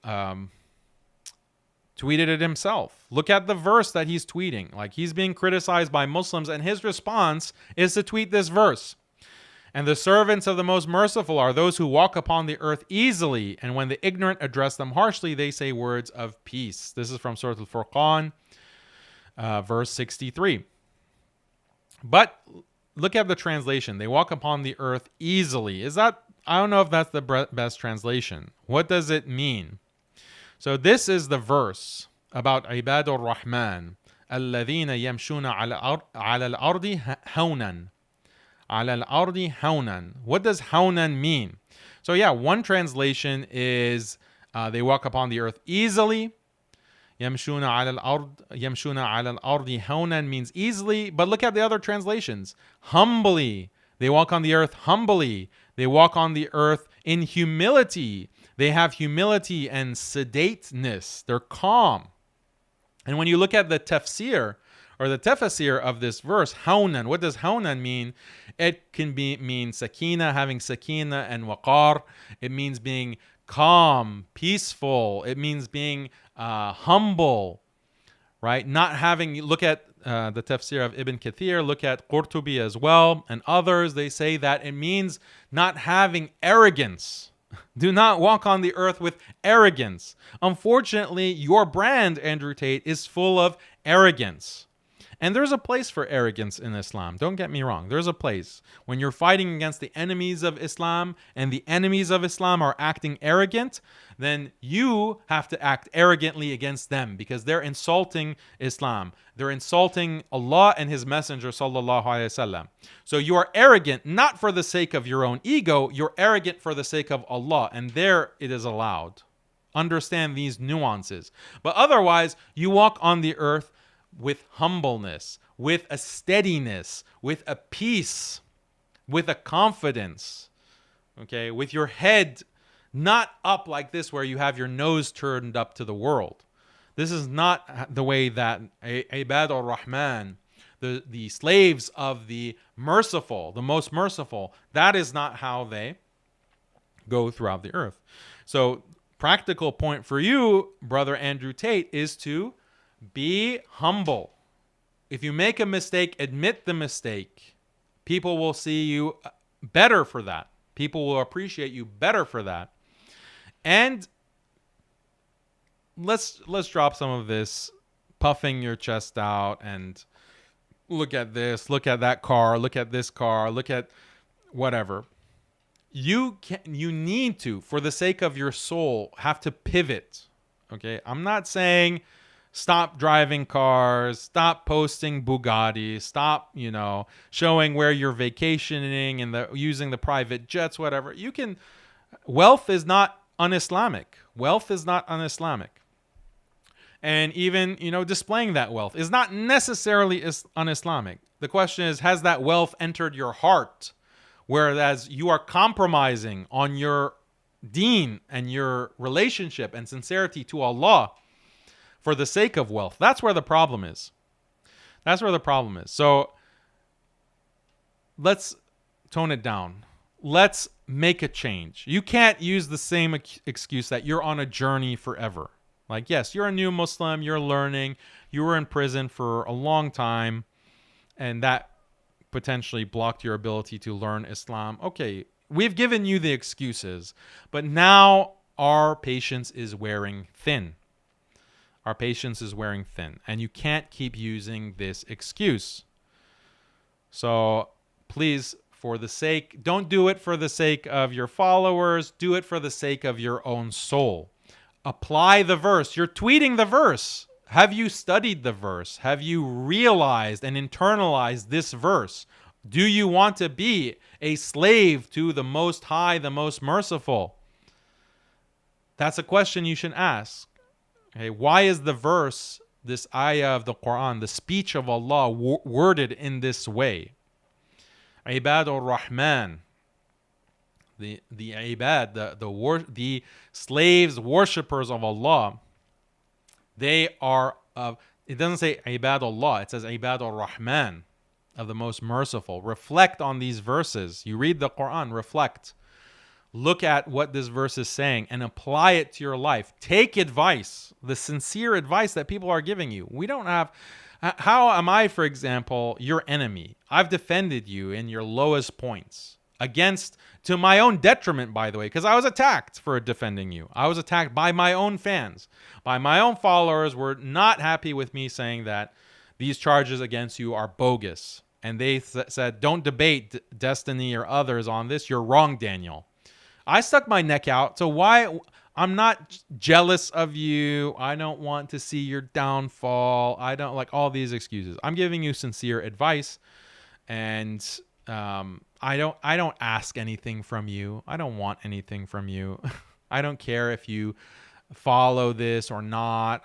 tweeted it himself. Look at the verse that he's tweeting. Like, he's being criticized by Muslims, and his response is to tweet this verse. And the servants of the Most Merciful are those who walk upon the earth easily, and when the ignorant address them harshly, they say words of peace. This is from Surah Al-Furqan, verse 63. But look at the translation. They walk upon the earth easily. I don't know if that's the best translation. What does it mean? So this is the verse about Ibadur Rahman, الذين يمشون على الأرض هونا. على الأرض هونا. What does hawnan mean? So yeah, one translation is they walk upon the earth easily. يمشون على الأرض هونا means easily, but look at the other translations. Humbly. They walk on the earth humbly. They walk on the earth in humility. They have humility and sedateness. They're calm. And when you look at the tafsir or the tafsir of this verse, hawnan. What does hawnan mean? It can mean sakina, having sakina and waqar. It means being calm, peaceful. It means being humble, right? Not having, look at the tafsir of Ibn Kathir, look at Qurtubi as well, and others. They say that it means not having arrogance. Do not walk on the earth with arrogance. Unfortunately, your brand, Andrew Tate, is full of arrogance. And there's a place for arrogance in Islam. Don't get me wrong. There's a place. When you're fighting against the enemies of Islam and the enemies of Islam are acting arrogant, then you have to act arrogantly against them because they're insulting Islam. They're insulting Allah and His Messenger, sallallahu alaihi wasallam. So you are arrogant not for the sake of your own ego. You're arrogant for the sake of Allah. And there it is allowed. Understand these nuances. But otherwise, you walk on the earth with humbleness, with a steadiness, with a peace, with a confidence, okay, with your head not up like this where you have your nose turned up to the world. This is not the way that Ibad al-Rahman, the slaves of the merciful, the most merciful, that is not how they go throughout the earth. So practical point for you, Brother Andrew Tate, is to be humble. If you make a mistake, admit the mistake. People will see you better for that. People will appreciate you better for that. And let's drop some of this puffing your chest out and look at this, look at that car, look at this car, look at whatever. You need to, for the sake of your soul, have to pivot. Okay? I'm not saying stop driving cars, stop posting Bugatti, stop, showing where you're vacationing and using the private jets, whatever. Wealth is not un-Islamic. Wealth is not un-Islamic. And even, displaying that wealth is not necessarily un-Islamic. The question is, has that wealth entered your heart? Whereas you are compromising on your deen and your relationship and sincerity to Allah for the sake of wealth. That's where the problem is. That's where the problem is. So let's tone it down. Let's make a change. You can't use the same excuse that you're on a journey forever. Like, yes, you're a new Muslim, you're learning, you were in prison for a long time, and that potentially blocked your ability to learn Islam. Okay, we've given you the excuses, but now our patience is wearing thin. Our patience is wearing thin, and you can't keep using this excuse. So please, don't do it for the sake of your followers. Do it for the sake of your own soul. Apply the verse. You're tweeting the verse. Have you studied the verse? Have you realized and internalized this verse? Do you want to be a slave to the Most High, the Most Merciful? That's a question you should ask. Okay, why is the verse, this ayah of the Quran, the speech of Allah, worded in this way? Ibad al-Rahman, the ibad, the slaves, worshippers of Allah, they are it doesn't say Ibad Allah, it says Ibad al-Rahman, of the most merciful. Reflect on these verses. You read the Quran, reflect. Look at what this verse is saying and apply it to your life. Take advice, the sincere advice that people are giving you. We don't have... How am I, for example, your enemy? I've defended you in your lowest points. To my own detriment, by the way, because I was attacked for defending you. I was attacked by my own fans. By my own followers were not happy with me saying that these charges against you are bogus. And they said, don't debate Destiny or others on this. You're wrong, Daniel. I stuck my neck out. So why? I'm not jealous of you. I don't want to see your downfall. I don't like all these excuses. I'm giving you sincere advice, and I don't ask anything from you. I don't want anything from you. I don't care if you follow this or not.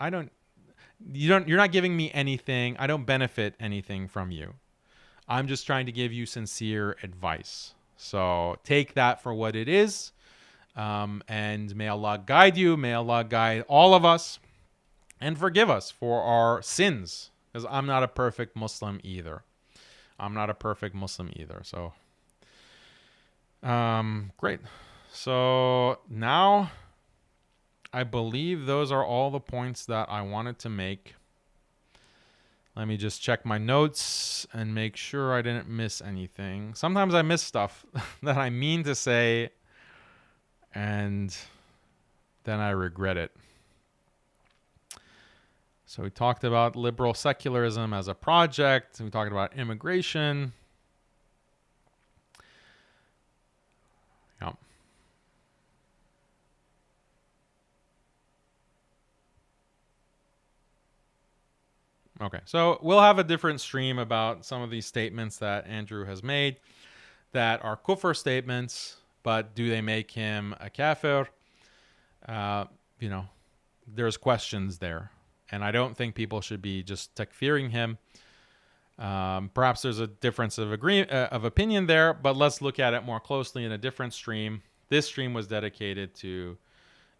You're not giving me anything. I don't benefit anything from you. I'm just trying to give you sincere advice. So take that for what it is. And may Allah guide you. May Allah guide all of us and forgive us for our sins. because I'm not a perfect Muslim either. So, great. So now I believe those are all the points that I wanted to make. Let me just check my notes and make sure I didn't miss anything. Sometimes I miss stuff that I mean to say, and then I regret it. So we talked about liberal secularism as a project. We talked about immigration. Yep. Okay, so we'll have a different stream about some of these statements that Andrew has made that are kufr statements, but do they make him a kafir? There's questions there. And I don't think people should be just takfiring him. Perhaps there's a difference of opinion there, but let's look at it more closely in a different stream. This stream was dedicated to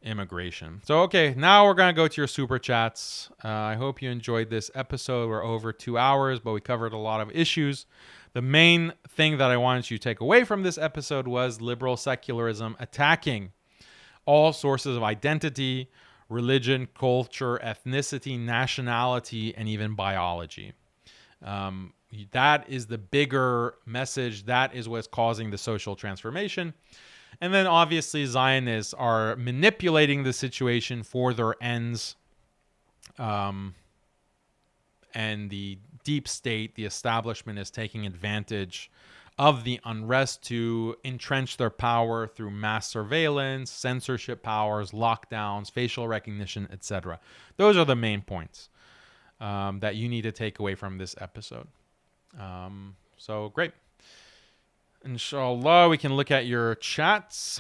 immigration. So, okay, now we're going to go to your super chats. I hope you enjoyed this episode. We're over 2 hours, but we covered a lot of issues. The main thing that I wanted you to take away from this episode was liberal secularism attacking all sources of identity, religion, culture, ethnicity, nationality, and even biology. That is the bigger message. That is what's causing the social transformation. And then obviously Zionists are manipulating the situation for their ends. And the deep state, the establishment, is taking advantage of the unrest to entrench their power through mass surveillance, censorship powers, lockdowns, facial recognition, etc. Those are the main points that you need to take away from this episode. So great. Inshallah, we can look at your chats.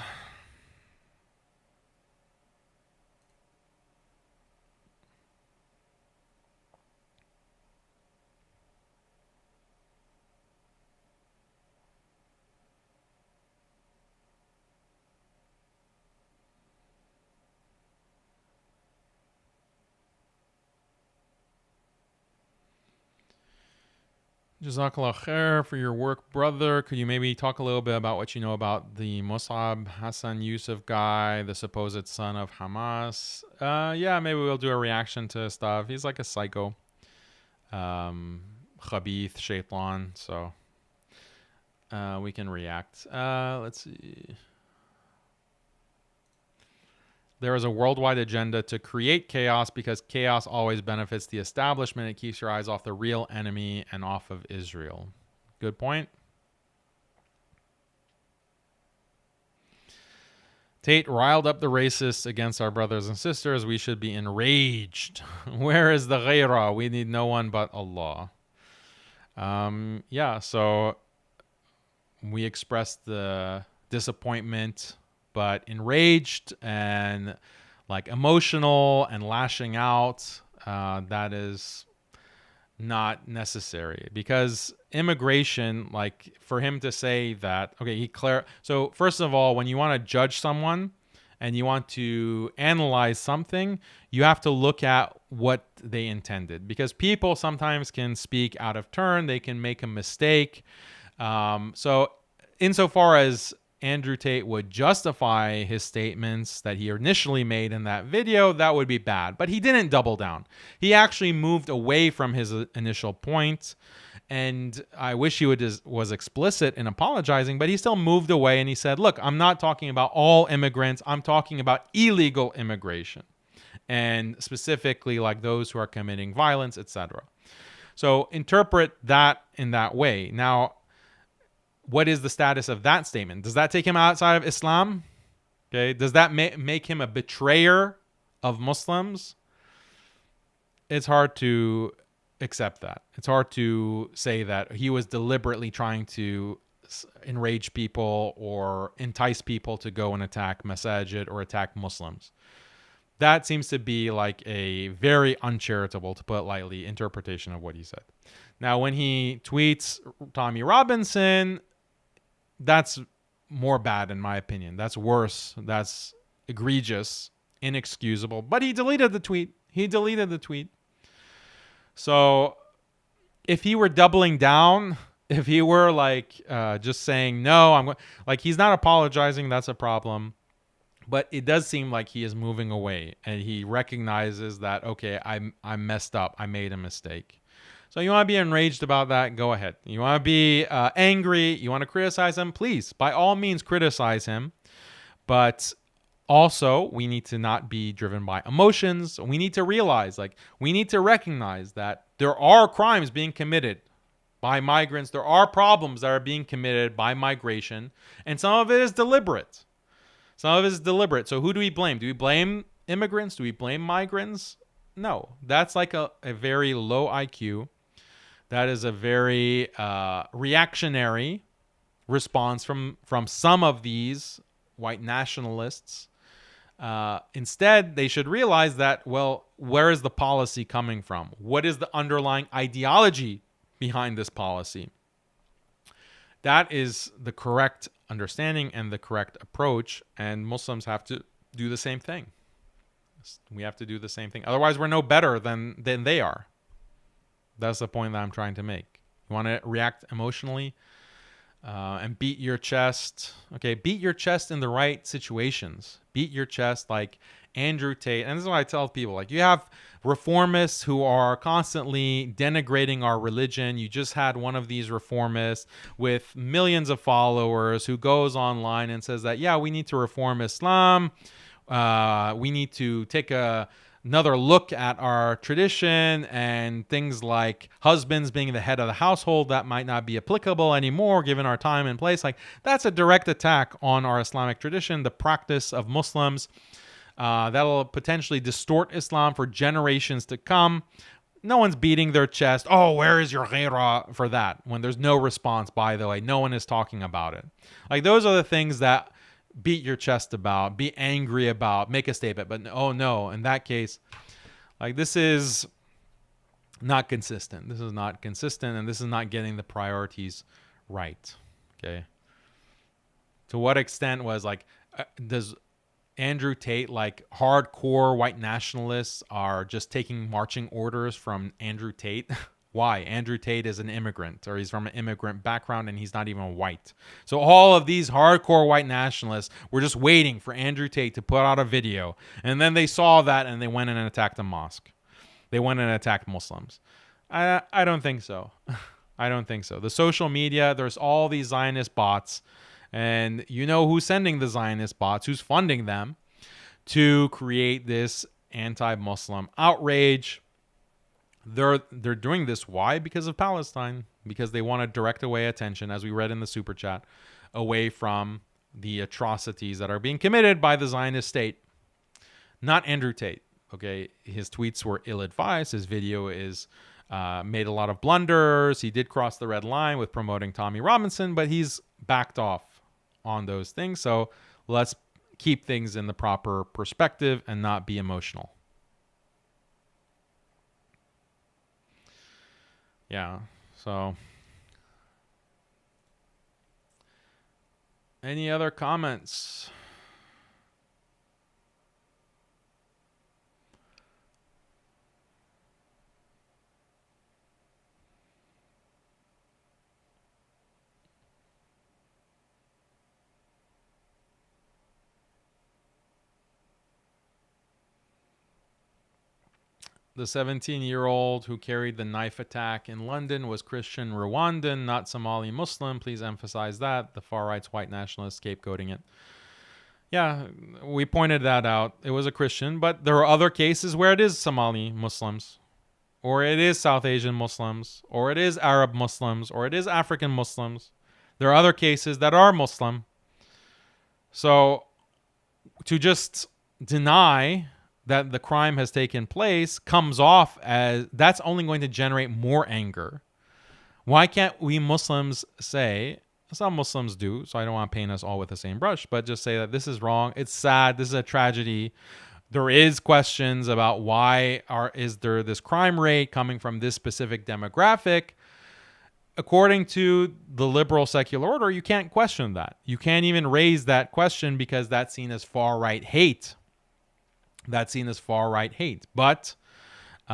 Jazakallah khair for your work, brother. Could you maybe talk a little bit about what you know about the Musab Hassan Yusuf guy, the supposed son of Hamas? Yeah, maybe we'll do a reaction to stuff. He's like a psycho. Khabith, shaitan. So we can react. Let's see. There is a worldwide agenda to create chaos because chaos always benefits the establishment. It keeps your eyes off the real enemy and off of Israel. Good point. Tate riled up the racists against our brothers and sisters. We should be enraged. Where is the ghaira? We need no one but Allah. Yeah, so we expressed the disappointment, but enraged and like emotional and lashing out, that is not necessary, because immigration, like for him to say that, okay, so first of all, when you want to judge someone and you want to analyze something, you have to look at what they intended, because people sometimes can speak out of turn, they can make a mistake. So insofar as Andrew Tate would justify his statements that he initially made in that video, that would be bad. But he didn't double down. He actually moved away from his initial point. And I wish he was explicit in apologizing, but he still moved away and he said, look, I'm not talking about all immigrants. I'm talking about illegal immigration, and specifically like those who are committing violence, etc. So interpret that in that way. Now, what is the status of that statement? Does that take him outside of Islam? Okay. Does that make him a betrayer of Muslims? It's hard to accept that. It's hard to say that he was deliberately trying to enrage people or entice people to go and attack Masajid or attack Muslims. That seems to be like a very uncharitable, to put it lightly, interpretation of what he said. Now, when he tweets Tommy Robinson, that's more bad in my opinion. That's worse. That's egregious, inexcusable. But he deleted the tweet. So if he were doubling down, if he were like just saying no, like he's not apologizing, that's a problem. But it does seem like he is moving away, and he recognizes that, okay, I messed up, I made a mistake. So you want to be enraged about that, go ahead. You want to be angry, you want to criticize him, please, by all means, criticize him. But also, we need to not be driven by emotions. We need to realize, like, we need to recognize that there are crimes being committed by migrants. There are problems that are being committed by migration, and some of it is deliberate. Some of it is deliberate. So who do we blame? Do we blame immigrants? Do we blame migrants? No. That's like a very low IQ. That is a very reactionary response from some of these white nationalists. Instead, they should realize that, well, where is the policy coming from? What is the underlying ideology behind this policy? That is the correct understanding and the correct approach, and Muslims have to do the same thing. We have to do the same thing. Otherwise, we're no better than they are. That's the point that I'm trying to make. You want to react emotionally and beat your chest. Okay, beat your chest in the right situations. Beat your chest like Andrew Tate. And this is what I tell people. Like, you have reformists who are constantly denigrating our religion. You just had one of these reformists with millions of followers who goes online and says that, yeah, we need to reform Islam. We need to take another look at our tradition, and things like husbands being the head of the household, that might not be applicable anymore given our time and place. Like, that's a direct attack on our Islamic tradition, the practice of Muslims. That'll potentially distort Islam for generations to come. No one's beating their chest. Oh, where is your ghira for that? When there's no response, by the way, no one is talking about it. Like, those are the things that beat your chest about, be angry about, make a statement. But oh no, in that case, like, this is not consistent. This is not consistent, and this is not getting the priorities right. Okay. To what extent was does Andrew Tate, like, hardcore white nationalists are just taking marching orders from Andrew Tate? Why? Andrew Tate is an immigrant, or he's from an immigrant background, and he's not even white. So all of these hardcore white nationalists were just waiting for Andrew Tate to put out a video, and then they saw that and they went in and attacked a mosque. They went and attacked Muslims. I don't think so. I don't think so. The social media, there's all these Zionist bots, and you know who's sending the Zionist bots, who's funding them to create this anti-Muslim outrage. They're doing this. Why? Because of Palestine. Because they want to direct away attention, as we read in the super chat, away from the atrocities that are being committed by the Zionist state. Not Andrew Tate. Okay, his tweets were ill-advised. His video is made a lot of blunders. He did cross the red line with promoting Tommy Robinson, but he's backed off on those things. So let's keep things in the proper perspective and not be emotional. Yeah, so any other comments? The 17-year-old who carried the knife attack in London was Christian Rwandan, not Somali Muslim. Please emphasize that. The far right's white nationalists scapegoating it. Yeah, we pointed that out. It was a Christian, but there are other cases where it is Somali Muslims, or it is South Asian Muslims, or it is Arab Muslims, or it is African Muslims. There are other cases that are Muslim. So to just deny that the crime has taken place comes off as that's only going to generate more anger. Why can't we Muslims say, some Muslims do, so I don't want to paint us all with the same brush, but just say that this is wrong, it's sad, this is a tragedy. There is questions about why is there this crime rate coming from this specific demographic. According to the liberal secular order, you can't question that. You can't even raise that question because that's seen as far-right hate. That's seen as far-right hate. But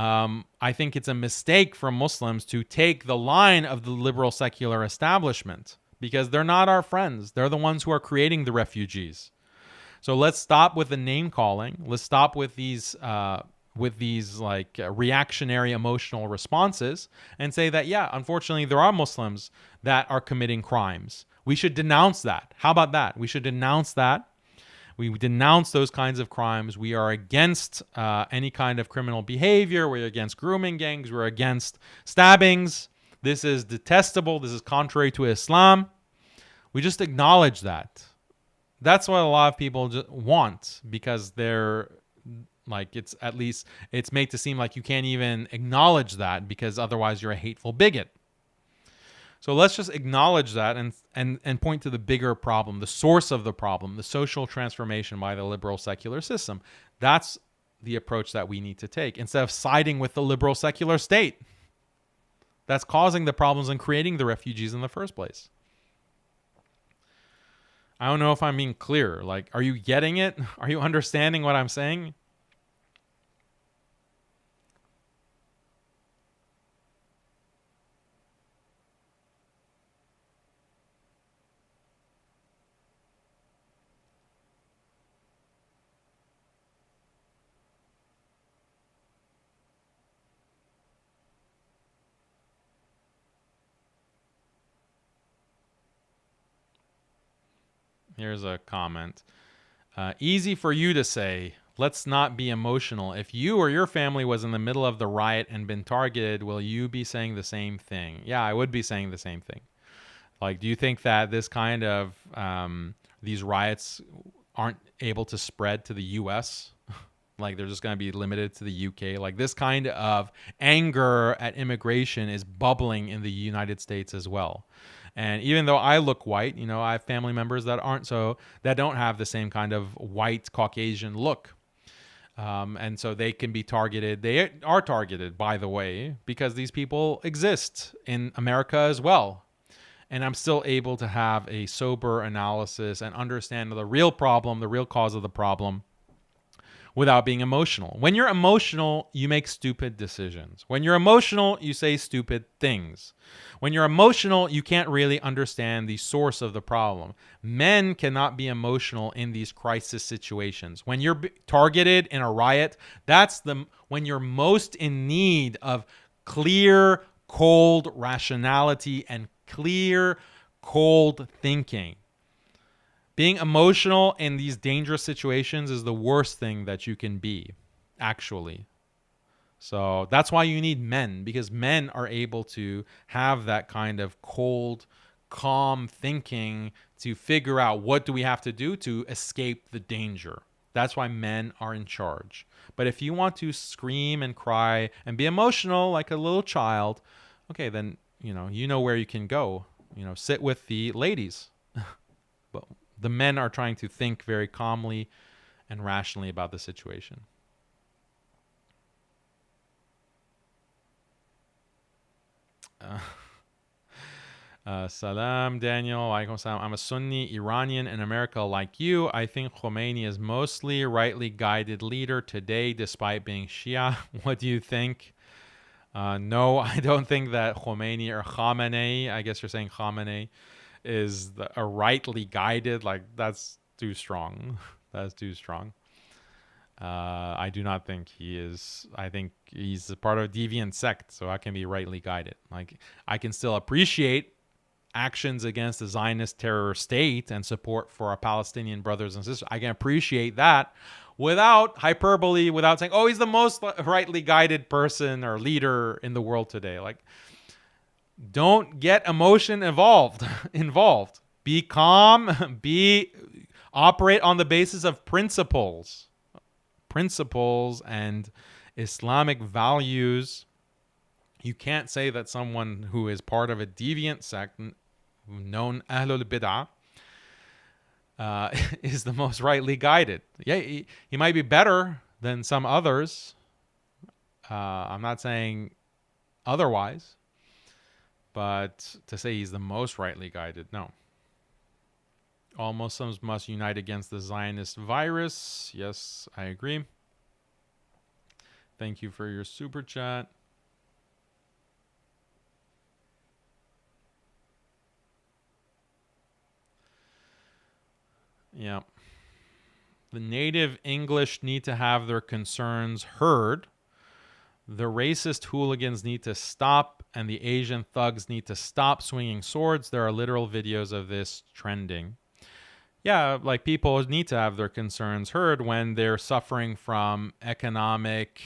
I think it's a mistake for Muslims to take the line of the liberal secular establishment, because they're not our friends. They're the ones who are creating the refugees. So let's stop with the name calling. Let's stop with these reactionary emotional responses and say that, yeah, unfortunately, there are Muslims that are committing crimes. We should denounce that. How about that? We should denounce that. We denounce those kinds of crimes. We are against any kind of criminal behavior. We're against grooming gangs. We're against stabbings. This is detestable. This is contrary to Islam. We just acknowledge that. That's what a lot of people just want, because they're like, it's made to seem like you can't even acknowledge that because otherwise you're a hateful bigot. So let's just acknowledge that and point to the bigger problem, the source of the problem, the social transformation by the liberal secular system. That's the approach that we need to take, instead of siding with the liberal secular state that's causing the problems and creating the refugees in the first place. I don't know if I'm being clear. Like, are you getting it? Are you understanding what I'm saying? Here's a comment. Easy for you to say, let's not be emotional. If you or your family was in the middle of the riot and been targeted, will you be saying the same thing? Yeah, I would be saying the same thing. Like, do you think that this kind of, these riots aren't able to spread to the US? Like, they're just going to be limited to the UK? Like, this kind of anger at immigration is bubbling in the United States as well. And even though I look white, you know, I have family members that that don't have the same kind of white Caucasian look. And so they can be targeted. They are targeted, by the way, because these people exist in America as well. And I'm still able to have a sober analysis and understand the real problem, the real cause of the problem, without being emotional. When you're emotional, you make stupid decisions. When you're emotional, you say stupid things. When you're emotional, you can't really understand the source of the problem. Men cannot be emotional in these crisis situations. When you're targeted in a riot, that's when you're most in need of clear, cold rationality and clear, cold thinking. Being emotional in these dangerous situations is the worst thing that you can be, actually. So that's why you need men, because men are able to have that kind of cold, calm thinking to figure out what do we have to do to escape the danger. That's why men are in charge. But if you want to scream and cry and be emotional like a little child, okay, then you know where you can go. Sit with the ladies. But the men are trying to think very calmly and rationally about the situation. Salam, Daniel. Alaikum salam. I'm a Sunni Iranian in America like you. I think Khomeini is mostly rightly guided leader today, despite being Shia. What do you think? No, I don't think that Khomeini or Khamenei, I guess you're saying Khamenei, is a rightly guided. Like, that's too strong. That's too strong. I do not think he is. I think he's a part of a deviant sect, so I can be rightly guided. Like, I can still appreciate actions against the Zionist terror state and support for our Palestinian brothers and sisters. I can appreciate that without hyperbole, without saying, oh, he's the most rightly guided person or leader in the world today. Like, don't get emotion involved. Be calm. Operate on the basis of principles and Islamic values. You can't say that someone who is part of a deviant sect known Ahlul Bid'ah is the most rightly guided. Yeah, he might be better than some others. I'm not saying otherwise, but to say he's the most rightly guided, no. All Muslims must unite against the Zionist virus. Yes, I agree. Thank you for your super chat. Yeah. The native English need to have their concerns heard. The racist hooligans need to stop, and the Asian thugs need to stop swinging swords. There are literal videos of this trending. Yeah, like people need to have their concerns heard when they're suffering from economic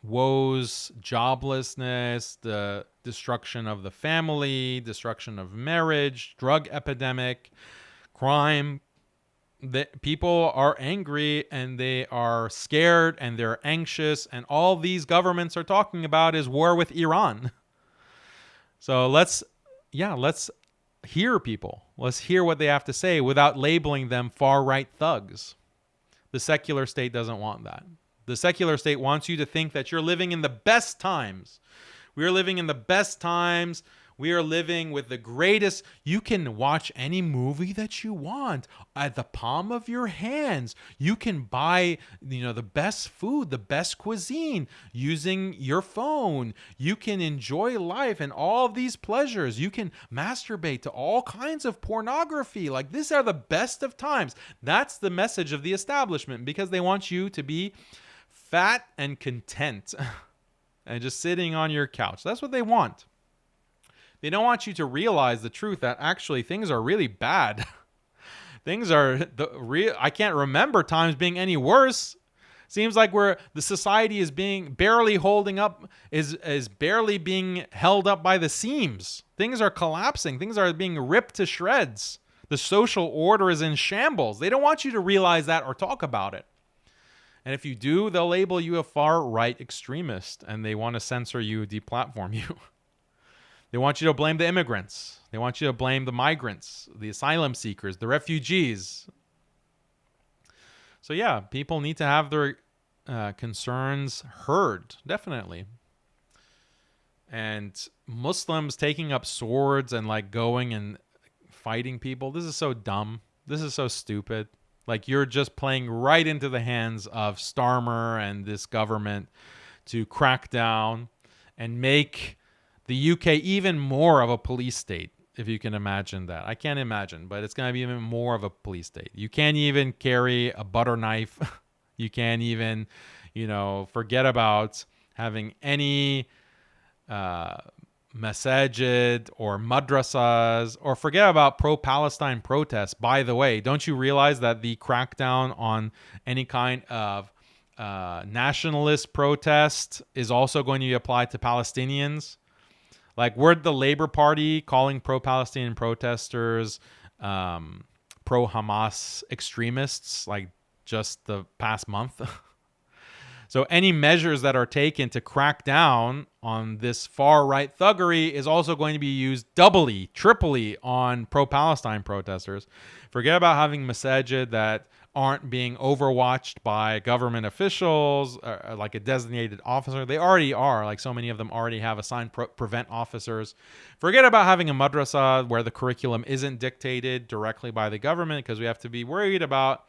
woes, joblessness, the destruction of the family, destruction of marriage, drug epidemic, crime. People are angry and they are scared and they're anxious, and all these governments are talking about is war with Iran. So let's hear people. Let's hear what they have to say without labeling them far-right thugs. The secular state doesn't want that. The secular state wants you to think that you're living in the best times. We are living in the best times. We are living with the greatest. You can watch any movie that you want at the palm of your hands. You can buy, the best food, the best cuisine using your phone. You can enjoy life and all of these pleasures. You can masturbate to all kinds of pornography. Like, these are the best of times. That's the message of the establishment, because they want you to be fat and content and just sitting on your couch. That's what they want. They don't want you to realize the truth that actually things are really bad. Things are I can't remember times being any worse. Seems like the society is being barely holding up, is barely being held up by the seams. Things are collapsing. Things are being ripped to shreds. The social order is in shambles. They don't want you to realize that or talk about it. And if you do, they'll label you a far-right extremist, and they want to censor you, deplatform you. They want you to blame the immigrants. They want you to blame the migrants, the asylum seekers, the refugees. So yeah, people need to have their concerns heard, definitely. And Muslims taking up swords and like going and fighting people, this is so dumb. This is so stupid. Like, you're just playing right into the hands of Starmer and this government to crack down and make the UK even more of a police state, if you can imagine that. I can't imagine, but it's going to be even more of a police state. You can't even carry a butter knife. You can't even, forget about having any masajid or madrasas, or forget about pro-Palestine protests. By the way, don't you realize that the crackdown on any kind of nationalist protest is also going to be applied to Palestinians? Like, we're the Labor Party calling pro-Palestinian protesters pro-Hamas extremists, like, just the past month. So any measures that are taken to crack down on this far-right thuggery is also going to be used doubly, triply on pro-Palestine protesters. Forget about having masajid that aren't being overwatched by government officials, like a designated officer. They already are. Like, so many of them already have assigned prevent officers. Forget about having a madrasa where the curriculum isn't dictated directly by the government, because we have to be worried about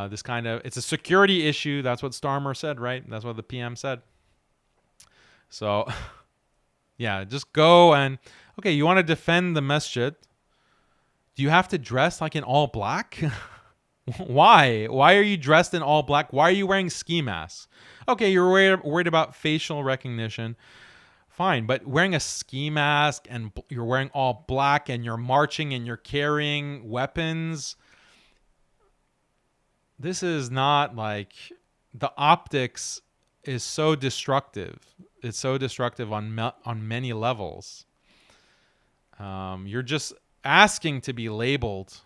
this kind of, it's a security issue. That's what Starmer said, right? That's what the PM said. So, yeah, just go and, okay, you want to defend the masjid. Do you have to dress like in all black? Why? Why are you dressed in all black? Why are you wearing ski masks? Okay, you're worried about facial recognition. Fine, but wearing a ski mask and you're wearing all black and you're marching and you're carrying weapons, this is not like, the optics is so destructive. It's so destructive on many levels. You're just asking to be labeled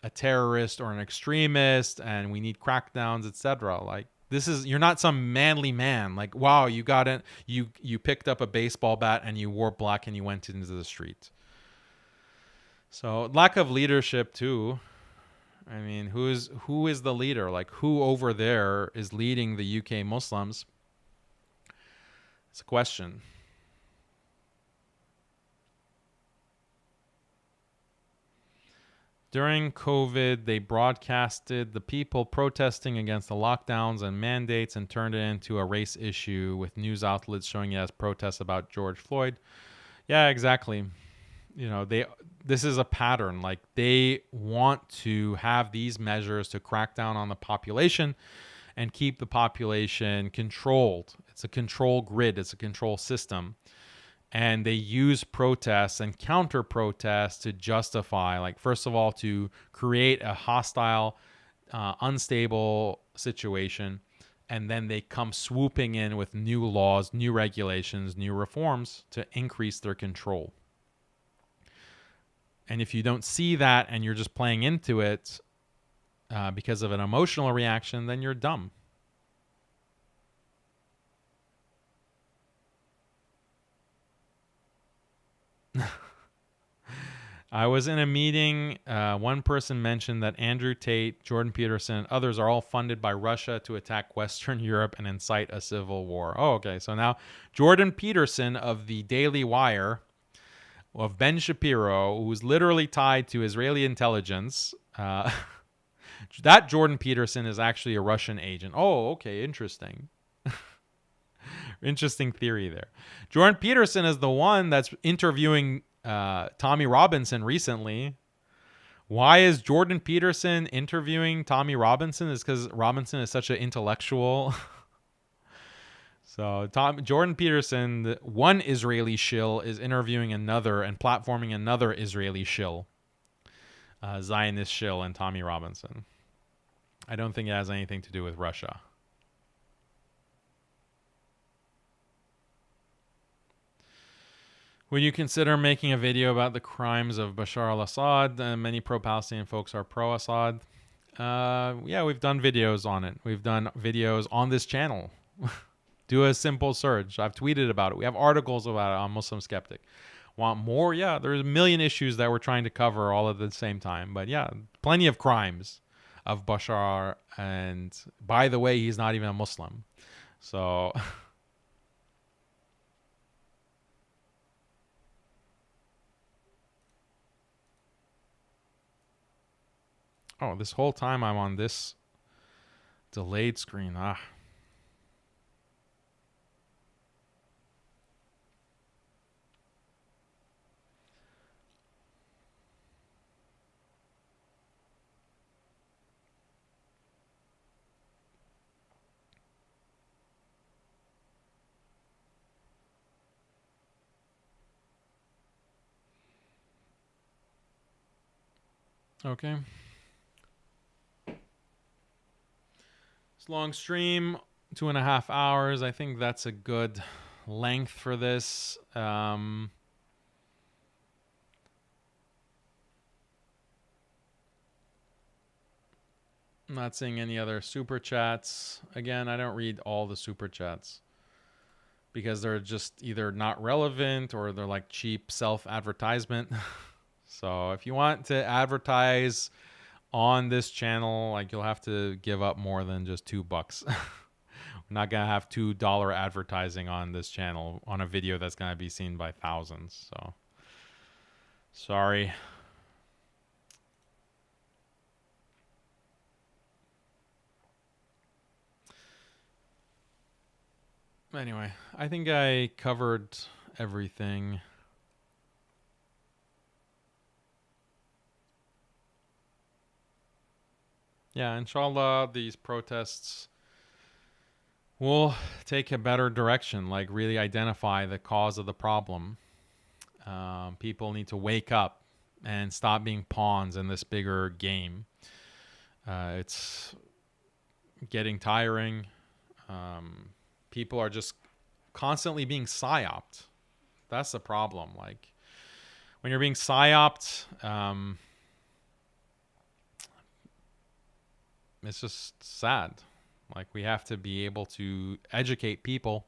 a terrorist or an extremist, and we need crackdowns, etc. Like, this is, you're not some manly man. Like, wow, you got it. You picked up a baseball bat and you wore black and you went into the street. So lack of leadership too. I mean, who is the leader? Like, who over there is leading the UK Muslims? It's a question. During COVID, they broadcasted the people protesting against the lockdowns and mandates and turned it into a race issue with news outlets showing it as protests about George Floyd. Yeah, exactly. You know, this is a pattern. Like, they want to have these measures to crack down on the population and keep the population controlled. It's a control grid. It's a control system. And they use protests and counter protests to justify, like, first of all, to create a hostile, unstable situation. And then they come swooping in with new laws, new regulations, new reforms to increase their control. And if you don't see that and you're just playing into it because of an emotional reaction, then you're dumb. I was in a meeting. One person mentioned that Andrew Tate, Jordan Peterson, and others are all funded by Russia to attack Western Europe and incite a civil war. Oh, okay. So now Jordan Peterson of the Daily Wire, of Ben Shapiro, who's literally tied to Israeli intelligence. That Jordan Peterson is actually a Russian agent. Oh, okay. Interesting. Interesting theory there. Jordan Peterson is the one that's interviewing Tommy Robinson recently. Why is Jordan Peterson interviewing Tommy Robinson? Is because Robinson is such an intellectual. So Jordan Peterson, one Israeli shill, is interviewing another and platforming another Israeli shill, Zionist shill, and Tommy Robinson. I don't think it has anything to do with Russia. Would you consider making a video about the crimes of Bashar al-Assad? Many pro-Palestinian folks are pro-Assad. Yeah, we've done videos on it. We've done videos on this channel. Do a simple search. I've tweeted about it. We have articles about it on MuslimSkeptic. Want more? Yeah, there's a million issues that we're trying to cover all at the same time. But yeah, plenty of crimes of Bashar. And by the way, he's not even a Muslim. So... Oh, this whole time I'm on this delayed screen. Okay. Long stream, 2.5 hours. I think that's a good length for this. I'm not seeing any other super chats. Again, I don't read all the super chats because they're just either not relevant or they're like cheap self-advertisement. So if you want to advertise on this channel, like, you'll have to give up more than just $2. We're not gonna have $2 advertising on this channel on a video that's gonna be seen by thousands. So sorry. Anyway, I think I covered everything. Yeah, inshallah, these protests will take a better direction, like really identify the cause of the problem. People need to wake up and stop being pawns in this bigger game. It's getting tiring. People are just constantly being psyoped. That's the problem. Like, when you're being psyoped, it's just sad. Like, we have to be able to educate people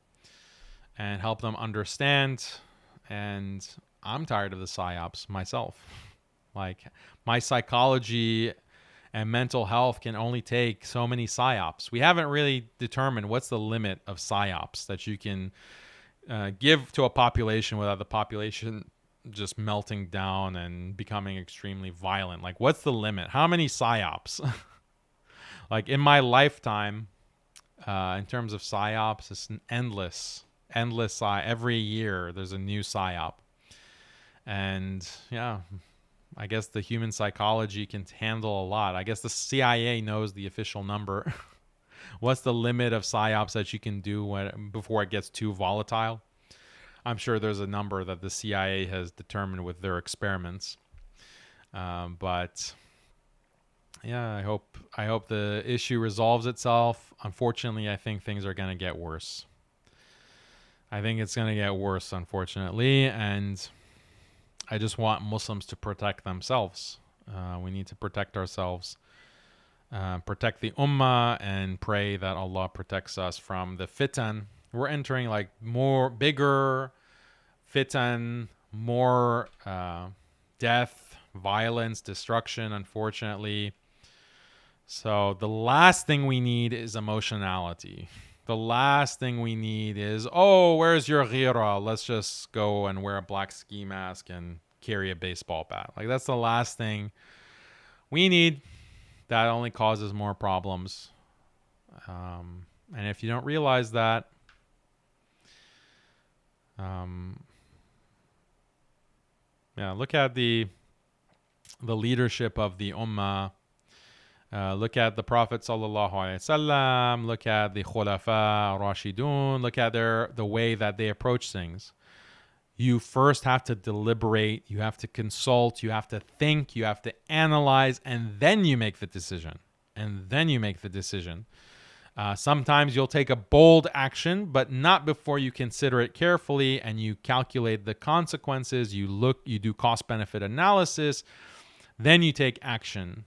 and help them understand. And I'm tired of the psyops myself. Like, my psychology and mental health can only take so many psyops. We haven't really determined what's the limit of psyops that you can give to a population without the population just melting down and becoming extremely violent. Like, what's the limit? How many psyops? Like, in my lifetime, in terms of psyops, it's an endless every year there's a new psyop. And yeah, I guess the human psychology can handle a lot. I guess the CIA knows the official number. What's the limit of psyops that you can do before it gets too volatile? I'm sure there's a number that the CIA has determined with their experiments. But yeah, I hope the issue resolves itself. Unfortunately, I think things are going to get worse. I think it's going to get worse, unfortunately, and I just want Muslims to protect themselves. We need to protect ourselves, protect the ummah, and pray that Allah protects us from the fitan. We're entering like bigger fitan, more death, violence, destruction, unfortunately. So the last thing we need is emotionality. The last thing we need is, oh, where's your ghira? Let's just go and wear a black ski mask and carry a baseball bat. Like, that's the last thing we need. That only causes more problems. And if you don't realize that, look at the leadership of the ummah. Look at the Prophet sallallahu alaihi wasallam. Look at the Khulafa Rashidun. Look at the way that they approach things. You first have to deliberate. You have to consult. You have to think. You have to analyze, and then you make the decision. Sometimes you'll take a bold action, but not before you consider it carefully and you calculate the consequences. You do cost-benefit analysis. Then you take action.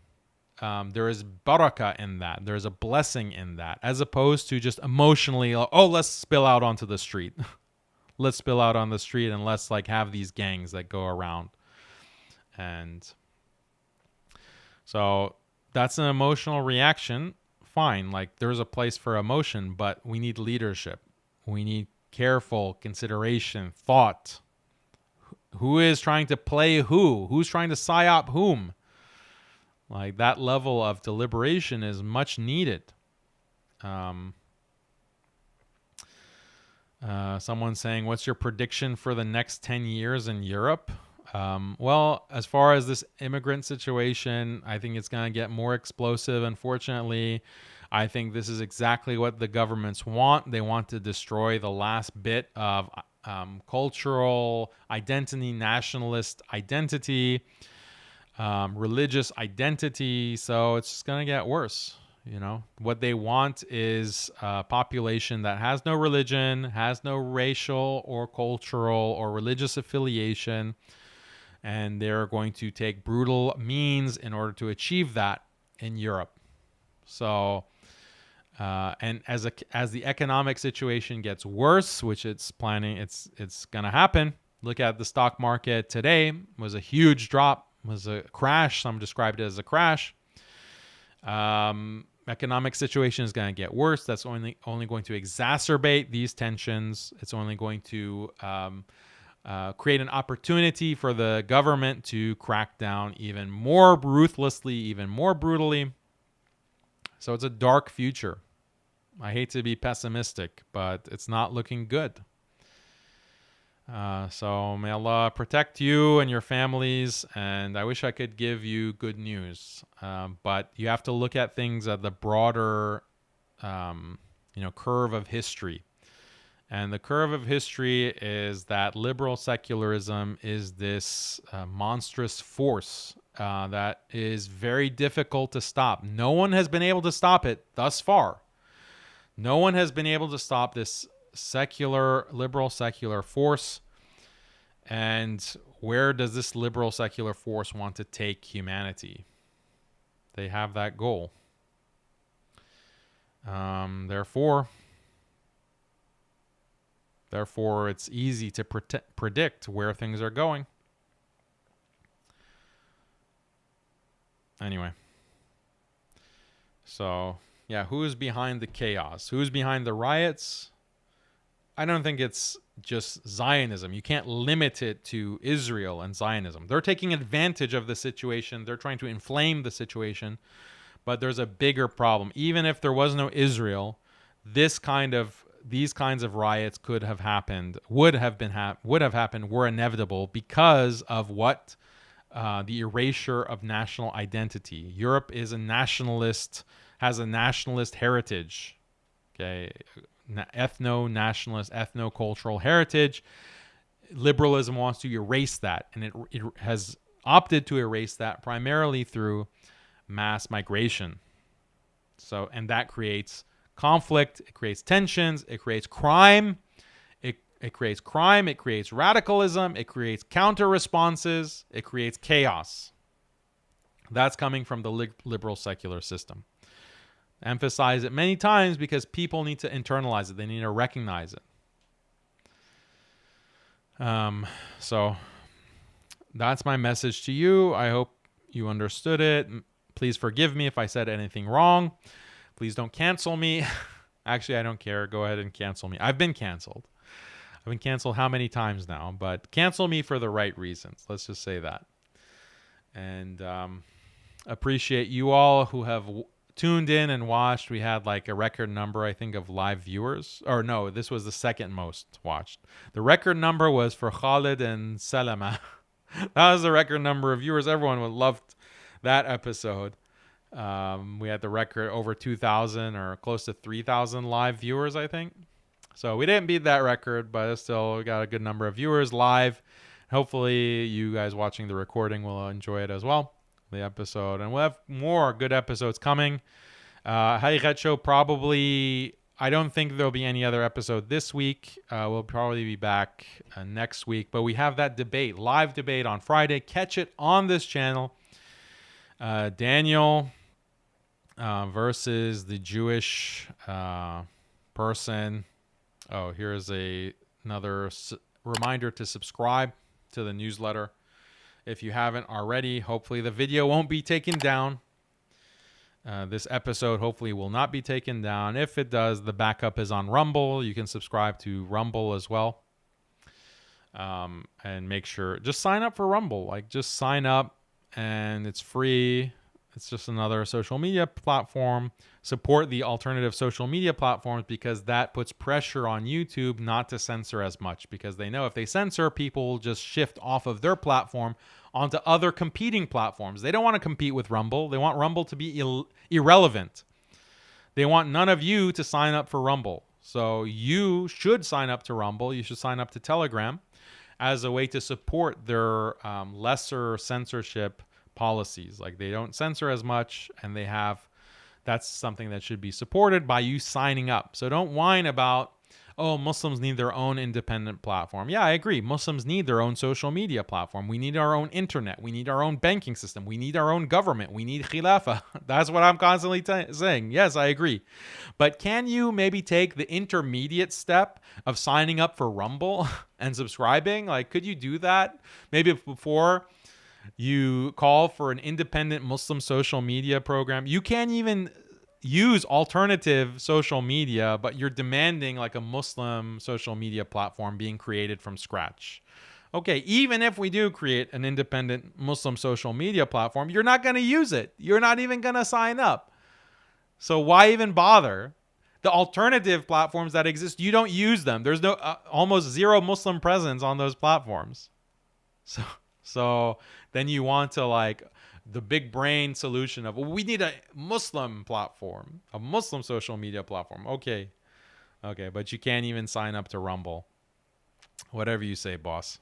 There is barakah in that. There's a blessing in that, as opposed to just emotionally, oh, let's spill out onto the street. Let's spill out on the street and let's have these gangs that go around. And so that's an emotional reaction. Fine. There's a place for emotion, but we need leadership. We need careful consideration, thought. Who is trying to play who? Who's trying to psyop whom? That level of deliberation is much needed. Someone's saying, what's your prediction for the next 10 years in Europe? Well, as far as this immigrant situation, I think it's going to get more explosive, unfortunately. I think this is exactly what the governments want. They want to destroy the last bit of cultural identity, nationalist identity, religious identity. So it's just going to get worse. What they want is a population that has no religion, has no racial or cultural or religious affiliation, and they're going to take brutal means in order to achieve that in Europe. So, and as the economic situation gets worse, which it's planning, it's going to happen. Look at the stock market today. It was a huge drop, was a crash. Some described it as a crash. Economic situation is going to get worse. That's only going to exacerbate these tensions. It's only going to create an opportunity for the government to crack down even more ruthlessly, even more brutally. So it's a dark future. I hate to be pessimistic, but it's not looking good. So may Allah protect you and your families, and I wish I could give you good news. But you have to look at things at the broader, curve of history. And the curve of history is that liberal secularism is this monstrous force that is very difficult to stop. No one has been able to stop it thus far. No one has been able to stop this liberal secular force. And where does this liberal secular force want to take humanity? They have that goal. Therefore, it's easy to predict where things are going. Anyway. So, yeah, who's behind the chaos? Who's behind the riots? I don't think it's just Zionism. You can't limit it to Israel and Zionism. They're taking advantage of the situation. They're trying to inflame the situation. But there's a bigger problem. Even if there was no Israel, these kinds of riots could have happened, would have happened, were inevitable because of what the erasure of national identity. Europe is has a nationalist heritage. Okay, ethno-nationalist, ethno-cultural heritage. Liberalism wants to erase that, and it has opted to erase that primarily through mass migration. So, and that creates conflict, it creates tensions, it creates crime, it creates crime, it creates radicalism, it creates counter responses, it creates chaos. That's coming from the liberal secular system. Emphasize it many times because people need to internalize it. They need to recognize it. So that's my message to you. I hope you understood it. Please forgive me if I said anything wrong. Please don't cancel me. Actually, I don't care. Go ahead and cancel me. I've been canceled. I've been canceled how many times now? But cancel me for the right reasons. Let's just say that. And appreciate you all who have tuned in and watched. We had like a record number, I think, of live viewers. Or no, this was the second most watched. The record number was for Khalid and Salama. That was the record number of viewers. Everyone loved that episode. We had the record over 2,000 or close to 3,000 live viewers, I think. So we didn't beat that record, but it's still got a good number of viewers live. Hopefully you guys watching the recording will enjoy it as well, the episode. And we'll have more good episodes coming. Haqiqatjou probably, I don't think there'll be any other episode this week. We'll probably be back next week. But we have that debate, live debate on Friday. Catch it on this channel. Daniel versus the Jewish person. Oh, here's another reminder to subscribe to the newsletter if you haven't already. Hopefully the video won't be taken down. This episode hopefully will not be taken down. If it does, the backup is on Rumble. You can subscribe to Rumble as well. And make sure, just sign up for Rumble. Like, just sign up and it's free. It's just another social media platform. Support the alternative social media platforms because that puts pressure on YouTube not to censor as much, because they know if they censor, people will just shift off of their platform onto other competing platforms. They don't want to compete with Rumble. They want Rumble to be irrelevant. They want none of you to sign up for Rumble. So you should sign up to Rumble. You should sign up to Telegram as a way to support their lesser censorship policies. Like, they don't censor as much, and that's something that should be supported by you signing up. So don't whine about, oh, Muslims need their own independent platform. Yeah, I agree. Muslims need their own social media platform. We need our own internet. We need our own banking system. We need our own government. We need khilafah. That's what I'm constantly saying. Yes, I agree. But can you maybe take the intermediate step of signing up for Rumble and subscribing? Like, could you do that? Maybe before you call for an independent Muslim social media program. You can't even use alternative social media, but you're demanding like a Muslim social media platform being created from scratch. Okay, even if we do create an independent Muslim social media platform, you're not going to use it. You're not even going to sign up. So why even bother? The alternative platforms that exist, you don't use them. There's no almost zero Muslim presence on those platforms. So then you want to, like, the big brain solution of, well, we need a Muslim platform, a Muslim social media platform. Okay, but you can't even sign up to Rumble. Whatever you say, boss.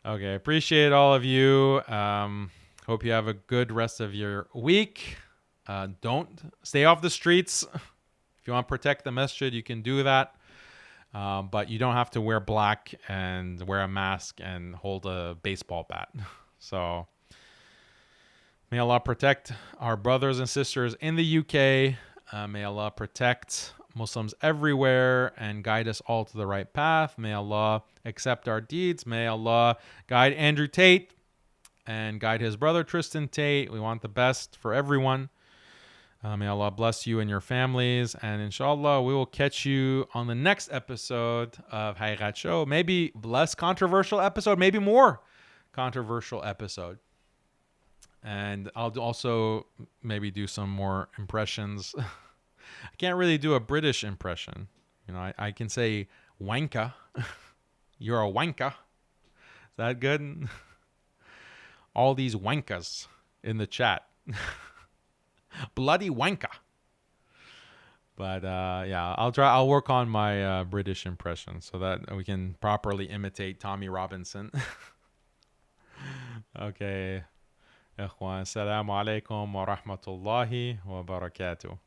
Okay, appreciate all of you. Hope you have a good rest of your week. Don't stay off the streets. If you want to protect the masjid, you can do that. But you don't have to wear black and wear a mask and hold a baseball bat. So may Allah protect our brothers and sisters in the UK. May Allah protect Muslims everywhere and guide us all to the right path. May Allah accept our deeds. May Allah guide Andrew Tate and guide his brother Tristan Tate. We want the best for everyone. May Allah bless you and your families. And inshallah, we will catch you on the next episode of Haqiqatjou. Maybe less controversial episode, maybe more controversial episode. And I'll also maybe do some more impressions. I can't really do a British impression. You know, I can say wanka. You're a wanka. Is that good? All these wankas in the chat. Bloody wanka. But yeah, I'll work on my British impression so that we can properly imitate Tommy Robinson. Okay. Ikhwan, assalamu alaikum wa rahmatullahi wa barakatuh.